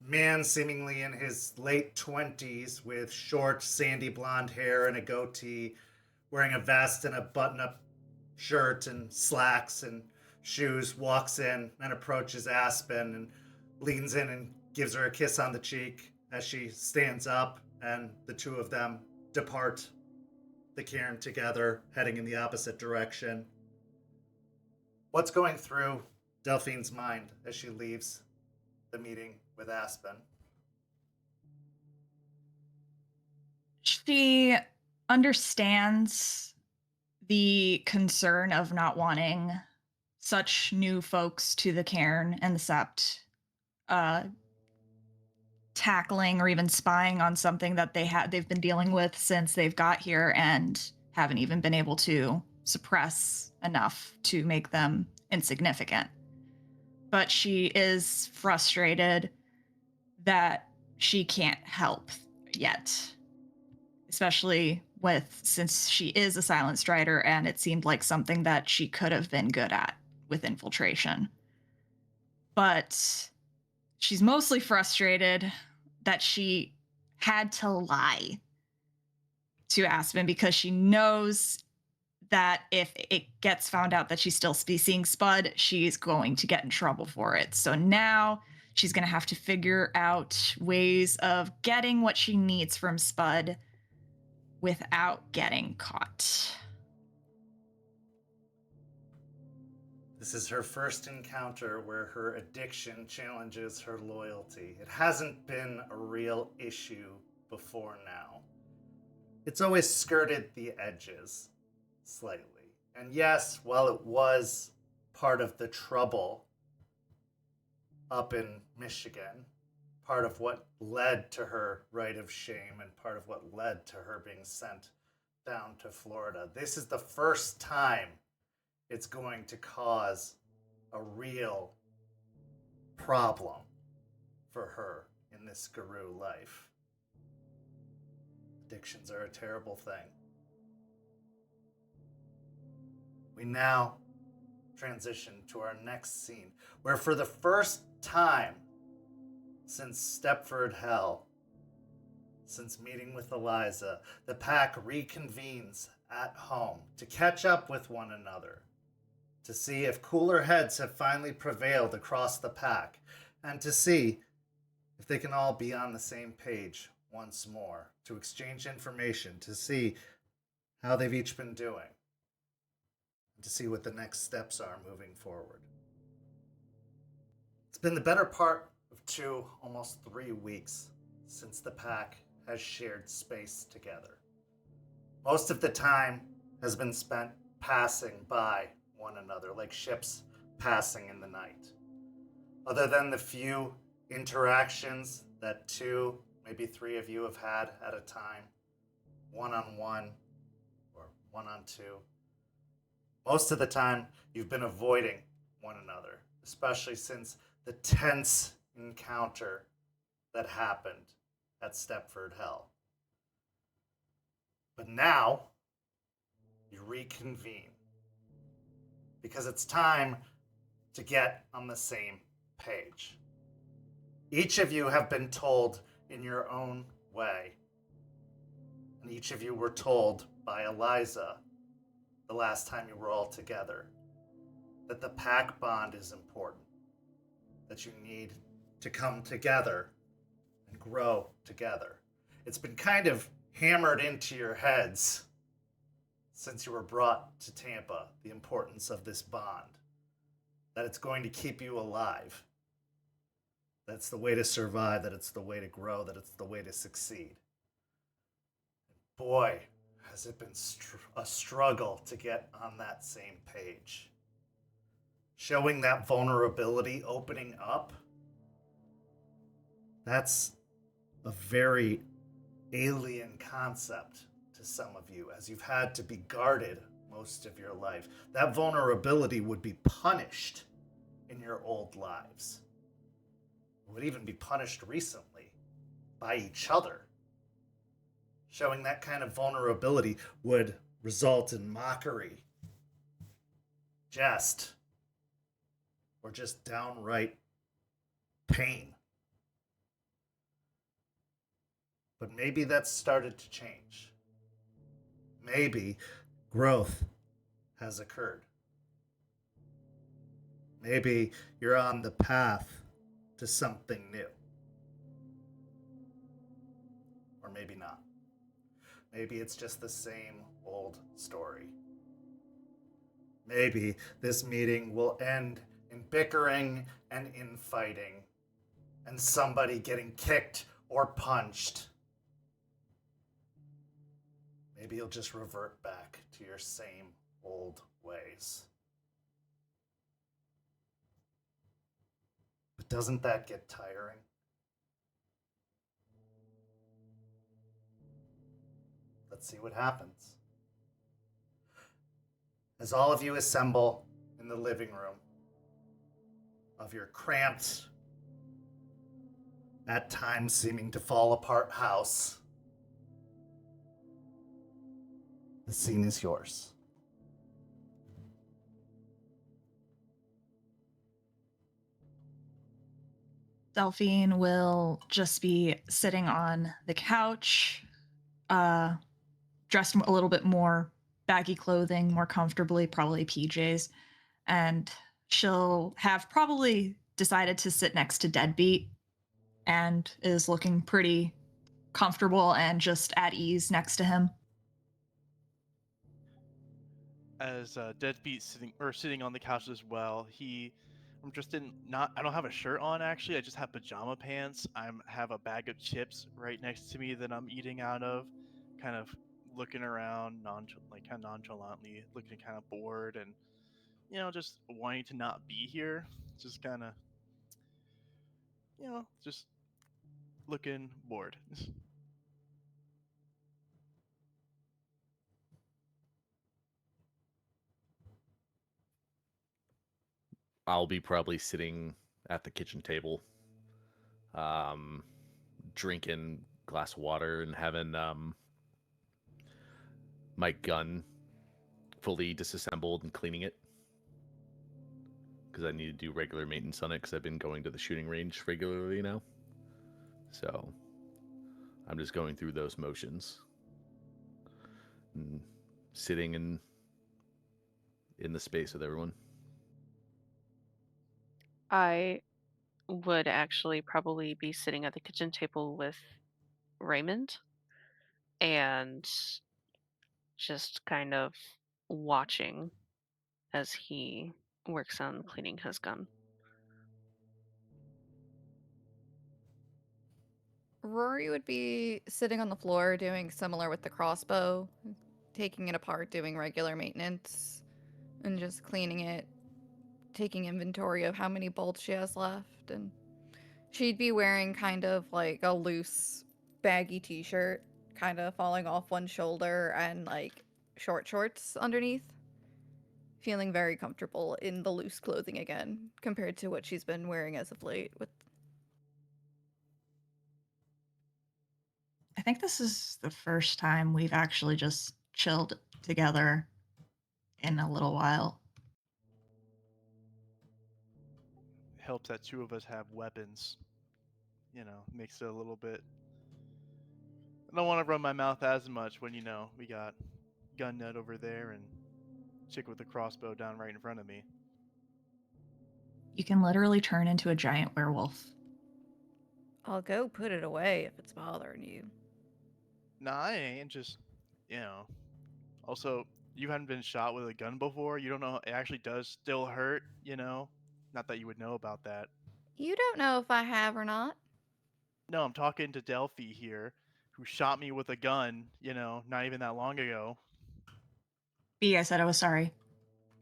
man seemingly in his late 20s with short, sandy blonde hair and a goatee, wearing a vest and a button-up shirt and slacks and shoes, walks in and approaches Aspen and leans in and gives her a kiss on the cheek as she stands up, and the two of them depart the cairn together, heading in the opposite direction. What's going through Delphine's mind as she leaves the meeting with Aspen? She understands the concern of not wanting such new folks to the cairn and the Sept tackling or even spying on something that they've been dealing with since they've got here and haven't even been able to suppress enough to make them insignificant. But she is frustrated that she can't help yet, especially since she is a silent strider, and it seemed like something that she could have been good at with infiltration. But she's mostly frustrated that she had to lie to Aspen because she knows that if it gets found out that she's still seeing Spud, she's going to get in trouble for it. So now she's going to have to figure out ways of getting what she needs from Spud without getting caught. This is her first encounter where her addiction challenges her loyalty. It hasn't been a real issue before now. It's always skirted the edges slightly. And yes, while it was part of the trouble up in Michigan, part of what led to her rite of shame and part of what led to her being sent down to Florida, this is the first time it's going to cause a real problem for her in this guru life. Addictions are a terrible thing. We now transition to our next scene, where for the first time since Stepford Hell, since meeting with Eliza, the pack reconvenes at home to catch up with one another, to see if cooler heads have finally prevailed across the pack, and to see if they can all be on the same page once more, to exchange information, to see how they've each been doing, and to see what the next steps are moving forward. It's been the better part of 2, almost 3 weeks since the pack has shared space together. Most of the time has been spent passing by one another, like ships passing in the night. Other than the few interactions that 2, maybe 3 of you have had at a time, one-on-one or one-on-2, most of the time you've been avoiding one another, especially since the tense encounter that happened at Stepford Hell. But now you reconvene because it's time to get on the same page. Each of you have been told in your own way, and each of you were told by Eliza the last time you were all together, that the pack bond is important, that you need to come together and grow together. It's been kind of hammered into your heads since you were brought to Tampa, the importance of this bond, that it's going to keep you alive, that's the way to survive, that it's the way to grow, that it's the way to succeed. Boy, has it been a struggle to get on that same page. Showing that vulnerability, opening up, that's a very alien concept to some of you, as you've had to be guarded most of your life. That vulnerability would be punished in your old lives. It would even be punished recently by each other. Showing that kind of vulnerability would result in mockery, jest, or just downright pain. But maybe that's started to change. Maybe growth has occurred. Maybe you're on the path to something new. Or maybe not. Maybe it's just the same old story. Maybe this meeting will end in bickering and infighting, and somebody getting kicked or punched. Maybe you'll just revert back to your same old ways. But doesn't that get tiring? Let's see what happens. As all of you assemble in the living room of your cramped, at times seeming to fall apart house, the scene is yours. Delphine will just be sitting on the couch, dressed a little bit more baggy clothing, more comfortably, probably PJs. And she'll have probably decided to sit next to Deadbeat and is looking pretty comfortable and just at ease next to him. As Deadbeat sitting on the couch as well, I'm just in I don't have a shirt on actually. I just have pajama pants. I have a bag of chips right next to me that I'm eating out of, kind of looking around kind of nonchalantly, looking kind of bored and just wanting to not be here. Just kind of just looking bored. I'll be probably sitting at the kitchen table, drinking a glass of water and having my gun fully disassembled and cleaning it, because I need to do regular maintenance on it because I've been going to the shooting range regularly now. So I'm just going through those motions and sitting in the space with everyone. I would actually probably be sitting at the kitchen table with Raymond and just kind of watching as he works on cleaning his gun. Rory would be sitting on the floor doing similar with the crossbow, taking it apart, doing regular maintenance, and just cleaning it, taking inventory of how many bolts she has left. And she'd be wearing kind of like a loose, baggy t-shirt, kind of falling off one shoulder, and like short shorts underneath. Feeling very comfortable in the loose clothing again, compared to what she's been wearing as of late. I think this is the first time we've actually just chilled together in a little while. It helps that two of us have weapons. Makes it a little bit. I don't want to run my mouth as much when we got gun nut over there and chick with a crossbow down right in front of me. You can literally turn into a giant werewolf. I'll go put it away if it's bothering you. Nah, I ain't. Just, Also, you haven't been shot with a gun before. You don't know it actually does still hurt. Not that you would know about that. You don't know if I have or not. No, I'm talking to Delphi here, who shot me with a gun. Not even that long ago. B, I said I was sorry.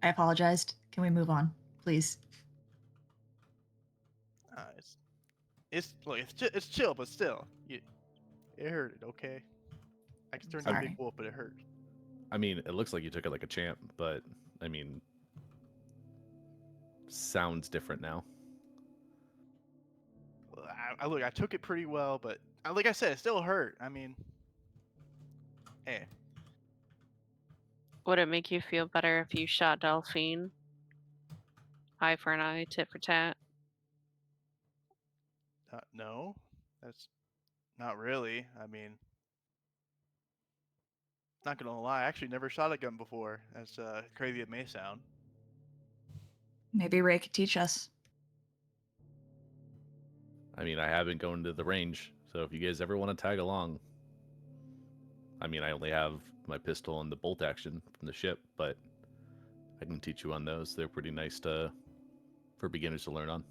I apologized. Can we move on, please? It's chill, but still, it hurted. Okay, I can turn into a big wolf, but it hurt. I mean, it looks like you took it like a champ, but I mean, sounds different now. Look, I took it pretty well, but like I said, it still hurt. I mean, hey, Would it make you feel better if you shot Delphine? Eye for an eye, tit for tat. no, that's not really. I mean, not gonna lie, I actually never shot a gun before. As crazy it may sound. Maybe Ray could teach us. I mean, I have been going to the range, so if you guys ever want to tag along, I mean, I only have my pistol and the bolt action from the ship, but I can teach you on those. They're pretty nice for beginners to learn on.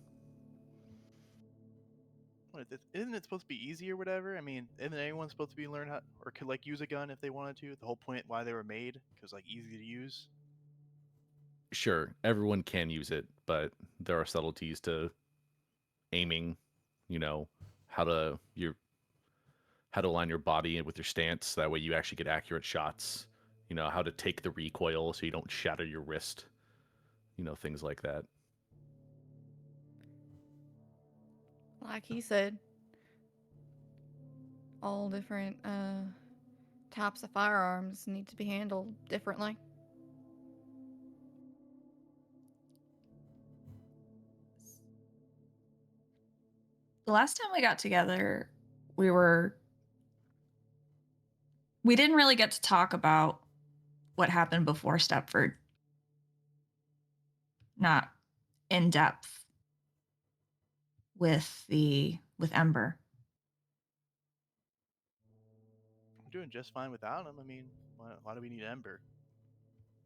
Isn't it supposed to be easy or whatever? I mean, isn't anyone supposed to be learn how or could like use a gun if they wanted to? The whole point why they were made, because like easy to use. Sure, everyone can use it, but there are subtleties to aiming, you know, how to align your body with your stance, that way you actually get accurate shots, you know, how to take the recoil so you don't shatter your wrist, you know, things like that. Like he said, all different types of firearms need to be handled differently. The last time we got together, we didn't really get to talk about what happened before Stepford. Not in depth with Ember. I'm doing just fine without him. I mean, why do we need Ember?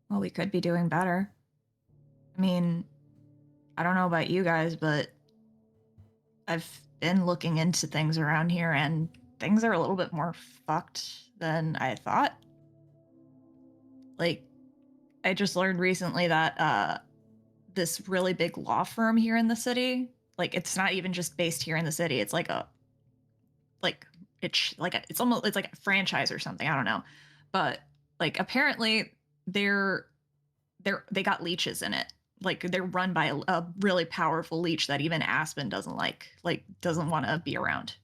Well, we could be doing better. I mean, I don't know about you guys, but I've been looking into things around here and things are a little bit more fucked than I thought. Like, I just learned recently that this really big law firm here in the city, like it's not even just based here in the city. It's like it's like a franchise or something. I don't know. But like apparently they got leeches in it. Like they're run by a really powerful leech that even Aspen doesn't doesn't want to be around.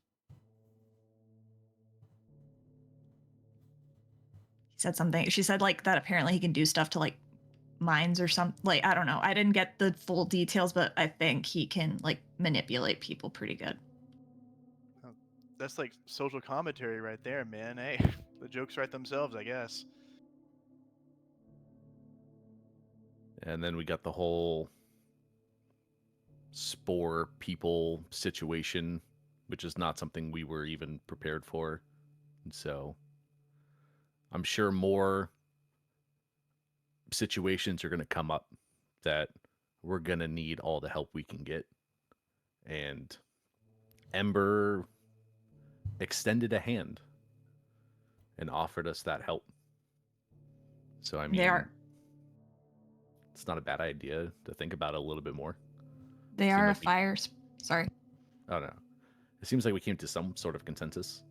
She said like that apparently he can do stuff to like mines or something. Like I don't know. I didn't get the full details, but I think he can like manipulate people pretty good. That's like social commentary right there, man. Hey, the jokes write themselves, I guess. And then we got the whole spore people situation, which is not something we were even prepared for. And so I'm sure more situations are going to come up that we're going to need all the help we can get. And Ember extended a hand and offered us that help. So, I mean, it's not a bad idea to think about it a little bit more. They are a fire. Sorry. Oh, no. It seems like we came to some sort of consensus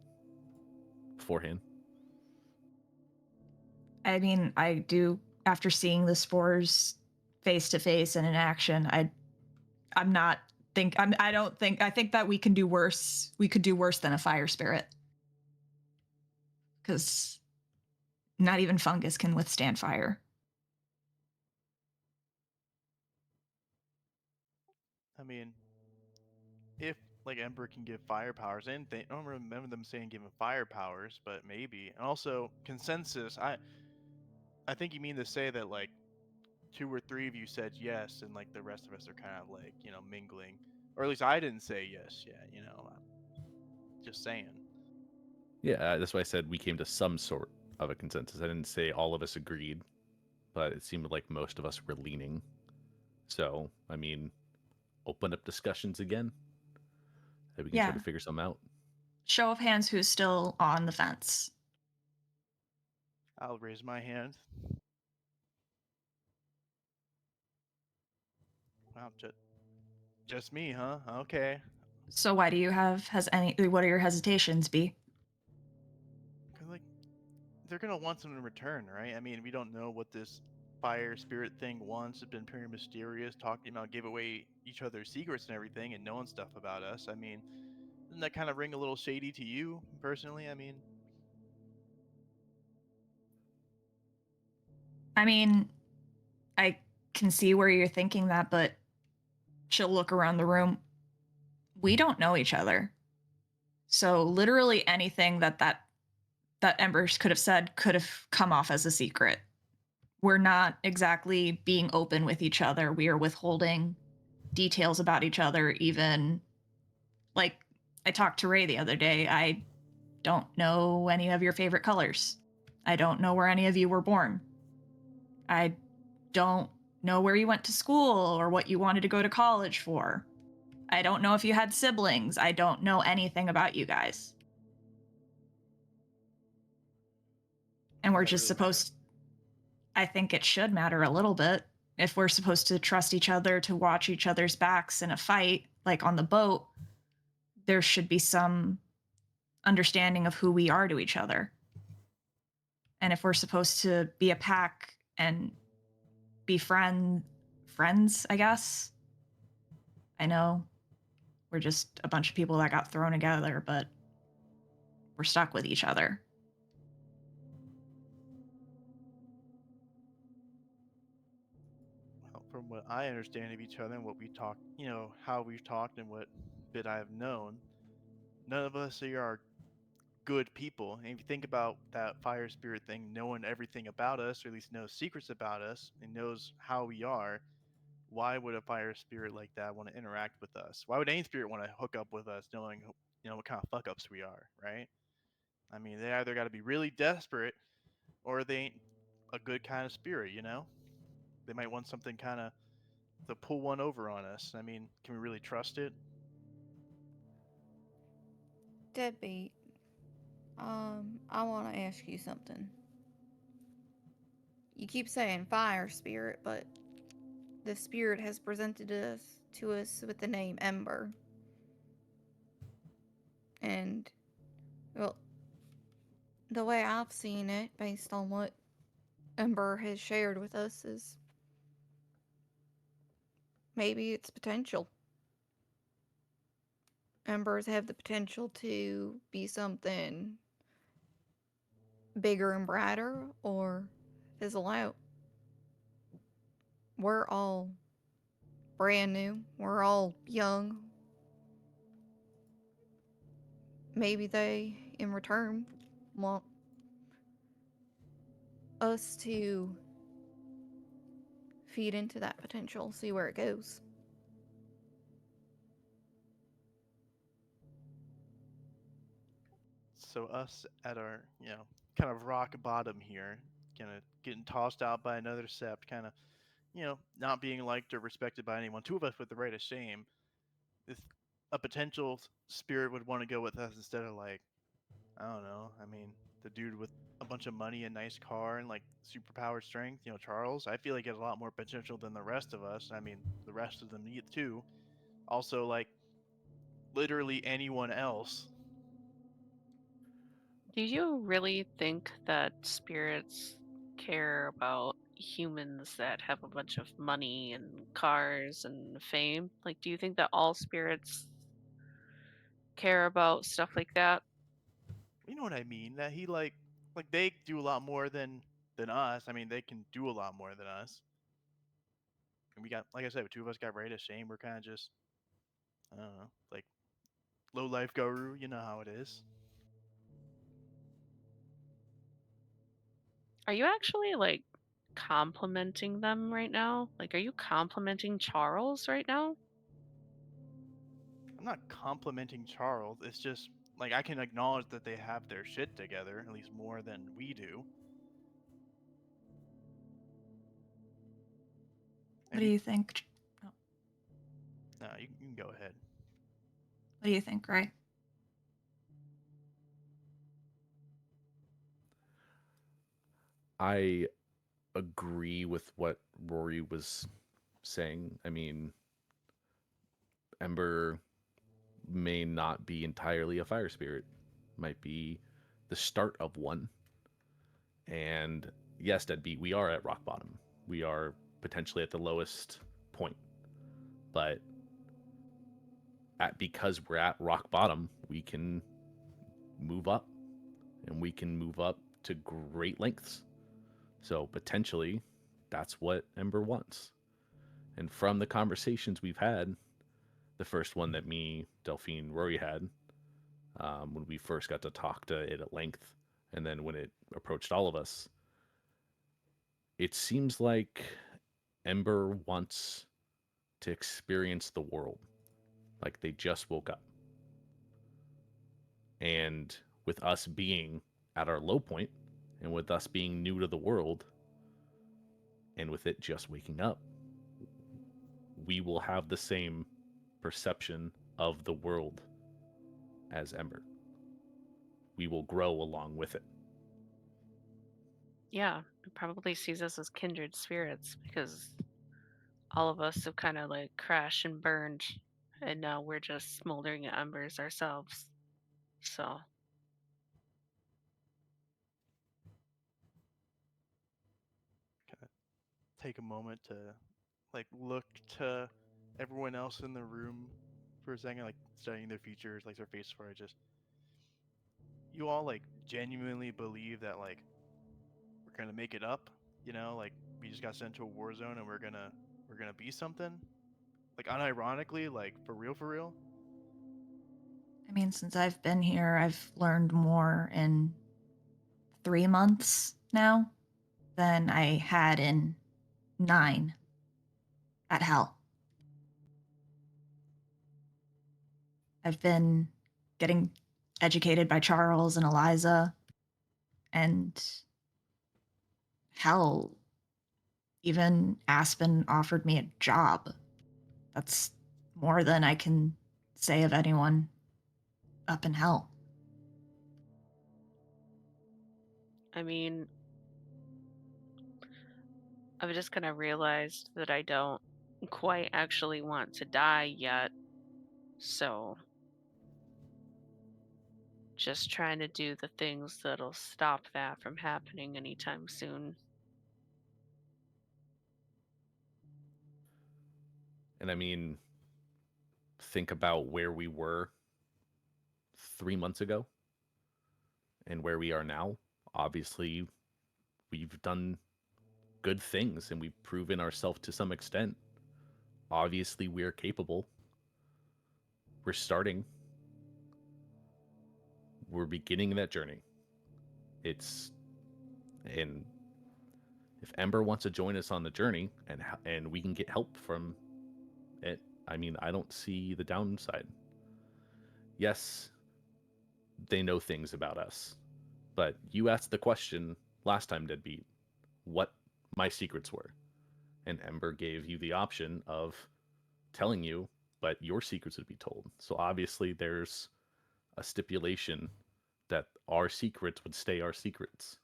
beforehand. I mean, I do, after seeing the spores face to face and in action, I think that we can do worse. We could do worse than a fire spirit. Because not even fungus can withstand fire. I mean, if like Ember can give fire powers, and I don't remember them saying giving fire powers, but maybe. And also consensus. I think you mean to say that like 2 or 3 of you said yes, and like the rest of us are kind of like mingling, or at least I didn't say yes yet. Just saying. Yeah, that's why I said we came to some sort of a consensus. I didn't say all of us agreed, but it seemed like most of us were leaning. So, I mean, open up discussions again. That we can try to figure something out. Show of hands who's still on the fence. I'll raise my hand. Wow, just me, huh? Okay. So why do you what are your hesitations, B? Like, they're gonna want something in return, right? I mean, we don't know what this fire spirit thing wants. It's been pretty mysterious, talking about give away each other's secrets and everything, and knowing stuff about us. I mean, doesn't that kind of ring a little shady to you personally? I mean, I can see where you're thinking that, but she'll look around the room. We don't know each other. So literally anything that Embers could have said could have come off as a secret. We're not exactly being open with each other. We are withholding details about each other, even like I talked to Ray the other day. I don't know any of your favorite colors. I don't know where any of you were born. I don't know where you went to school or what you wanted to go to college for. I don't know if you had siblings. I don't know anything about you guys. And we're Does that just really matter? supposed, I think it should matter a little bit. If we're supposed to trust each other to watch each other's backs in a fight, like on the boat, there should be some understanding of who we are to each other. And if we're supposed to be a pack and be friends, I guess. I know we're just a bunch of people that got thrown together, but we're stuck with each other. Well, from what I understand of each other and what we talk, how we've talked and what bit I've known, none of us here are good people. And if you think about that fire spirit thing, knowing everything about us, or at least knows secrets about us, and knows how we are, why would a fire spirit like that want to interact with us? Why would any spirit want to hook up with us, knowing what kind of fuck ups we are, right? I mean, they either got to be really desperate, or they ain't a good kind of spirit. They might want something kind of to pull one over on us. I mean, can we really trust it? Deadbeat. I want to ask you something. You keep saying fire spirit, but the spirit has presented to us with the name Ember. And, well, the way I've seen it, based on what Ember has shared with us, is maybe it's potential. Embers have the potential to be something bigger and brighter or fizzle out. We're all brand new. We're all young. Maybe they, in return, want us to feed into that potential, see where it goes. So us at our, kind of rock bottom here, kind of getting tossed out by another sept, kind of, not being liked or respected by anyone. Two of us with the right of shame. If a potential spirit would want to go with us instead of like, I don't know. I mean, the dude with a bunch of money and nice car and like superpowered strength, Charles. I feel like he has a lot more potential than the rest of us. I mean, the rest of them need too. Also, like literally anyone else. Do you really think that spirits care about humans that have a bunch of money and cars and fame? Like, do you think that all spirits care about stuff like that? You know what I mean? That he like they do a lot more than us. I mean, they can do a lot more than us. And we got, like I said, two of us got right of shame. We're kind of just, I don't know, like low life guru. You know how it is. Are you actually like complimenting them right now? Like, are you complimenting Charles right now? I'm not complimenting Charles. It's just like I can acknowledge that they have their shit together, at least more than we do. What And do you think? Oh, no, you can go ahead. what do you think, Ray? I agree with what Rory was saying. I mean, Ember may not be entirely a fire spirit, might be the start of one. And yes, Deadbeat, we are at rock bottom. We are potentially at the lowest point. But because we're at rock bottom, we can move up. And we can move up to great lengths. So potentially, that's what Ember wants. And from the conversations we've had, the first one that me, Delphine, Rory had, when we first got to talk to it at length, and then when it approached all of us, it seems like Ember wants to experience the world like they just woke up. And with us being at our low point, and with us being new to the world, and with it just waking up, we will have the same perception of the world as Ember. We will grow along with it. Yeah, it probably sees us as kindred spirits because all of us have kind of like crashed and burned, and now we're just smoldering embers ourselves. So, Take a moment to like look to everyone else in the room for a second, like studying their features, like their face for it. Just you all like genuinely believe that like we're gonna make it up, you know, like we just got sent to a war zone and we're gonna be something. Like unironically, like for real. I mean, since I've been here, I've learned more in 3 months now than I had in 9 at Hell. I've been getting educated by Charles and Eliza, and hell, even Aspen offered me a job. That's more than I can say of anyone up in Hell. I mean, I've just kind of realized that I don't quite actually want to die yet. So, just trying to do the things that'll stop that from happening anytime soon. And I mean, think about where we were 3 months ago and where we are now. Obviously, we've done good things and we've proven ourselves to some extent. Obviously, we're capable. We're starting. We're beginning that journey. And if Ember wants to join us on the journey and we can get help from it, I mean, I don't see the downside. Yes, they know things about us, but you asked the question last time, Deadbeat, what my secrets were. And Ember gave you the option of telling you, but your secrets would be told. So obviously there's a stipulation that our secrets would stay our secrets.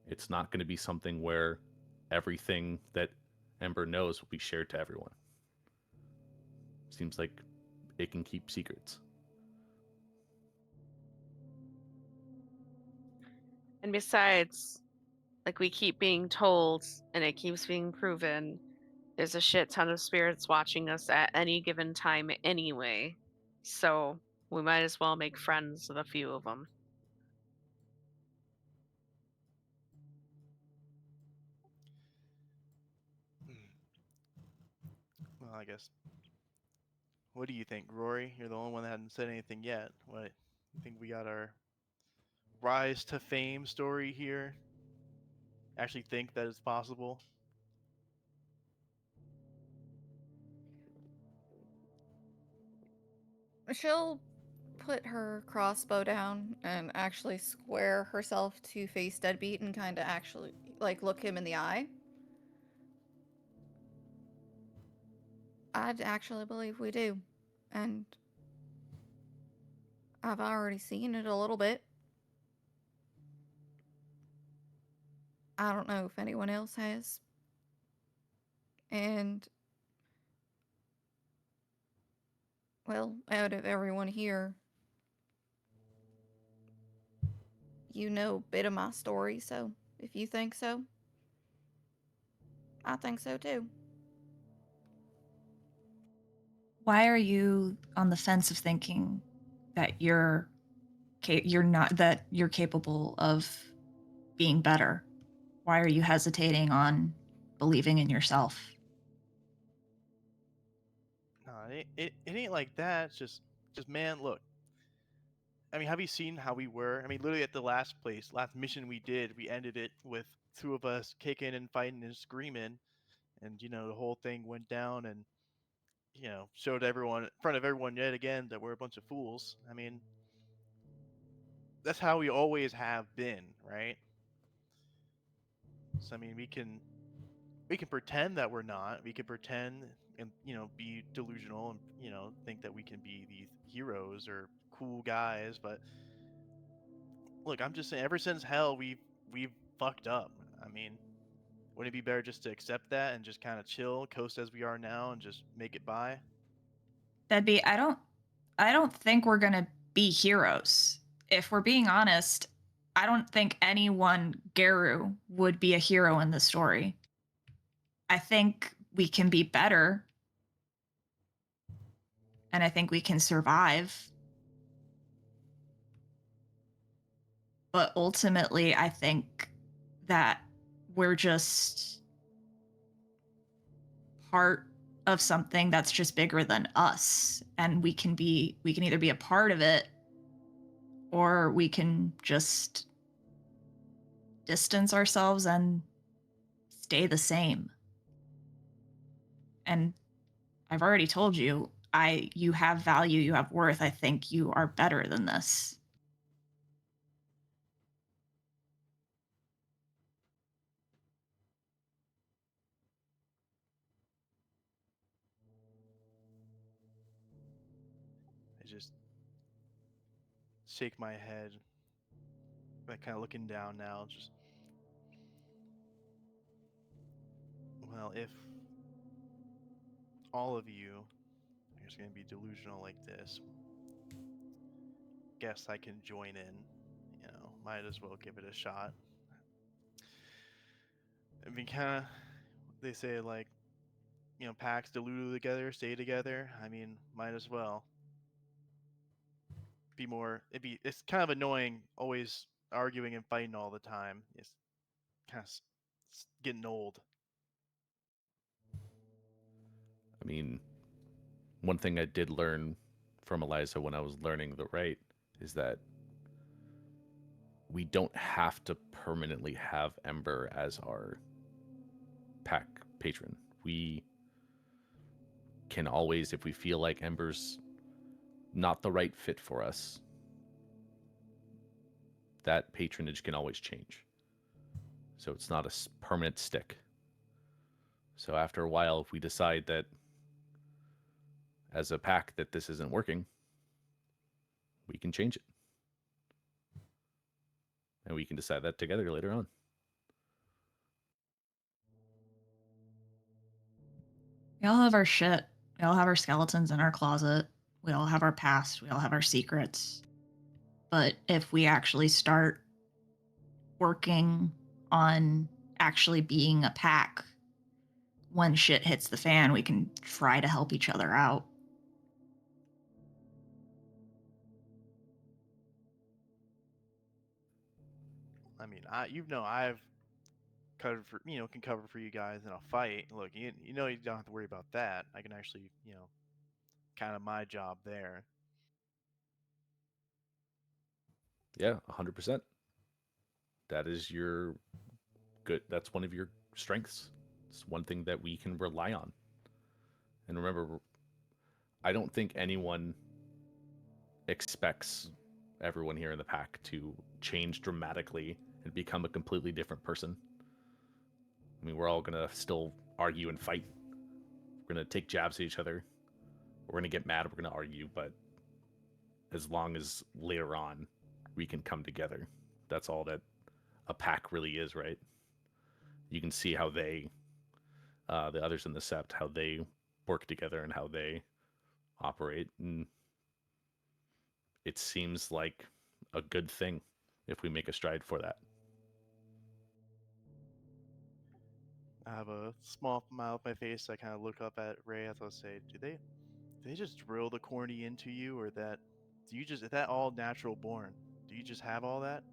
It's not going to be something where everything that Ember knows will be shared to everyone. Seems like it can keep secrets. And besides, like we keep being told and it keeps being proven, there's a shit ton of spirits watching us at any given time anyway. So we might as well make friends with a few of them. Well, I guess. What do you think, Rory? You're the only one that hadn't said anything yet. What you think we got our rise to fame story here? Actually think that it's possible? She'll put her crossbow down and actually square herself to face Deadbeat and kind of actually, like, look him in the eye. I'd actually believe we do. And I've already seen it a little bit. I don't know if anyone else has. And, well, out of everyone here, you know a bit of my story, so if you think so, I think so too. Why are you on the fence of thinking that you're not that you're capable of being better? Why are you hesitating on believing in yourself? No, it ain't like that. It's just man, look. I mean, have you seen how we were? I mean, literally at the last mission we did, we ended it with two of us kicking and fighting and screaming, and the whole thing went down, and showed everyone in front of everyone yet again that we're a bunch of fools. I mean, that's how we always have been, right? So I mean, we can pretend that we're not. We can pretend and be delusional and think that we can be these heroes or cool guys, but look, I'm just saying, ever since hell, we've fucked up. I mean, wouldn't it be better just to accept that and just kind of chill, coast as we are now, and just make it by? Deadbeat, I don't think we're gonna be heroes. If we're being honest, I don't think anyone Garu would be a hero in the story. I think we can be better, and I think we can survive. But ultimately, I think that we're just part of something that's just bigger than us, and we can either be a part of it, or we can just distance ourselves and stay the same. And I've already told you, you have value, you have worth. I think you are better than this. I just shake my head, like kind of looking down now. Just, well, if all of you are just gonna be delusional like this, guess I can join in. Might as well give it a shot. I mean, kind of, they say like, packs deluded together, stay together. I mean, might as well be more. It's kind of annoying, always arguing and fighting all the time. It's kind of getting old. I mean, one thing I did learn from Eliza when I was learning the right is that we don't have to permanently have Ember as our pack patron. We can always, if we feel like Ember's not the right fit for us, that patronage can always change. So it's not a permanent stick. So after a while, if we decide that as a pack that this isn't working, we can change it. And we can decide that together later on. We all have our shit. We all have our skeletons in our closet. We all have our past. We all have our secrets. But if we actually start working on actually being a pack, when shit hits the fan, we can try to help each other out. I mean, I've covered for can cover for you guys in a fight. Look, you don't have to worry about that. I can actually kind of my job there. Yeah, 100%. That is your good. That's one of your strengths. It's one thing that we can rely on. And remember, I don't think anyone expects everyone here in the pack to change dramatically and become a completely different person. I mean, we're all going to still argue and fight. We're going to take jabs at each other. We're going to get mad. We're going to argue. But as long as later on we can come together, that's all that a pack really is, right? You can see how they, the others in the sept, how they work together and how they operate. And it seems like a good thing. if we make a stride for that. I have a small smile on my face. I kind of look up at Ray as I say, do they just drill the corny into you, or is that all natural born? Do you just have all that?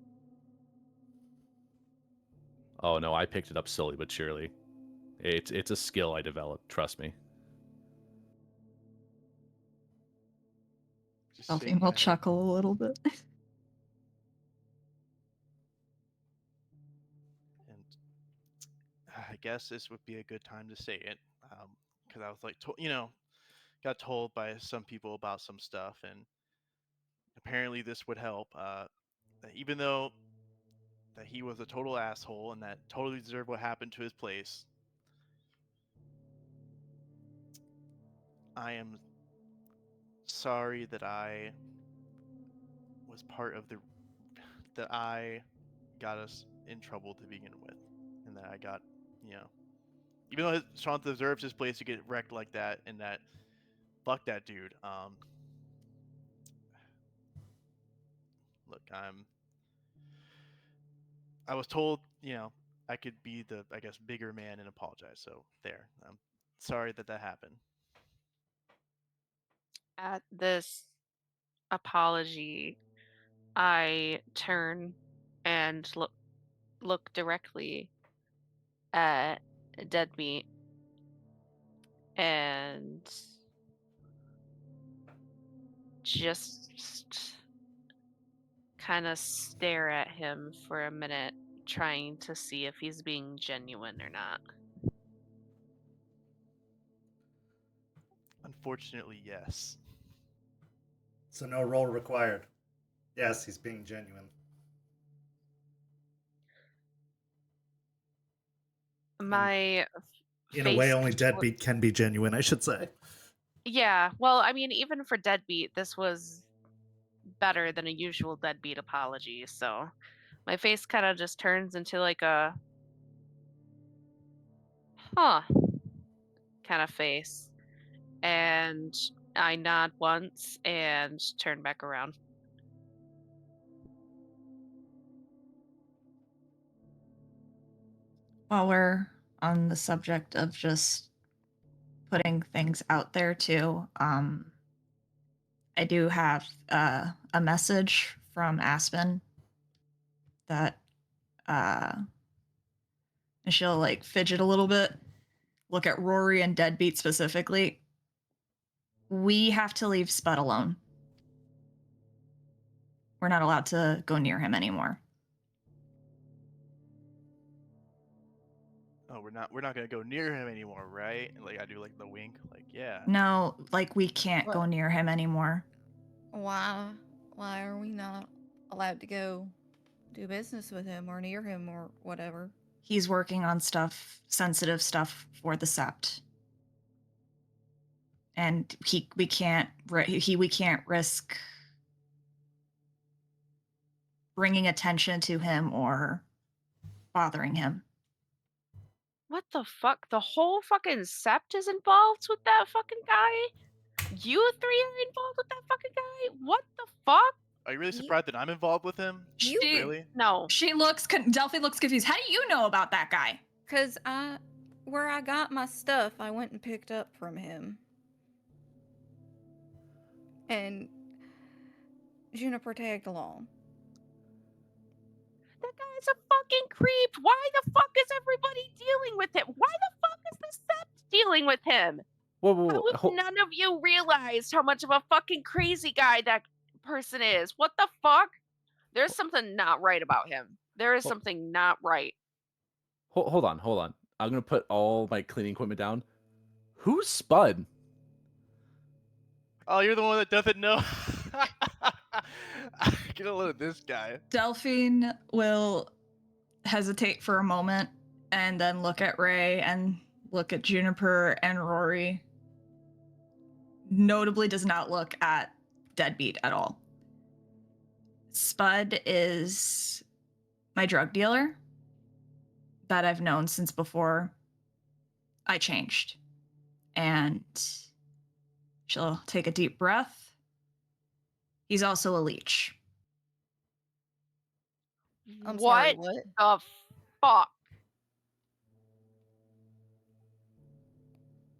Oh no, I picked it up slowly but surely. It's a skill I developed, trust me. Just Delphine shake my will head. chuckle a little bit. And I guess this would be a good time to say it, because I was like, got told by some people about some stuff, and apparently this would help. Even though that he was a total asshole and that totally deserved what happened to his place, I am sorry that I was part of that I got us in trouble to begin with, and that I got, even though Sean deserves his place to get wrecked like that, and that fuck that dude. Look, I was told, I could be the, I guess, bigger man and apologize. So there, I'm sorry that happened. At this apology, I turn and look directly at Deadbeat and just kind of stare at him for a minute, trying to see if he's being genuine or not. Unfortunately, yes. So no roll required. Yes, he's being genuine. My In a way, face only Deadbeat can be genuine, I should say. Yeah, well, I mean, even for Deadbeat, this was better than a usual Deadbeat apology, so my face kind of just turns into like a huh kind of face, and I nod once and turn back around. While we're on the subject of just putting things out there too, I do have a message from Aspen that and she'll like fidget a little bit, look at Rory and Deadbeat specifically. We have to leave Spud alone. We're not allowed to go near him anymore. Oh, we're not gonna go near him anymore, right? And like I do like the wink, like yeah. No, like we can't go What? near him anymore. Why are we not allowed to go do business with him or near him or whatever? He's working on sensitive stuff for the Sept. And we can't risk bringing attention to him or bothering him. What the fuck? The whole fucking Sept is involved with that fucking guy? You three are involved with that fucking guy? What the fuck? Are you really surprised that I'm involved with him? Really? No. Delphine looks confused. How do you know about that guy? Cause where I got my stuff, I went and picked up from him. And Juniper tagged along. That guy's a fucking creep. Why the fuck is everybody dealing with him? Why the fuck is the Sept dealing with him? Whoa. How have none of you realized how much of a fucking crazy guy that person is? What the fuck? There's something not right about him. There is something not right. Hold on. I'm gonna put all my cleaning equipment down. Who's Spud? Oh, you're the one that doesn't know. Get a load of this guy. Delphine will hesitate for a moment and then look at Ray and look at Juniper and Rory. Notably does not look at Deadbeat at all. Spud is my drug dealer that I've known since before I changed. And she'll take a deep breath. He's also a leech. I'm what sorry, what? the fuck?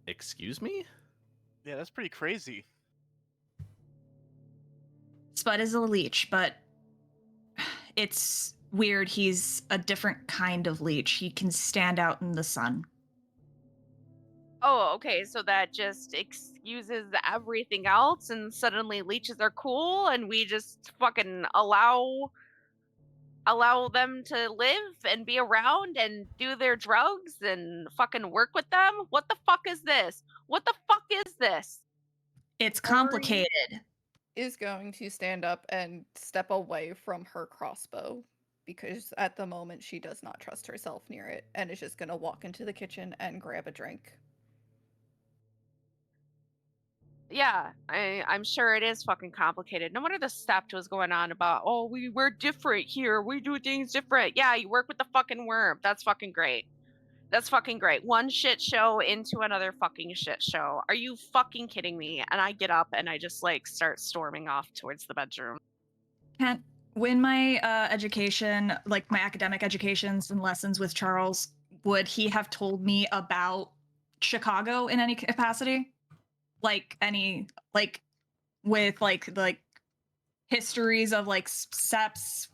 Excuse me? Yeah, that's pretty crazy. Spud is a leech, but it's weird. He's a different kind of leech. He can stand out in the sun. Oh, okay, so that just excuses everything else, and suddenly leeches are cool, and we just fucking allow them to live and be around and do their drugs and fucking work with them? What the fuck is this? What the fuck is this? It's Ori complicated. is going to stand up and step away from her crossbow because at the moment she does not trust herself near it and is just going to walk into the kitchen and grab a drink. Yeah, I'm sure it is fucking complicated. No wonder the Sept was going on about, oh, we're different here. We do things different. Yeah, you work with the fucking worm. That's fucking great. That's fucking great. One shit show into another fucking shit show. Are you fucking kidding me? And I get up and I just like start storming off towards the bedroom. Kent, when my education, like my academic educations and lessons with Charles, would he have told me about Chicago in any capacity? Like any, like with like histories of like seps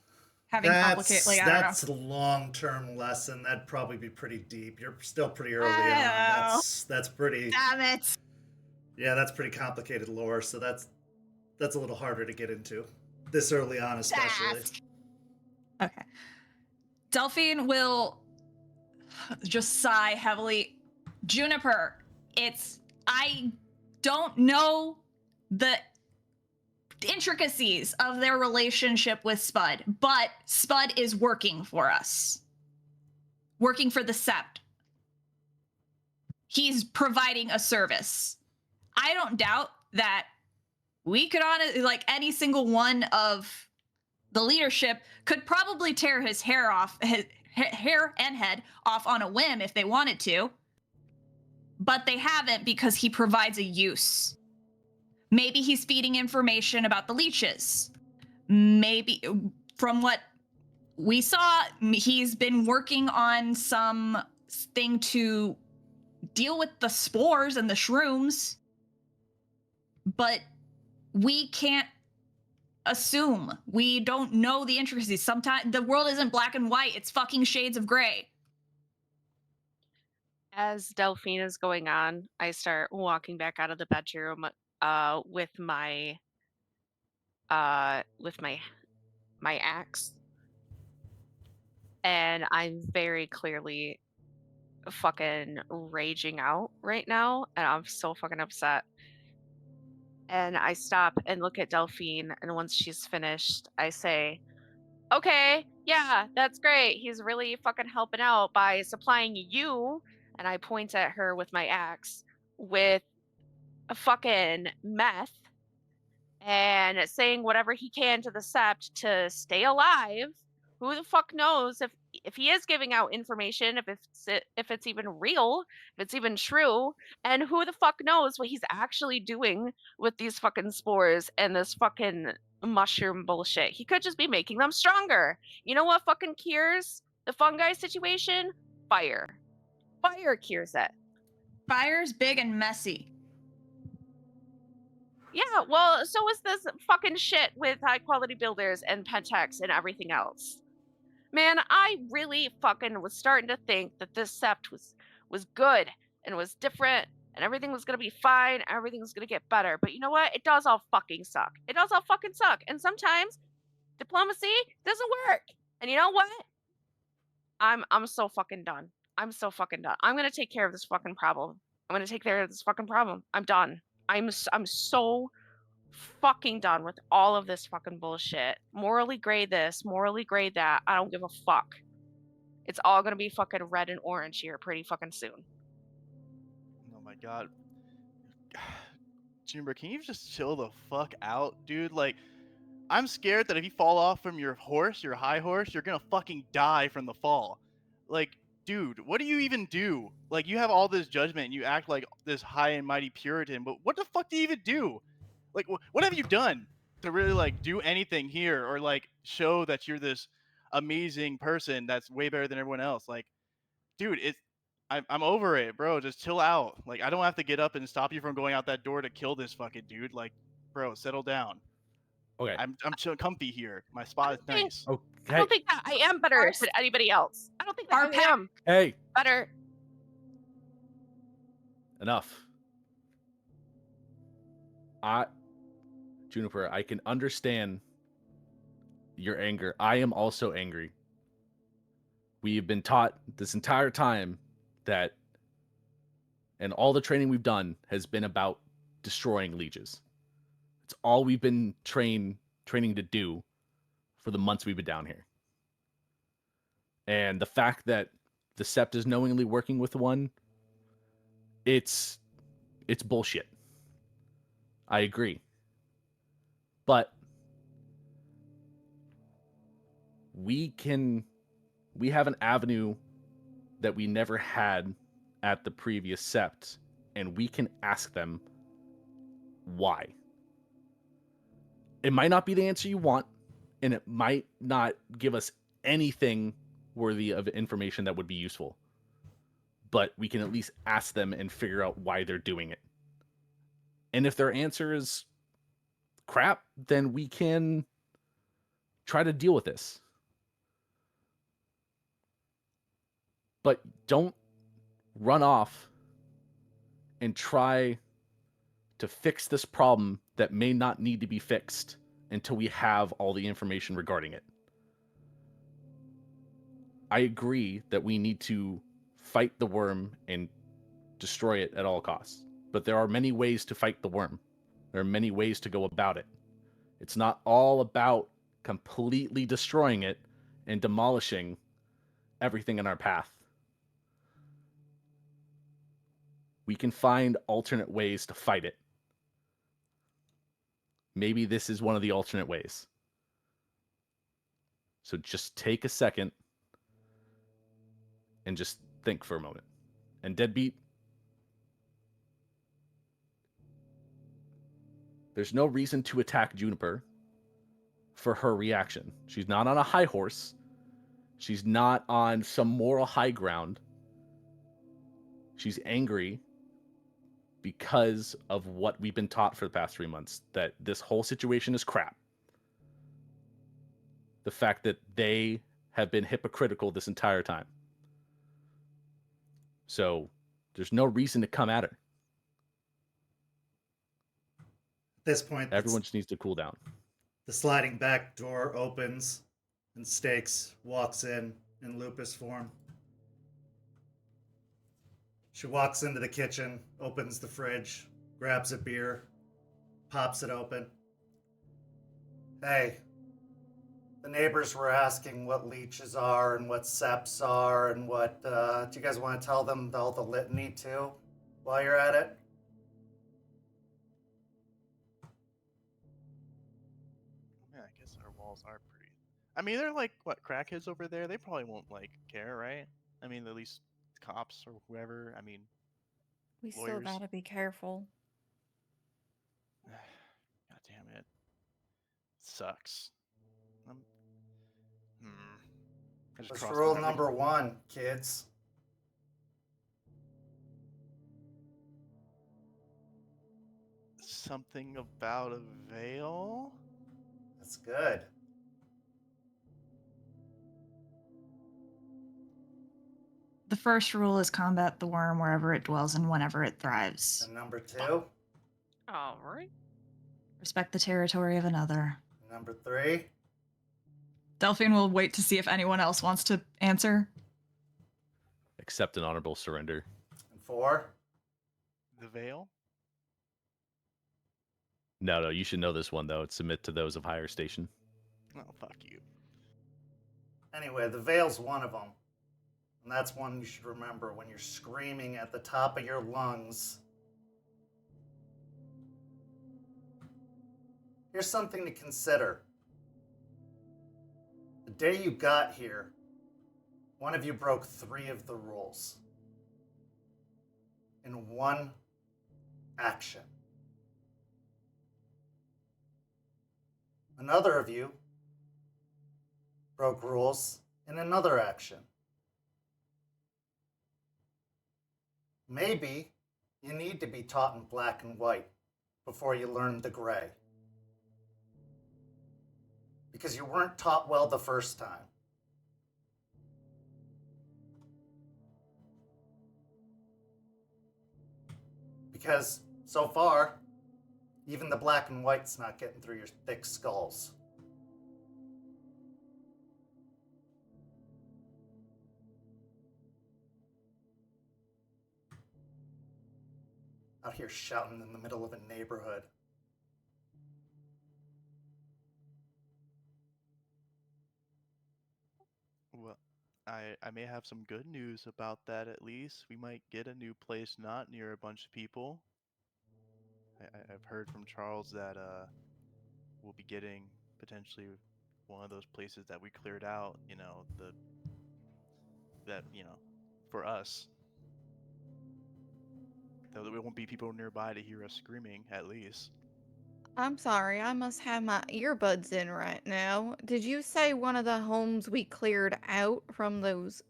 having complicated, like I don't know. That's a long-term lesson. That'd probably be pretty deep. You're still pretty early I on. know. That's pretty. Damn it. Yeah, that's pretty complicated lore. So that's a little harder to get into this early on, especially. Okay. Delphine will just sigh heavily. Juniper, I don't know the intricacies of their relationship with Spud, but Spud is working for us. Working for the Sept. He's providing a service. I don't doubt that we could honestly, like any single one of the leadership could probably tear his hair off, his hair and head off on a whim if they wanted to. But they haven't because he provides a use. Maybe he's feeding information about the leeches. Maybe, from what we saw, he's been working on something to deal with the spores and the shrooms. But we can't assume. We don't know the intricacies. Sometimes the world isn't black and white. It's fucking shades of gray. As Delphine is going on, I start walking back out of the bedroom with my axe. And I'm very clearly fucking raging out right now, and I'm so fucking upset. And I stop and look at Delphine, and once she's finished, I say, okay, yeah, that's great. He's really fucking helping out by supplying you, and I point at her with my axe, with a fucking meth, and saying whatever he can to the Sept to stay alive. Who the fuck knows if he is giving out information, if it's even real, if it's even true, and who the fuck knows what he's actually doing with these fucking spores and this fucking mushroom bullshit. He could just be making them stronger. You know what fucking cures the fungi situation? Fire. Fire cures it. Fire's big and messy. Yeah, well, so is this fucking shit with high quality builders and Pentex and everything else. Man, I really fucking was starting to think that this Sept was good and was different and everything was gonna be fine, everything was gonna get better. But you know what? It does all fucking suck. It does all fucking suck. And sometimes diplomacy doesn't work. And you know what? I'm so fucking done. I'm so fucking done. I'm gonna take care of this fucking problem. I'm gonna take care of this fucking problem. I'm done. I'm so fucking done with all of this fucking bullshit. Morally gray this, morally gray that. I don't give a fuck. It's all gonna be fucking red and orange here pretty fucking soon. Oh my god. Juniper, can you just chill the fuck out, dude? Like, I'm scared that if you fall off from your horse, your high horse, you're gonna fucking die from the fall. Like, dude, what do you even do? Like, you have all this judgment and you act like this high and mighty Puritan, but what the fuck do you even do? Like, what have you done to really, like, do anything here or, like, show that you're this amazing person that's way better than everyone else. Like, dude, I'm over it, bro. Just chill out. Like, I don't have to get up and stop you from going out that door to kill this fucking dude. Like, bro, settle down. Okay. I'm chill, comfy here. My spot is nice. I Okay. don't think that I am better than anybody else. I don't think that Our I pet- am Hey, better. enough. Juniper, I can understand your anger. I am also angry. We have been taught this entire time that, and all the training we've done has been about destroying leeches. It's all we've been training to do for the months we've been down here. And the fact that the Sept is knowingly working with one, it's bullshit. I agree. But we have an avenue that we never had at the previous Sept, and we can ask them why. It might not be the answer you want, and it might not give us anything worthy of information that would be useful. But we can at least ask them and figure out why they're doing it. And if their answer is crap, then we can try to deal with this. But don't run off and try to fix this problem that may not need to be fixed until we have all the information regarding it. I agree that we need to fight the worm and destroy it at all costs. But there are many ways to fight the worm. There are many ways to go about it. It's not all about completely destroying it and demolishing everything in our path. We can find alternate ways to fight it. Maybe this is one of the alternate ways. So just take a second and just think for a moment. And Deadbeat, there's no reason to attack Juniper for her reaction. She's not on a high horse. She's not on some moral high ground. She's angry because of what we've been taught for the past 3 months, that this whole situation is crap. The fact that they have been hypocritical this entire time. So there's no reason to come at her. At this point, Everyone just needs to cool down. the sliding back door opens and Stakes walks in lupus form. She walks into the kitchen, opens the fridge, grabs a beer, pops it open. Hey, the neighbors were asking what leeches are and what seps are and what, do you guys want to tell them all the litany too while you're at it? Yeah, I guess our walls are pretty. I mean, they're like what, crackheads over there? They probably won't like care, right? I mean, at least cops or whoever. I mean, We still lawyers. gotta be careful. God damn it. Sucks. I just That's crossed rule my number 1, kids. Something about a veil? That's good. The first rule is combat the worm wherever it dwells and whenever it thrives. And number 2? All right. Respect the territory of another. Number 3? Delphine will wait to see if anyone else wants to answer. Accept an honorable surrender. And 4? The veil? No, you should know this one, though. It's submit to those of higher station. Oh, fuck you. Anyway, the veil's one of them. And that's one you should remember when you're screaming at the top of your lungs. Here's something to consider. The day you got here, one of you broke 3 of the rules. In one action. Another of you broke rules in another action. Maybe you need to be taught in black and white before you learn the gray. Because you weren't taught well the first time. Because so far, even the black and white's not getting through your thick skulls. Out here shouting in the middle of a neighborhood. Well, I may have some good news about that at least. We might get a new place not near a bunch of people. I've heard from Charles that we'll be getting potentially one of those places that we cleared out, for us. Though there won't be people nearby to hear us screaming, at least. I'm sorry, I must have my earbuds in right now. Did you say one of the homes we cleared out from those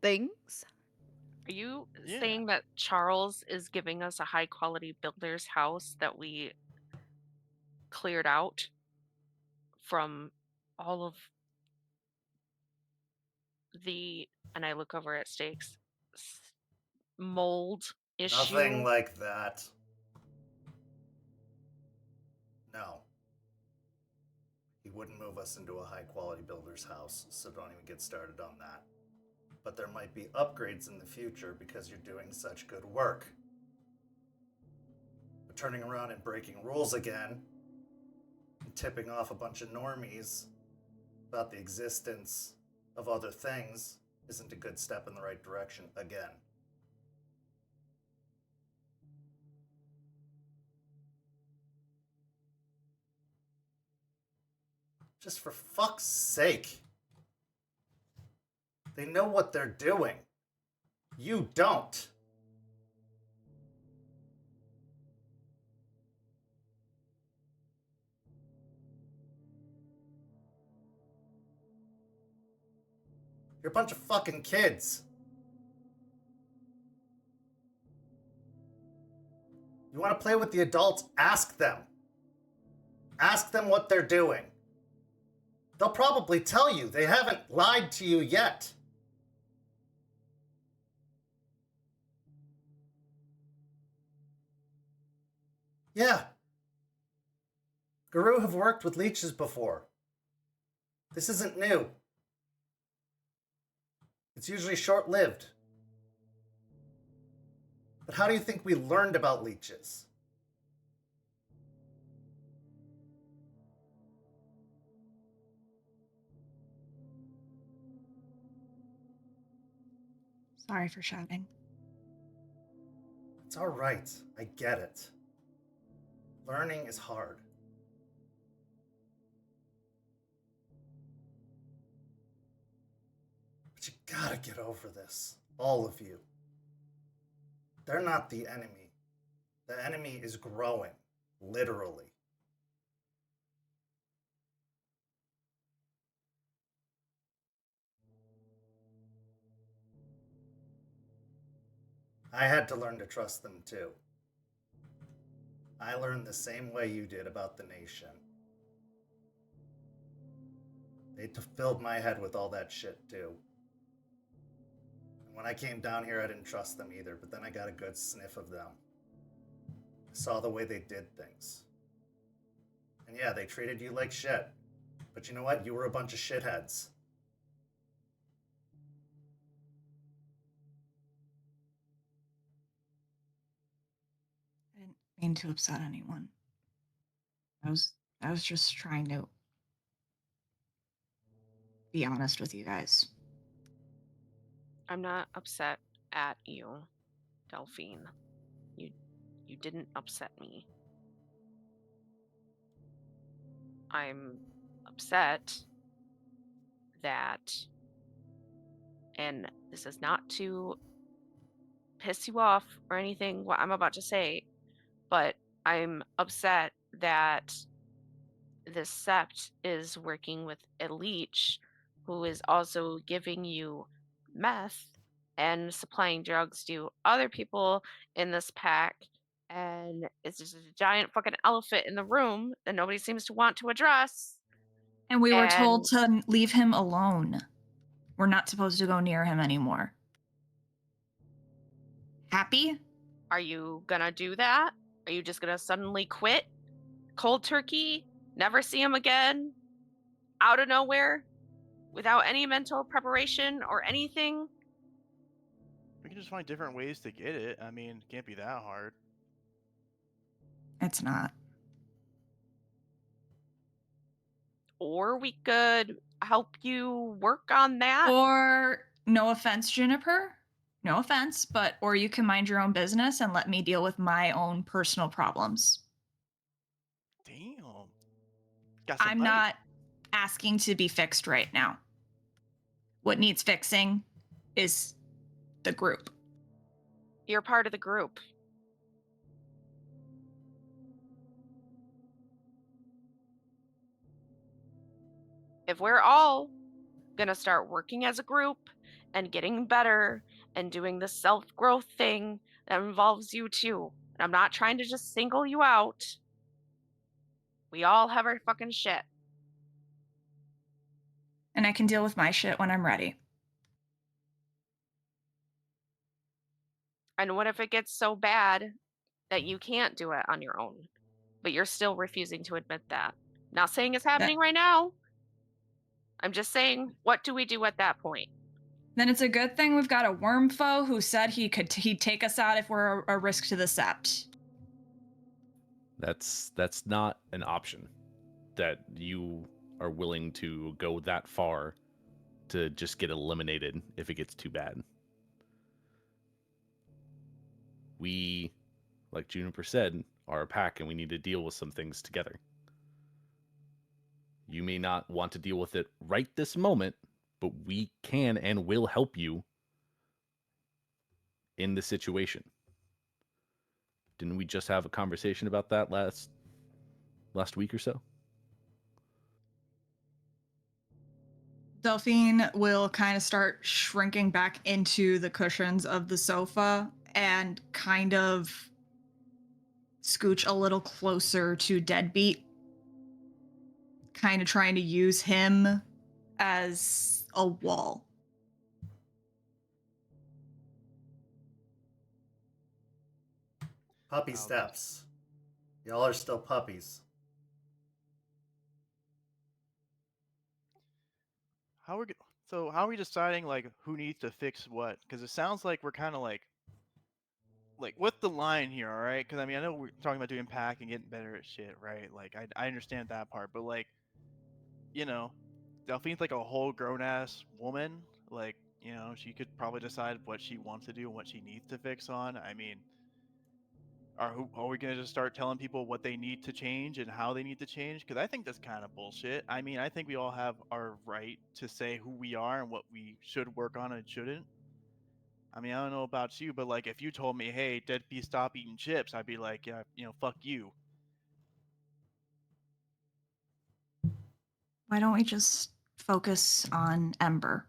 things? Are you Yeah. saying that Charles is giving us a high quality builder's house that we cleared out from all of the, and I look over at Stakes, mold issue? Nothing like that. No. He wouldn't move us into a high quality builder's house, so don't even get started on that. But there might be upgrades in the future because you're doing such good work. But turning around and breaking rules again, and tipping off a bunch of normies about the existence of other things isn't a good step in the right direction again. Just for fuck's sake. They know what they're doing. You don't. You're a bunch of fucking kids. You want to play with the adults? Ask them. Ask them what they're doing. They'll probably tell you. They haven't lied to you yet. Yeah. Guru have worked with leeches before. This isn't new. It's usually short-lived. But how do you think we learned about leeches? Sorry for shouting. It's all right. I get it. Learning is hard. But you gotta get over this. All of you. They're not the enemy. The enemy is growing. Literally. I had to learn to trust them too. I learned the same way you did about the nation. They filled my head with all that shit too. And when I came down here, I didn't trust them either, but then I got a good sniff of them. I saw the way they did things. And yeah, they treated you like shit. But you know what? You were a bunch of shitheads. I didn't mean to upset anyone. I was just trying to be honest with you guys. I'm not upset at you, Delphine. You didn't upset me. I'm upset that, and this is not to piss you off or anything what I'm about to say, but I'm upset that this sept is working with a leech who is also giving you meth and supplying drugs to other people in this pack. And it's just a giant fucking elephant in the room that nobody seems to want to address. And we were told And to leave him alone. We're not supposed to go near him anymore. Happy? are you gonna do that? Are you just gonna suddenly quit? Cold turkey? Never see him again? Out of nowhere? Without any mental preparation or anything? We can just find different ways to get it. I mean, it can't be that hard. It's not. Or we could help you work on that. Or, no offense, Juniper. No offense, but or you can mind your own business and let me deal with my own personal problems. Damn. Got some I'm bite. not asking to be fixed right now. What needs fixing is the group. You're part of the group. If we're all gonna start working as a group and getting better and doing the self-growth thing that involves you too, and I'm not trying to just single you out, we all have our fucking shit. And I can deal with my shit when I'm ready. And what if it gets so bad that you can't do it on your own, but you're still refusing to admit that? Not saying it's happening right now. I'm just saying, what do we do at that point? Then it's a good thing we've got a worm foe who said he'd take us out if we're a risk to the sept. That's not an option. That you are willing to go that far to just get eliminated if it gets too bad. We, like Juniper said, are a pack and we need to deal with some things together. You may not want to deal with it right this moment, but we can and will help you in the situation. Didn't we just have a conversation about that last week or so? Delphine will kind of start shrinking back into the cushions of the sofa and kind of scooch a little closer to Deadbeat, kind of trying to use him as a wall. Puppy steps. Y'all are still puppies. How are we deciding like who needs to fix what? Because it sounds like we're kind of like what's the line here, all right? Because I mean, I know we're talking about doing pack and getting better at shit, right? Like I understand that part, but like, you know, Delphine's like a whole grown ass woman. Like, you know, she could probably decide what she wants to do and what she needs to fix on. I mean, are we gonna just start telling people what they need to change and how they need to change? Because I think that's kind of bullshit. I mean, I think we all have our right to say who we are and what we should work on and shouldn't. I mean, I don't know about you, but like, if you told me, "Hey, Deadbeat, stop eating chips," I'd be like, "Yeah, you know, fuck you." Why don't we just focus on Ember?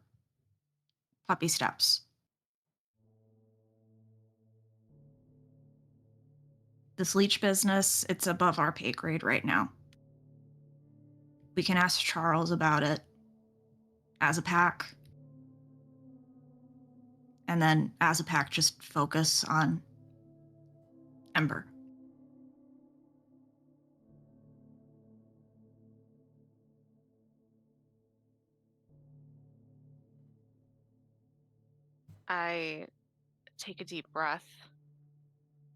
Puppy steps. This leech business, it's above our pay grade right now. We can ask Charles about it as a pack. And then as a pack, just focus on Ember. I take a deep breath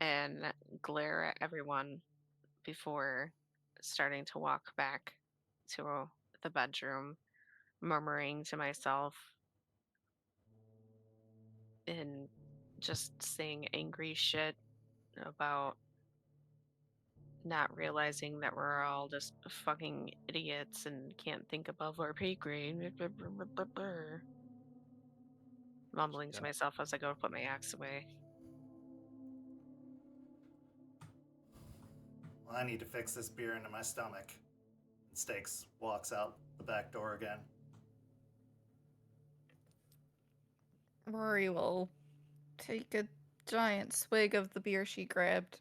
and glare at everyone before starting to walk back to the bedroom, murmuring to myself and just saying angry shit about not realizing that we're all just fucking idiots and can't think above our pay grade. Mumbling to myself as I go to put my axe away. Well, I need to fix this beer into my stomach. Stakes walks out the back door again. Rory will take a giant swig of the beer she grabbed.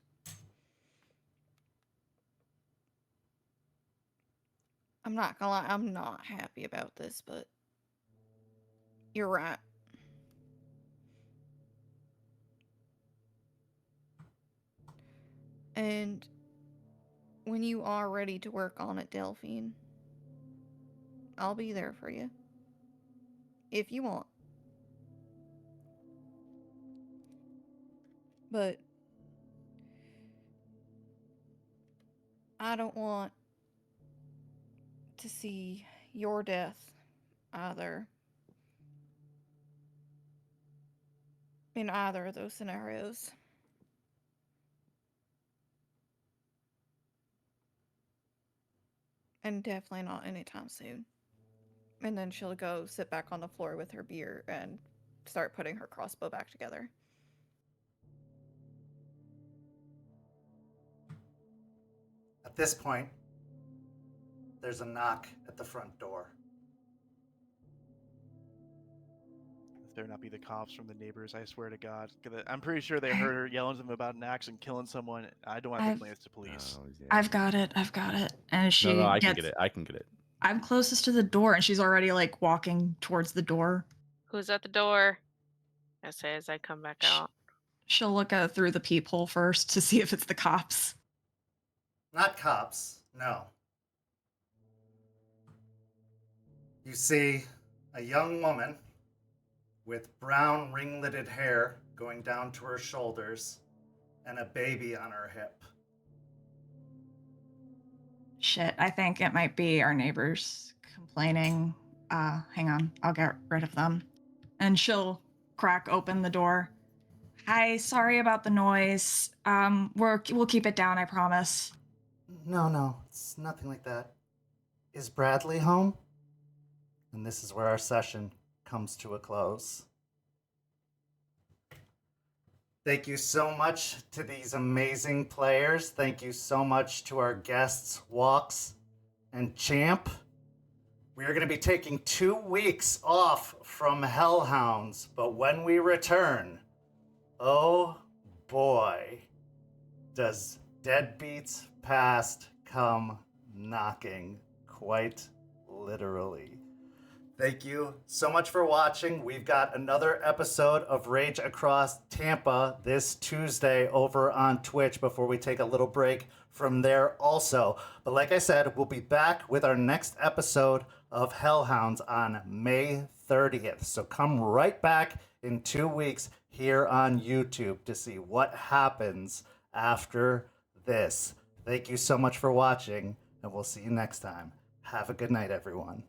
I'm not gonna lie, I'm not happy about this, but you're right. And when you are ready to work on it, Delphine, I'll be there for you. If you want. But I don't want to see your death either. In either of those scenarios. And definitely not anytime soon. And then she'll go sit back on the floor with her beer and start putting her crossbow back together. At this point, there's a knock at the front door. If there not be the cops from the neighbors, I swear to God. I'm pretty sure they heard her yelling to them about an axe and killing someone. I don't want to complain to police. Oh, yeah. I've got it. And she No, I can gets, get it. I can get it. I'm closest to the door, and she's already like walking towards the door. Who's at the door? I say as I come back out. She'll look out through the peephole first to see if it's the cops. Not cops, no. You see a young woman with brown ringleted hair going down to her shoulders and a baby on her hip. Shit, I think it might be our neighbors complaining. Hang on, I'll get rid of them. And she'll crack open the door. Hi, sorry about the noise. We'll keep it down, I promise. No, it's nothing like that. Is Bradley home? And this is where our session comes to a close. Thank you so much to these amazing players. Thank you so much to our guests, Walks and Champ. We are going to be taking 2 weeks off from Hellhounds, but when we return, oh boy, does Deadbeat's past come knocking, quite literally. Thank you so much for watching. We've got another episode of Rage Across Tampa this Tuesday over on Twitch before we take a little break from there also. But like I said, we'll be back with our next episode of Hellhounds on May 30th. So come right back in 2 weeks here on YouTube to see what happens after this. Thank you so much for watching, and we'll see you next time. Have a good night, everyone.